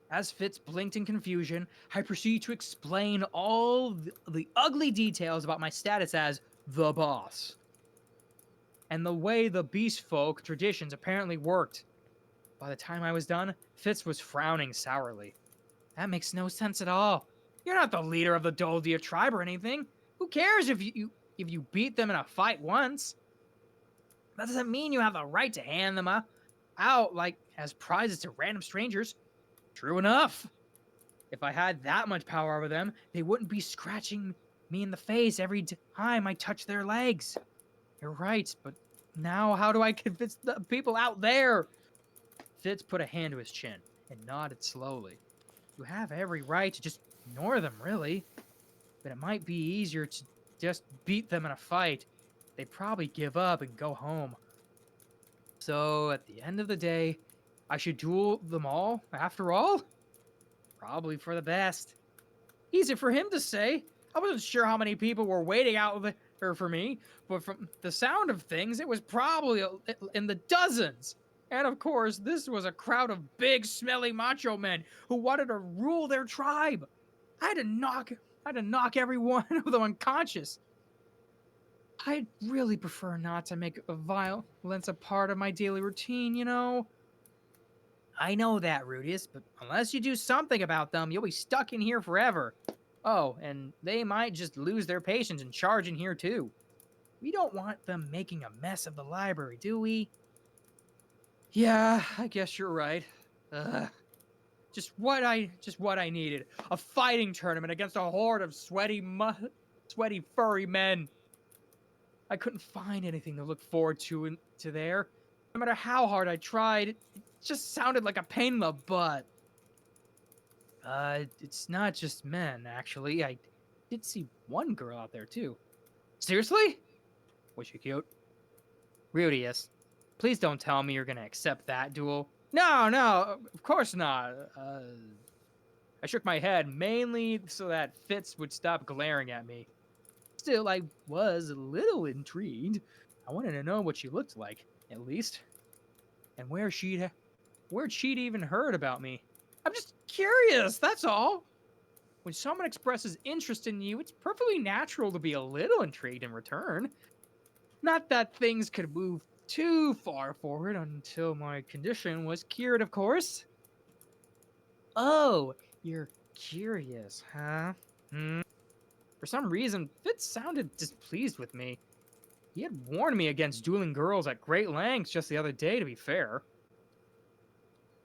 [SPEAKER 3] As Fitz blinked in confusion, I proceeded to explain all the ugly details about my status as the boss. And the way the beast folk traditions apparently worked. By the time I was done, Fitz was frowning sourly. That makes no sense at all. You're not the leader of the Doldia tribe or anything. Who cares if you beat them in a fight once? That doesn't mean you have the right to hand them out like as prizes to random strangers. True enough. If I had that much power over them, they wouldn't be scratching me in the face every time I touch their legs. You're right, but now how do I convince the people out there? Fitz put a hand to his chin and nodded slowly. You have every right to just ignore them, really. But it might be easier to just beat them in a fight. They'd probably give up and go home. So, at the end of the day, I should duel them all, after all? Probably for the best. Easy for him to say. I wasn't sure how many people were waiting out there for me, but from the sound of things, it was probably in the dozens. And of course, this was a crowd of big, smelly macho men who wanted to rule their tribe. I had to knock every one of them unconscious. I'd really prefer not to make violence a part of my daily routine, you know? I know that, Rudius, but unless you do something about them, you'll be stuck in here forever. Oh, and they might just lose their patience and charge in here too. We don't want them making a mess of the library, do we? Yeah, I guess you're right. Just what I needed. A fighting tournament against a horde of sweaty, furry men. I couldn't find anything to look forward to there. No matter how hard I tried, it just sounded like a pain in the butt. It's not just men, actually. I did see one girl out there, too. Seriously? Was she cute? Rudius, please don't tell me you're gonna accept that duel. No, of course not. I shook my head, mainly so that Fitz would stop glaring at me. Still, I was a little intrigued. I wanted to know what she looked like, at least. And where'd she'd even heard about me. I'm just curious, that's all. When someone expresses interest in you, it's perfectly natural to be a little intrigued in return. Not that things could move too far forward until my condition was cured, of course. Oh, you're curious, huh? Hmm. For some reason, Fitz sounded displeased with me. He had warned me against dueling girls at great lengths just the other day, to be fair.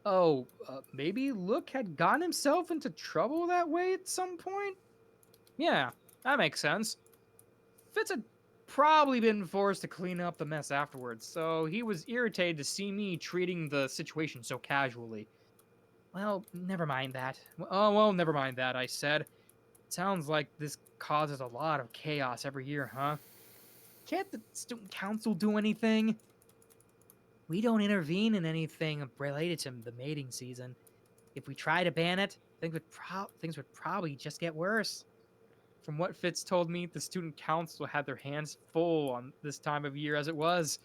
[SPEAKER 3] Oh, maybe Look had gotten himself into trouble that way at some point? Yeah, that makes sense. Fitz had probably been forced to clean up the mess afterwards, so he was irritated to see me treating the situation so casually. Well, never mind that. Oh, well, never mind that, I said. Sounds like this causes a lot of chaos every year, huh? Can't the student council do anything? We don't intervene in anything related to the mating season. If we try to ban it, things would probably just get worse. From what Fitz told me, the student council had their hands full on this time of year as it was.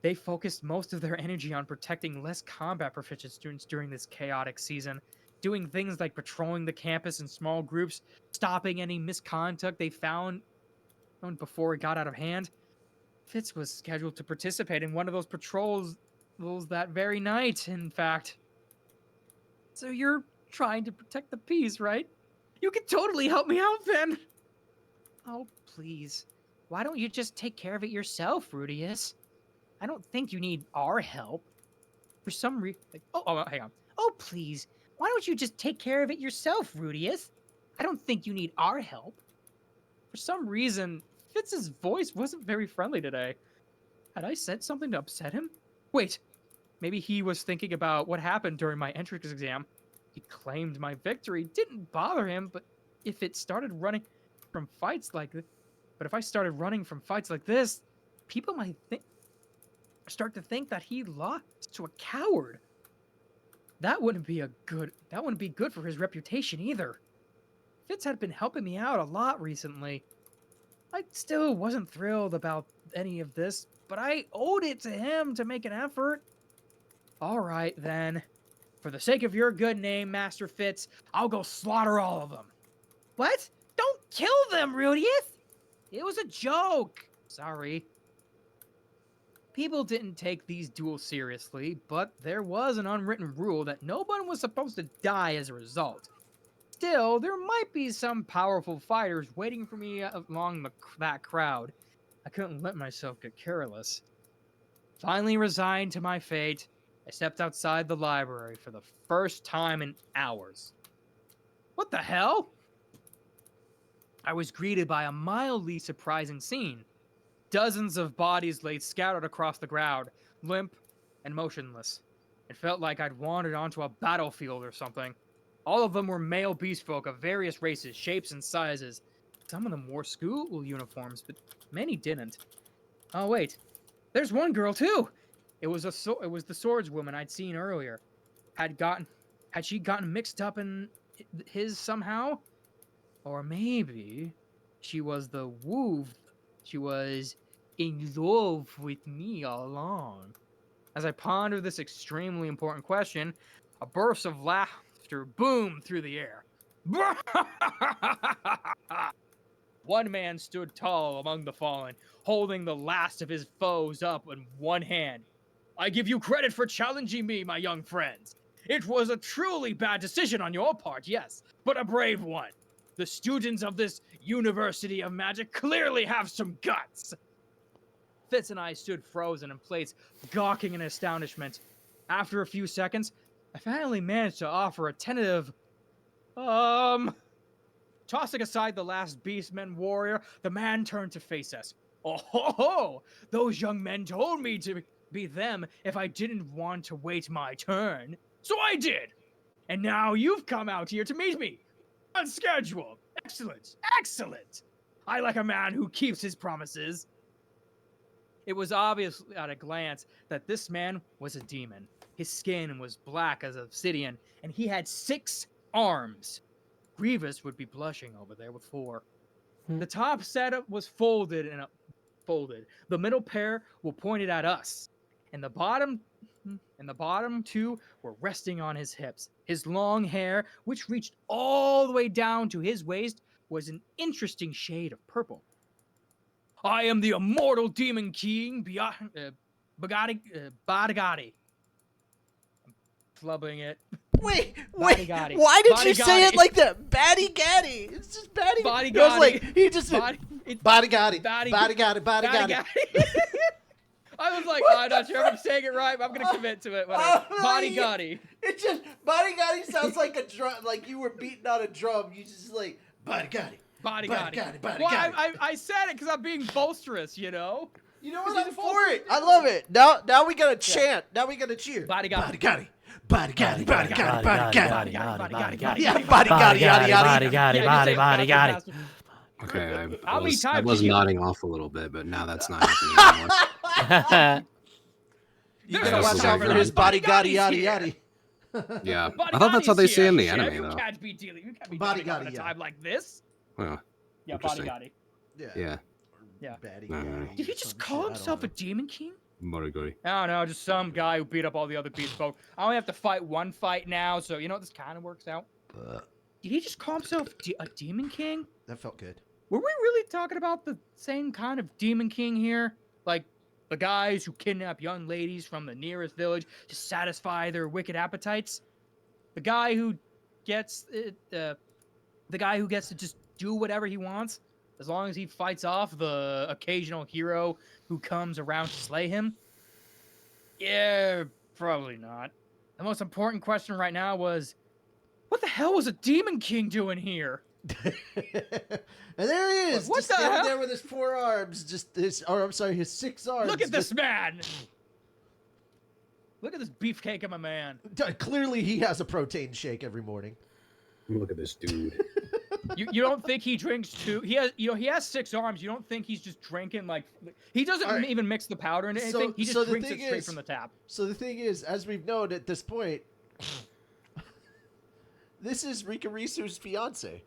[SPEAKER 3] They focused most of their energy on protecting less combat proficient students during this chaotic season, doing things like patrolling the campus in small groups, stopping any misconduct they found before it got out of hand. Fitz was scheduled to participate in one of those patrols that very night, in fact. So you're trying to protect the peace, right? You can totally help me out, then. Oh, please. Why don't you just take care of it yourself, Rudius? I don't think you need our help. For some reason... hang on. Oh, please. Why don't you just take care of it yourself, Rudius? I don't think you need our help. For some reason, Fitz's voice wasn't very friendly today. Had I said something to upset him? Wait, maybe he was thinking about what happened during my entrance exam. He claimed my victory didn't bother him, but if it started running from fights like this, but if I started running from fights like this, people might start to think that he lost to a coward. That wouldn't be good for his reputation either. Fitz had been helping me out a lot recently. I still wasn't thrilled about any of this, but I owed it to him to make an effort. All right, then. For the sake of your good name, Master Fitz, I'll go slaughter all of them. What? Don't kill them, Rudius! It was a joke. Sorry. People didn't take these duels seriously, but there was an unwritten rule that no one was supposed to die as a result. Still, there might be some powerful fighters waiting for me along that crowd. I couldn't let myself get careless. Finally resigned to my fate, I stepped outside the library for the first time in hours. What the hell? I was greeted by a mildly surprising scene. Dozens of bodies lay scattered across the ground, limp and motionless. It felt like I'd wandered onto a battlefield or something. All of them were male beast folk of various races, shapes, and sizes. Some of them wore school uniforms, but many didn't. Oh wait, there's one girl too. It was the swordswoman I'd seen earlier. Had she gotten mixed up in his somehow? Or maybe she was the wolf. She was in love with me all along. As I pondered this extremely important question, a burst of laughter boomed through the air. One man stood tall among the fallen, holding the last of his foes up in one hand. I give you credit for challenging me, my young friends. It was a truly bad decision on your part, yes, but a brave one. The students of this University of Magic clearly have some guts. Fitz and I stood frozen in place, gawking in astonishment. After a few seconds, I finally managed to offer a tentative, Tossing aside the last beastman warrior, the man turned to face us. Oh ho ho! Those young men told me to be them if I didn't want to wait my turn. So I did! And now you've come out here to meet me. On schedule. Excellent. Excellent! I like a man who keeps his promises. It was obvious at a glance that this man was a demon. His skin was black as obsidian, and he had 6 arms. Grievous would be blushing over there with 4. The top setup was folded. The middle pair were pointed at us, and the bottom and the bottom two were resting on his hips. His long hair, which reached all the way down to his waist, was an interesting shade of purple. I am the immortal demon king, Badigati. I'm flubbing it.
[SPEAKER 1] Wait,
[SPEAKER 3] Bodyguardi.
[SPEAKER 1] why did you say it
[SPEAKER 3] Bodyguardi.
[SPEAKER 1] like that? Batty Gaddy. It's just Batty.
[SPEAKER 3] Bodyguardi.
[SPEAKER 1] It was like, he just
[SPEAKER 3] Body- it's
[SPEAKER 1] Bodyguardi.
[SPEAKER 3] Body-
[SPEAKER 1] Bodyguardi. Bodyguardi.
[SPEAKER 3] Bodyguardi. I was like, I'm not sure if I'm saying it right, but I'm gonna commit to it. Whatever. Bodyguardi.
[SPEAKER 1] It just Bodyguardi sounds like a drum, like you were beating on a drum. You just like Bodyguardi.
[SPEAKER 3] Bodyguardi.
[SPEAKER 1] Bodyguardi.
[SPEAKER 3] Well, I said it because I'm being boisterous, you know.
[SPEAKER 1] You know what? I'm for it. I love it. Now we gotta chant. Now we gotta cheer.
[SPEAKER 3] Bodyguardi.
[SPEAKER 1] Bodyguardi. Bodyguardi. Bodyguardi.
[SPEAKER 3] Bodyguardi.
[SPEAKER 1] Yeah, bodyguardi. Yada yada.
[SPEAKER 3] Bodyguardi.
[SPEAKER 6] Okay,
[SPEAKER 3] How many
[SPEAKER 6] I
[SPEAKER 3] times
[SPEAKER 6] was
[SPEAKER 3] did you-
[SPEAKER 6] nodding off a little bit, but now that's not happening anymore.
[SPEAKER 1] You
[SPEAKER 3] There's
[SPEAKER 1] gotta
[SPEAKER 6] no
[SPEAKER 1] watch out for
[SPEAKER 6] secret.
[SPEAKER 1] his bodyguardi. Yada
[SPEAKER 3] Bodyguardi's
[SPEAKER 1] yada.
[SPEAKER 6] Yeah, I thought that's how they say in the
[SPEAKER 3] Bodyguardi's
[SPEAKER 6] anime,
[SPEAKER 3] here,
[SPEAKER 6] though.
[SPEAKER 3] You can't be dealing. You can't be
[SPEAKER 1] Bodyguardi,
[SPEAKER 3] dealing at a
[SPEAKER 1] yeah.
[SPEAKER 3] time like this.
[SPEAKER 6] Well,
[SPEAKER 3] Yeah,
[SPEAKER 6] Interesting.
[SPEAKER 3] bodyguardi.
[SPEAKER 6] yeah,
[SPEAKER 3] Yeah.
[SPEAKER 1] Bodyguardi.
[SPEAKER 3] Did he just call himself a demon king?
[SPEAKER 6] Moriguri.
[SPEAKER 3] I don't know, just some guy who beat up all the other beast folk. I only have to fight one fight now, so you know what? This kind of works out. Did he just call himself a demon king?
[SPEAKER 1] That felt good.
[SPEAKER 3] Were we really talking about the same kind of demon king here? Like the guys who kidnap young ladies from the nearest village to satisfy their wicked appetites? The guy who gets the guy who gets to just do whatever he wants as long as he fights off the occasional hero who comes around to slay him? Yeah, probably not. The most important question right now was, what the hell was a demon king doing here?
[SPEAKER 1] And there he is,
[SPEAKER 3] What
[SPEAKER 1] just
[SPEAKER 3] the
[SPEAKER 1] standing
[SPEAKER 3] hell?
[SPEAKER 1] there with his 4 arms, just his, or I'm sorry, his 6 arms.
[SPEAKER 3] Look at this
[SPEAKER 1] just-
[SPEAKER 3] man! Look at this beefcake of a man.
[SPEAKER 1] Clearly, he has a protein shake every morning.
[SPEAKER 6] Look at this dude.
[SPEAKER 3] You don't think he drinks two? He has 6 arms. You don't think he's just drinking like he doesn't
[SPEAKER 1] All right.
[SPEAKER 3] even mix the powder into anything. He just
[SPEAKER 1] so the
[SPEAKER 3] drinks it
[SPEAKER 1] thing
[SPEAKER 3] straight
[SPEAKER 1] is-
[SPEAKER 3] from the tap.
[SPEAKER 1] So the thing is, as we've known at this point, this is Rikurisu's fiance.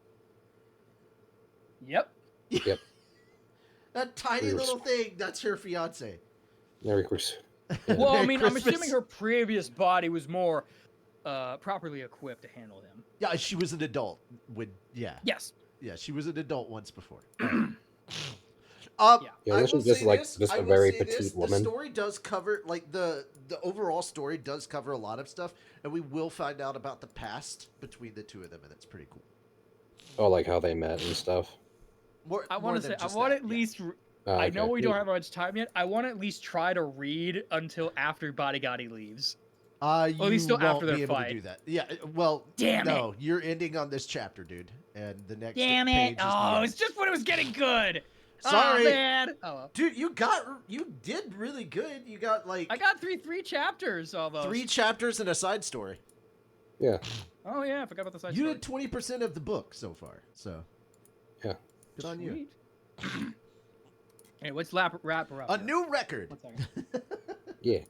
[SPEAKER 3] Yep.
[SPEAKER 2] Yep.
[SPEAKER 1] That tiny
[SPEAKER 2] Weird.
[SPEAKER 1] little thing, that's her fiance.
[SPEAKER 2] Merry Christmas.
[SPEAKER 3] Well, I
[SPEAKER 1] Merry
[SPEAKER 3] mean, I'm
[SPEAKER 1] Christmas.
[SPEAKER 3] assuming her previous body was more properly equipped to handle him.
[SPEAKER 1] Yeah, she was an adult. Yeah,
[SPEAKER 3] Yes.
[SPEAKER 1] she was an adult once before.
[SPEAKER 2] Yeah,
[SPEAKER 1] I
[SPEAKER 2] this
[SPEAKER 1] will
[SPEAKER 2] is just
[SPEAKER 1] say
[SPEAKER 2] like
[SPEAKER 1] this,
[SPEAKER 2] just
[SPEAKER 1] I
[SPEAKER 2] a
[SPEAKER 1] will
[SPEAKER 2] very
[SPEAKER 1] say
[SPEAKER 2] petite
[SPEAKER 1] this,
[SPEAKER 2] woman.
[SPEAKER 1] The story does cover, like the overall story does cover a lot of stuff, and we will find out about the past between the two of them, and it's pretty cool.
[SPEAKER 2] Oh, like how they met and stuff.
[SPEAKER 1] More,
[SPEAKER 3] I
[SPEAKER 1] more
[SPEAKER 3] want to
[SPEAKER 1] than
[SPEAKER 3] say, I
[SPEAKER 1] just
[SPEAKER 3] want
[SPEAKER 1] that,
[SPEAKER 3] at
[SPEAKER 1] yeah.
[SPEAKER 3] least.
[SPEAKER 2] Oh,
[SPEAKER 3] I know
[SPEAKER 2] okay.
[SPEAKER 3] we don't have much time yet. I want to at least try to read until after Bodyguardi leaves.
[SPEAKER 1] You
[SPEAKER 3] at least still
[SPEAKER 1] won't
[SPEAKER 3] after their
[SPEAKER 1] be able
[SPEAKER 3] fight.
[SPEAKER 1] to do that. Yeah, well,
[SPEAKER 5] Damn
[SPEAKER 1] no, you're ending on this chapter, dude, and the next
[SPEAKER 5] Damn it.
[SPEAKER 1] page is the
[SPEAKER 3] Oh,
[SPEAKER 1] end.
[SPEAKER 3] it's just when it was getting good.
[SPEAKER 1] Sorry.
[SPEAKER 3] Oh, man. Oh, well.
[SPEAKER 1] Dude, you did really good. You got like
[SPEAKER 3] I got three chapters almost.
[SPEAKER 1] 3 chapters and a side story.
[SPEAKER 2] Yeah.
[SPEAKER 3] Oh yeah, I forgot about the side
[SPEAKER 1] You
[SPEAKER 3] story.
[SPEAKER 1] did 20% of the book so far, so
[SPEAKER 2] Yeah.
[SPEAKER 1] good on you.
[SPEAKER 3] Sweet. Hey, let's wrap her up.
[SPEAKER 1] A new record.
[SPEAKER 3] 1 second.
[SPEAKER 2] Yeah.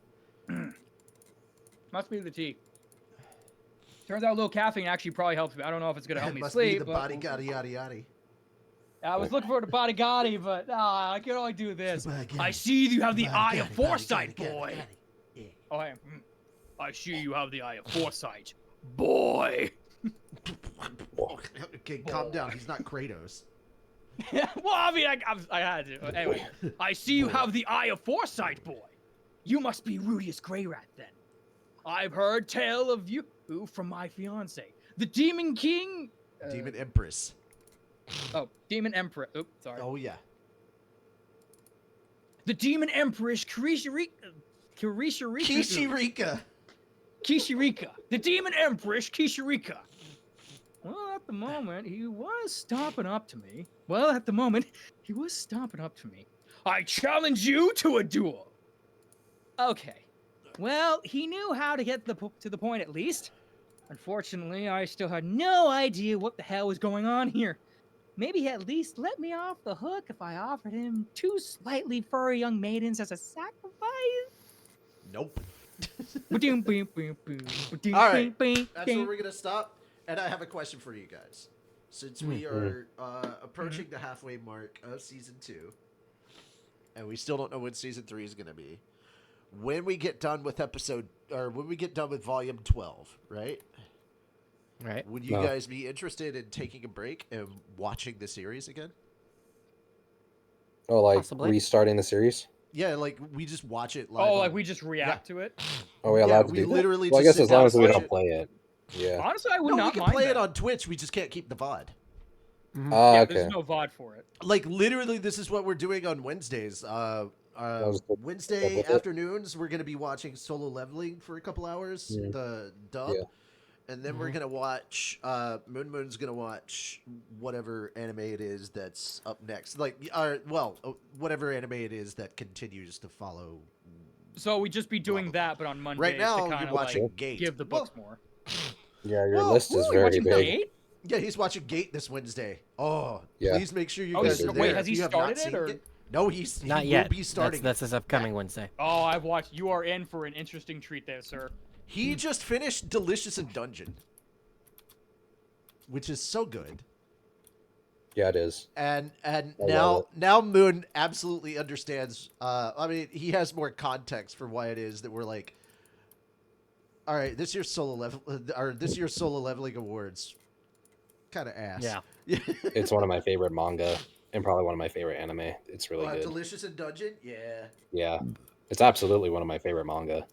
[SPEAKER 3] Must be the tea. Turns out a little caffeine actually probably helps me. I don't know if it's gonna help
[SPEAKER 1] It
[SPEAKER 3] me
[SPEAKER 1] must
[SPEAKER 3] sleep.
[SPEAKER 1] be the
[SPEAKER 3] but
[SPEAKER 1] body
[SPEAKER 3] we'll
[SPEAKER 1] yada
[SPEAKER 3] see.
[SPEAKER 1] yada yada.
[SPEAKER 3] I was looking for the bodyguardi, but I can only do this.
[SPEAKER 1] Bodyguardi.
[SPEAKER 3] I see you have the eye of
[SPEAKER 1] Bodyguardi,
[SPEAKER 3] foresight,
[SPEAKER 1] bodyguardi,
[SPEAKER 3] boy.
[SPEAKER 1] bodyguardi. Yeah.
[SPEAKER 3] Oh, I see you have the eye of foresight, boy.
[SPEAKER 1] Okay, calm down. He's not Kratos.
[SPEAKER 3] Well, I mean, I had to. Anyway, I see you have the eye of foresight, boy. You must be Rudius Greyrat, then. I've heard tale of you from my fiance, the Demon King.
[SPEAKER 1] Demon Empress.
[SPEAKER 3] Oh, Demon Emperor. Oops, sorry.
[SPEAKER 1] Oh yeah.
[SPEAKER 3] The Demon Empress Kishirika.
[SPEAKER 1] Kishirika.
[SPEAKER 3] Kishirika. The Demon Empress Kishirika. Well, at the moment, he was stomping up to me. I challenge you to a duel. Okay. Well, he knew how to get to the point at least. Unfortunately, I still had no idea what the hell was going on here. Maybe he'd at least let me off the hook if I offered him 2 slightly furry young maidens as a sacrifice.
[SPEAKER 1] Nope.
[SPEAKER 3] All
[SPEAKER 1] right, That's where we're gonna stop. And I have a question for you guys. Since we are approaching the halfway mark of season 2, and we still don't know when season 3 is gonna be, when we get done with when we get done with volume 12, right?
[SPEAKER 4] Right.
[SPEAKER 1] Would you
[SPEAKER 2] No.
[SPEAKER 1] guys be interested in taking a break and watching the series again?
[SPEAKER 2] Oh, like
[SPEAKER 4] Possibly.
[SPEAKER 2] restarting the series?
[SPEAKER 1] Yeah, like we just watch it live.
[SPEAKER 3] Oh, like
[SPEAKER 1] on-
[SPEAKER 3] we just react to it.
[SPEAKER 2] Are we
[SPEAKER 1] Yeah,
[SPEAKER 2] allowed to
[SPEAKER 1] we
[SPEAKER 2] do that?
[SPEAKER 1] literally
[SPEAKER 2] Well, I
[SPEAKER 1] just
[SPEAKER 2] guess
[SPEAKER 1] sit
[SPEAKER 2] as long
[SPEAKER 1] down
[SPEAKER 2] as
[SPEAKER 1] and
[SPEAKER 2] we
[SPEAKER 1] watch
[SPEAKER 2] don't
[SPEAKER 1] it.
[SPEAKER 2] play it. Yeah.
[SPEAKER 3] Honestly, I would
[SPEAKER 1] No,
[SPEAKER 3] not
[SPEAKER 1] we can
[SPEAKER 3] mind
[SPEAKER 1] play
[SPEAKER 3] that.
[SPEAKER 1] it on Twitch. We just can't keep the VOD.
[SPEAKER 4] Mhm.
[SPEAKER 2] Ah,
[SPEAKER 3] Yeah,
[SPEAKER 2] okay.
[SPEAKER 3] there's no VOD for it.
[SPEAKER 1] Like literally, this is what we're doing on Wednesdays.
[SPEAKER 2] was the-
[SPEAKER 1] Wednesday
[SPEAKER 2] with it.
[SPEAKER 1] afternoons, we're gonna be watching Solo Leveling for a couple hours,
[SPEAKER 2] Mm.
[SPEAKER 1] the dub,
[SPEAKER 2] Yeah.
[SPEAKER 1] and then we're gonna watch. Moon's gonna watch whatever anime it is that's up next. Whatever anime it is that continues to follow.
[SPEAKER 3] So we'd just be doing
[SPEAKER 1] blah,
[SPEAKER 3] that, but on Mondays
[SPEAKER 1] Right now,
[SPEAKER 3] to
[SPEAKER 1] you're
[SPEAKER 3] kind of
[SPEAKER 1] watching
[SPEAKER 3] like
[SPEAKER 1] Gate.
[SPEAKER 3] give the books more.
[SPEAKER 2] Yeah, your
[SPEAKER 1] Whoa,
[SPEAKER 2] list is
[SPEAKER 3] Ooh, you
[SPEAKER 2] very
[SPEAKER 3] watching
[SPEAKER 2] big.
[SPEAKER 3] Gate?
[SPEAKER 1] Yeah, he's watching Gate this Wednesday. Oh,
[SPEAKER 2] Yeah.
[SPEAKER 1] please make sure you
[SPEAKER 3] Oh,
[SPEAKER 1] guys
[SPEAKER 2] he's-
[SPEAKER 1] are
[SPEAKER 2] wait,
[SPEAKER 1] there.
[SPEAKER 3] has
[SPEAKER 1] If
[SPEAKER 3] he
[SPEAKER 1] you have not
[SPEAKER 3] started it,
[SPEAKER 1] seen
[SPEAKER 3] or-
[SPEAKER 1] Gate- No, he
[SPEAKER 4] Not yet.
[SPEAKER 1] will be starting.
[SPEAKER 4] That's this upcoming Wednesday.
[SPEAKER 3] Oh, I've watched. You are in for an interesting treat there, sir.
[SPEAKER 1] He just finished Delicious in Dungeon, which is so good.
[SPEAKER 2] Yeah, it is.
[SPEAKER 1] And
[SPEAKER 2] I
[SPEAKER 1] now
[SPEAKER 2] love
[SPEAKER 1] now Moon absolutely understands. I mean, he has more context for why it is that we're like, all right, this year's solo leveling awards, kind of ass.
[SPEAKER 4] Yeah.
[SPEAKER 2] It's one of my favorite manga and probably one of my favorite anime. It's really good.
[SPEAKER 1] Delicious in Dungeon, yeah.
[SPEAKER 2] Yeah. It's absolutely one of my favorite manga.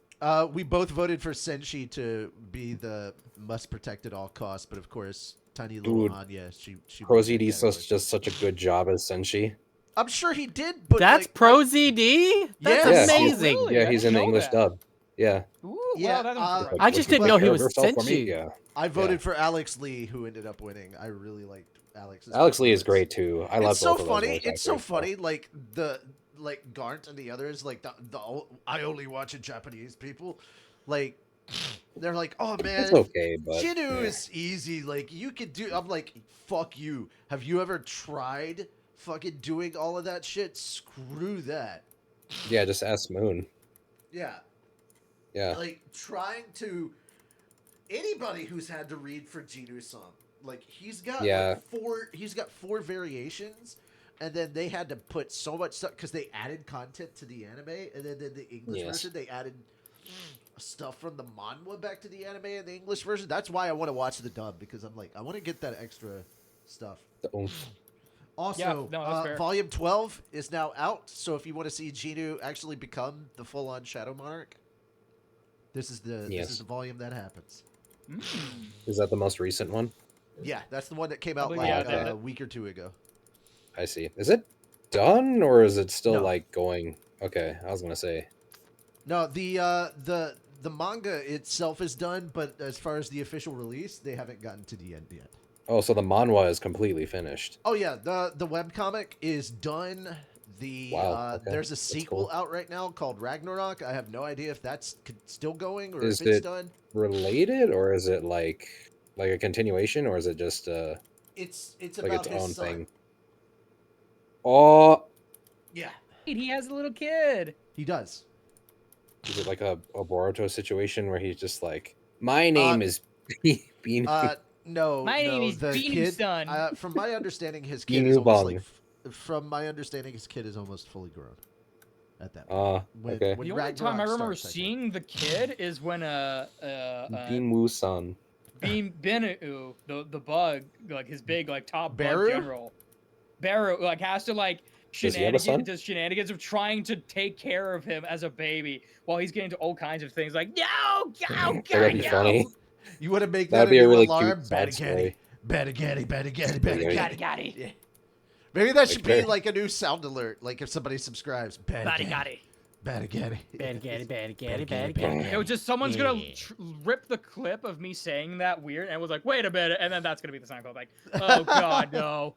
[SPEAKER 1] We both voted for Senshi to be the must protect at all costs, but of course, tiny little
[SPEAKER 2] Dude,
[SPEAKER 1] Anya, she
[SPEAKER 2] Prosy
[SPEAKER 1] won that
[SPEAKER 2] does
[SPEAKER 1] category.
[SPEAKER 2] just such a good job as Senshi.
[SPEAKER 1] I'm sure he did, but
[SPEAKER 4] That's
[SPEAKER 1] like,
[SPEAKER 4] Pro ZD? That's
[SPEAKER 1] Yes.
[SPEAKER 2] Yeah,
[SPEAKER 4] amazing.
[SPEAKER 3] Really? I
[SPEAKER 2] Yeah, he's
[SPEAKER 3] didn't
[SPEAKER 2] in the
[SPEAKER 3] know
[SPEAKER 2] English
[SPEAKER 3] that.
[SPEAKER 2] dub. Yeah.
[SPEAKER 3] Ooh,
[SPEAKER 1] Yeah,
[SPEAKER 3] wow, that
[SPEAKER 1] uh,
[SPEAKER 3] don't
[SPEAKER 4] I just didn't know he was Senshi.
[SPEAKER 2] Yeah.
[SPEAKER 1] I voted
[SPEAKER 2] Yeah.
[SPEAKER 1] for Alex Lee, who ended up winning. I really liked Alex's
[SPEAKER 2] Alex Lee is
[SPEAKER 1] performance.
[SPEAKER 2] great too. I love
[SPEAKER 1] It's so
[SPEAKER 2] both of those
[SPEAKER 1] funny.
[SPEAKER 2] voice
[SPEAKER 1] It's so
[SPEAKER 2] actors.
[SPEAKER 1] funny. Like Garnt and the others, like I only watch in Japanese people, like they're like, oh man,
[SPEAKER 2] It's okay, but
[SPEAKER 1] Jinu
[SPEAKER 2] yeah.
[SPEAKER 1] is easy. Like you could do. I'm like, fuck you. Have you ever tried fucking doing all of that shit? Screw that.
[SPEAKER 2] Yeah, just ask Moon.
[SPEAKER 1] Yeah.
[SPEAKER 2] Yeah.
[SPEAKER 1] Like trying to anybody who's had to read for Jinu-san, like he's got
[SPEAKER 2] Yeah.
[SPEAKER 1] he's got four variations, and then they had to put so much stuff because they added content to the anime, and then the English
[SPEAKER 2] Yes.
[SPEAKER 1] version they added stuff from the manhwa back to the anime and the English version. That's why I want to watch the dub, because I'm like, I want to get that extra stuff.
[SPEAKER 2] The oomph.
[SPEAKER 1] Also,
[SPEAKER 3] no, that's fair.
[SPEAKER 1] Volume 12 is now out, so if you want to see Jinu actually become the full-on Shadow Monarch, this is the
[SPEAKER 2] Yes.
[SPEAKER 1] volume that happens.
[SPEAKER 2] Is that the most recent one?
[SPEAKER 1] Yeah, that's the one that came out
[SPEAKER 3] believe-
[SPEAKER 1] like
[SPEAKER 3] yeah,
[SPEAKER 2] that-
[SPEAKER 1] a week or two ago.
[SPEAKER 2] I see. Is it done or is it still
[SPEAKER 1] No.
[SPEAKER 2] like going? Okay, I was gonna say.
[SPEAKER 1] No, the manga itself is done, but as far as the official release, they haven't gotten to the end yet.
[SPEAKER 2] Oh, so the manhwa is completely finished.
[SPEAKER 1] Oh yeah, the webcomic is done.
[SPEAKER 2] Wow, okay.
[SPEAKER 1] There's a
[SPEAKER 2] That's
[SPEAKER 1] sequel
[SPEAKER 2] cool.
[SPEAKER 1] out right now called Ragnarok. I have no idea if that's still going or
[SPEAKER 2] Is
[SPEAKER 1] if it's
[SPEAKER 2] it-
[SPEAKER 1] done.
[SPEAKER 2] Related or is it like a continuation or is it just
[SPEAKER 1] It's
[SPEAKER 2] like
[SPEAKER 1] about
[SPEAKER 2] its
[SPEAKER 1] his
[SPEAKER 2] own
[SPEAKER 1] son.
[SPEAKER 2] thing? Oh,
[SPEAKER 1] Yeah,
[SPEAKER 3] He has a little kid.
[SPEAKER 1] he does.
[SPEAKER 2] is it like a Boruto situation where he's just like, my name is Bean?
[SPEAKER 1] No,
[SPEAKER 5] My name is
[SPEAKER 1] the
[SPEAKER 5] Beanu
[SPEAKER 1] kid.
[SPEAKER 5] Son.
[SPEAKER 1] From my understanding, his kid is
[SPEAKER 2] Beanu
[SPEAKER 1] almost
[SPEAKER 2] Bong.
[SPEAKER 1] like. From my understanding, his kid is almost fully grown. At that point.
[SPEAKER 2] Okay.
[SPEAKER 1] When
[SPEAKER 3] The only time I
[SPEAKER 1] Ragnarok
[SPEAKER 3] remember
[SPEAKER 1] starts, I think.
[SPEAKER 3] seeing the kid is when
[SPEAKER 2] Bean Woo-san.
[SPEAKER 3] Benu, the bug, like his big like top
[SPEAKER 1] Baru?
[SPEAKER 3] bug general, Baru like has to like
[SPEAKER 2] Does he have a son?
[SPEAKER 3] does shenanigans of trying to take care of him as a baby while he's getting into all kinds of things like no, go,
[SPEAKER 2] That'd be
[SPEAKER 3] go,
[SPEAKER 2] funny.
[SPEAKER 3] no.
[SPEAKER 1] You want to make
[SPEAKER 2] That'd
[SPEAKER 1] that
[SPEAKER 2] be a
[SPEAKER 1] new
[SPEAKER 2] really
[SPEAKER 1] alarm?
[SPEAKER 2] cute side story.
[SPEAKER 1] Badigatti,
[SPEAKER 2] Badigatti.
[SPEAKER 1] badigatti. Yeah. Maybe that should be like a new sound alert. Like if somebody subscribes, badigatti, badigatti.
[SPEAKER 3] It was just someone's gonna rip the clip of me saying that weird and was like, wait a minute, and then that's gonna be the sound clip. Like, oh god, no.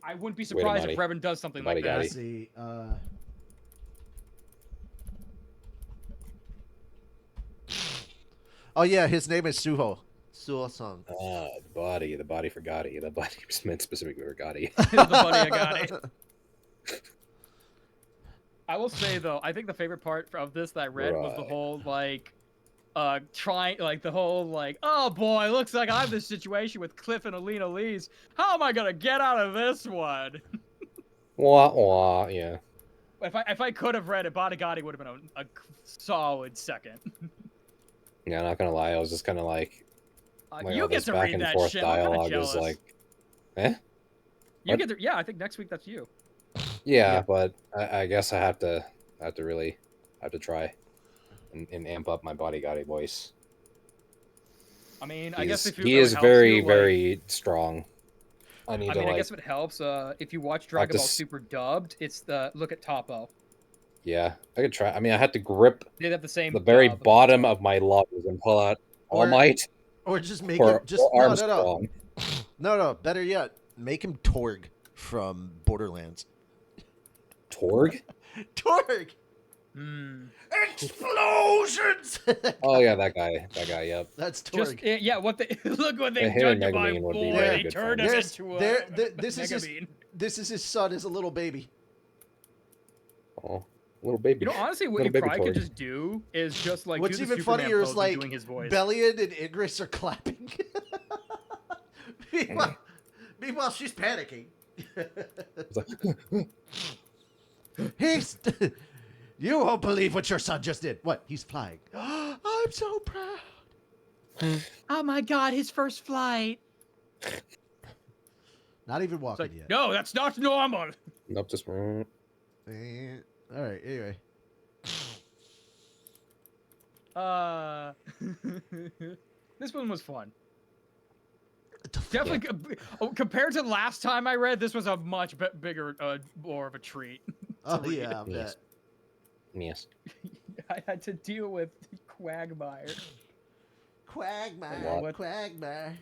[SPEAKER 3] I wouldn't be surprised if
[SPEAKER 2] Marty.
[SPEAKER 3] Revan does something like
[SPEAKER 2] Marty
[SPEAKER 3] that.
[SPEAKER 2] got
[SPEAKER 1] Let's see. Oh yeah, his name is Suho. Suho-san.
[SPEAKER 2] The body for Gotti. The body was meant specifically for Gotti.
[SPEAKER 3] The buddy I got it. I will say though, I think the favorite part of this that I read was the
[SPEAKER 2] Right.
[SPEAKER 3] whole like, trying like the whole like, oh boy, looks like I'm in this situation with Cliff and Alina Lee's. How am I gonna get out of this one?
[SPEAKER 2] Wah wah. Yeah.
[SPEAKER 3] If I could have read it, Bodyguardi would have been a solid second.
[SPEAKER 2] Yeah, not gonna lie, I was just kind of like
[SPEAKER 3] You
[SPEAKER 2] all
[SPEAKER 3] get
[SPEAKER 2] this
[SPEAKER 3] to
[SPEAKER 2] back
[SPEAKER 3] read
[SPEAKER 2] and
[SPEAKER 3] that
[SPEAKER 2] forth
[SPEAKER 3] shit. I'm kind of
[SPEAKER 2] dialogue
[SPEAKER 3] jealous.
[SPEAKER 2] is like, eh?
[SPEAKER 3] You
[SPEAKER 2] What?
[SPEAKER 3] get to, yeah, I think next week that's you.
[SPEAKER 2] Yeah,
[SPEAKER 3] Yep.
[SPEAKER 2] but I guess I have to really try and amp up my bodyguardy voice.
[SPEAKER 3] I mean, I guess if you,
[SPEAKER 2] He
[SPEAKER 3] it
[SPEAKER 2] is
[SPEAKER 3] helps
[SPEAKER 2] very,
[SPEAKER 3] you, like,
[SPEAKER 2] very strong. I need
[SPEAKER 3] I
[SPEAKER 2] to
[SPEAKER 3] mean, I
[SPEAKER 2] like,
[SPEAKER 3] guess if it helps, if you watch Dragon Ball Super dubbed, it's the look at Topo.
[SPEAKER 2] yeah, I could try. I mean, I had to grip
[SPEAKER 3] They have the same
[SPEAKER 2] the very
[SPEAKER 3] dub.
[SPEAKER 2] bottom of my lungs and pull out All
[SPEAKER 1] Or-
[SPEAKER 2] Might
[SPEAKER 1] Or just make
[SPEAKER 2] or
[SPEAKER 1] him just
[SPEAKER 2] Armstrong.
[SPEAKER 1] no. Better yet, make him Torg from Borderlands.
[SPEAKER 2] Torg?
[SPEAKER 1] Torg.
[SPEAKER 3] Hmm.
[SPEAKER 1] Explosions.
[SPEAKER 2] Oh yeah, that guy. Yep.
[SPEAKER 1] That's
[SPEAKER 3] Just
[SPEAKER 1] Torg.
[SPEAKER 3] yeah, what they look what they've
[SPEAKER 2] him and
[SPEAKER 3] done to my
[SPEAKER 2] Megabean would be
[SPEAKER 3] boy.
[SPEAKER 2] very
[SPEAKER 3] They
[SPEAKER 2] good
[SPEAKER 3] turned him
[SPEAKER 1] friends.
[SPEAKER 3] into
[SPEAKER 1] This is his-
[SPEAKER 3] Megabean.
[SPEAKER 1] This is his son as a little baby.
[SPEAKER 2] Oh, little baby.
[SPEAKER 3] You know, honestly, what
[SPEAKER 2] Little
[SPEAKER 3] you
[SPEAKER 2] baby
[SPEAKER 3] probably could
[SPEAKER 2] Torg.
[SPEAKER 3] just do is just like
[SPEAKER 1] What's
[SPEAKER 3] do the
[SPEAKER 1] even
[SPEAKER 3] Superman
[SPEAKER 1] funnier
[SPEAKER 3] pose
[SPEAKER 1] is
[SPEAKER 3] of
[SPEAKER 1] like
[SPEAKER 3] doing his voice.
[SPEAKER 1] Bellion and Igris are clapping. meanwhile, she's panicking.
[SPEAKER 2] It's like,
[SPEAKER 1] He's. You won't believe what your son just did. What? He's flying. I'm so proud.
[SPEAKER 5] Oh my god, his first flight.
[SPEAKER 1] Not even
[SPEAKER 3] It's
[SPEAKER 1] walking
[SPEAKER 3] like,
[SPEAKER 1] yet.
[SPEAKER 3] no, that's not normal.
[SPEAKER 2] nope, just
[SPEAKER 1] All right. Anyway.
[SPEAKER 3] This one was fun. Definitely, compared to last time I read, this was a much bigger, more of a treat.
[SPEAKER 1] Oh
[SPEAKER 3] read.
[SPEAKER 1] yeah, I bet.
[SPEAKER 2] Yes. Yes.
[SPEAKER 3] I had to deal with Quagmire.
[SPEAKER 1] Quagmire,
[SPEAKER 3] What?
[SPEAKER 1] Quagmire.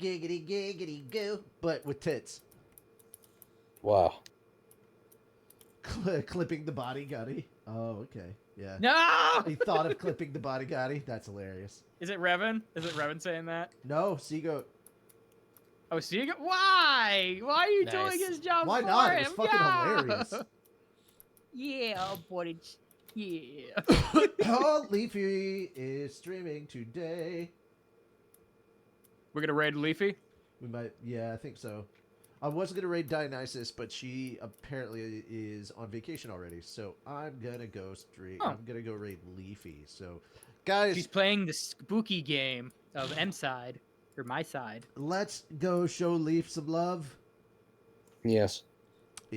[SPEAKER 1] Giggity, giggity, go. But with tits.
[SPEAKER 2] Wow.
[SPEAKER 1] Clipping the body gutty. Oh, okay. Yeah.
[SPEAKER 3] No!
[SPEAKER 1] He thought of clipping the body gutty. That's hilarious.
[SPEAKER 3] Is it Revan? Is it Revan saying that?
[SPEAKER 1] No, Seagoat.
[SPEAKER 3] Oh, see, why? Why are you
[SPEAKER 5] Nice.
[SPEAKER 3] doing his job
[SPEAKER 1] Why
[SPEAKER 3] for
[SPEAKER 1] not?
[SPEAKER 3] him?
[SPEAKER 1] It was fucking
[SPEAKER 3] Yeah.
[SPEAKER 1] hilarious.
[SPEAKER 5] Yeah, but it's yeah.
[SPEAKER 1] Oh, Leafy is streaming today.
[SPEAKER 3] We're gonna raid Leafy.
[SPEAKER 1] We might, yeah, I think so. I was gonna raid Dionysus, but she apparently is on vacation already. So I'm gonna go stream.
[SPEAKER 3] Oh.
[SPEAKER 1] I'm gonna go raid Leafy. So, guys,
[SPEAKER 3] She's playing the spooky game of M side or my side.
[SPEAKER 1] let's go show Leaf some love.
[SPEAKER 2] Yes.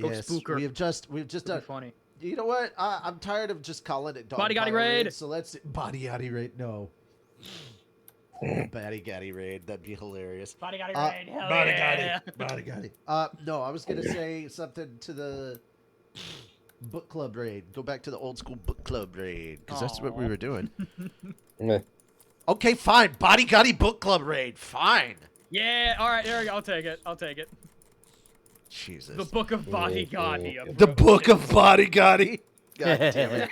[SPEAKER 3] Go
[SPEAKER 1] Yes,
[SPEAKER 3] spooker.
[SPEAKER 1] we've just
[SPEAKER 3] It'll be
[SPEAKER 1] done.
[SPEAKER 3] funny.
[SPEAKER 1] You know what? I'm tired of just calling it
[SPEAKER 3] Body Gotti
[SPEAKER 1] Dogpile
[SPEAKER 3] raid.
[SPEAKER 1] So let's body gotti raid. No. Body gotti raid. That'd be hilarious.
[SPEAKER 3] Body got it
[SPEAKER 1] Uh,
[SPEAKER 3] right. Hell
[SPEAKER 1] Body
[SPEAKER 3] yeah.
[SPEAKER 1] gotti. Body gotti. No, I was gonna say something to the book club raid. Go back to the old school book club raid because that's what we
[SPEAKER 3] Aw.
[SPEAKER 1] were doing.
[SPEAKER 2] Meh.
[SPEAKER 1] Okay, fine. Body gotti book club raid. Fine.
[SPEAKER 3] Yeah. All right. There we go. I'll take it. I'll take it.
[SPEAKER 1] Jesus.
[SPEAKER 3] The Book of Body Gotti.
[SPEAKER 1] The book of body gotti. God damn it.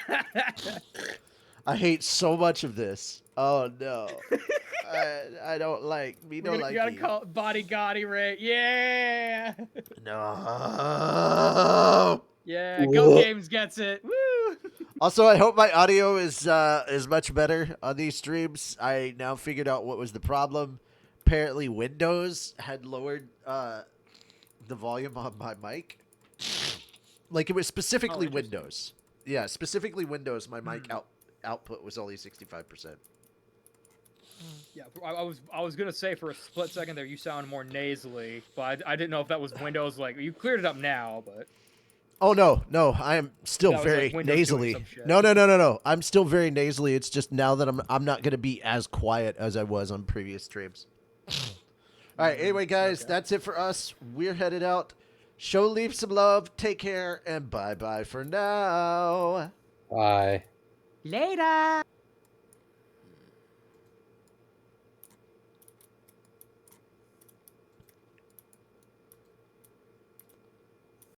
[SPEAKER 1] I hate so much of this. Oh no. I don't like. We don't like
[SPEAKER 3] You gotta
[SPEAKER 1] you.
[SPEAKER 3] call it Body Gotti Ray. Yeah.
[SPEAKER 1] No.
[SPEAKER 3] Yeah. Go Games gets it. Woo.
[SPEAKER 1] Also, I hope my audio is much better on these streams. I now figured out what was the problem. Apparently, Windows had lowered the volume on my mic. Like it was specifically
[SPEAKER 3] interesting.
[SPEAKER 1] Windows. Yeah, specifically Windows. My mic output was only 65%.
[SPEAKER 3] Yeah. I was gonna say for a split second there you sound more nasally, but I didn't know if that was Windows. Like you cleared it up now, but
[SPEAKER 1] Oh no! I am still
[SPEAKER 3] That was,
[SPEAKER 1] very
[SPEAKER 3] like, Windows doing
[SPEAKER 1] nasally.
[SPEAKER 3] some shit.
[SPEAKER 1] No! I'm still very nasally. It's just now that I'm not gonna be as quiet as I was on previous streams. All right. Anyway, guys,
[SPEAKER 3] Okay.
[SPEAKER 1] that's it for us. We're headed out. Show Leaf some love. Take care and bye for now.
[SPEAKER 2] Bye.
[SPEAKER 5] Later.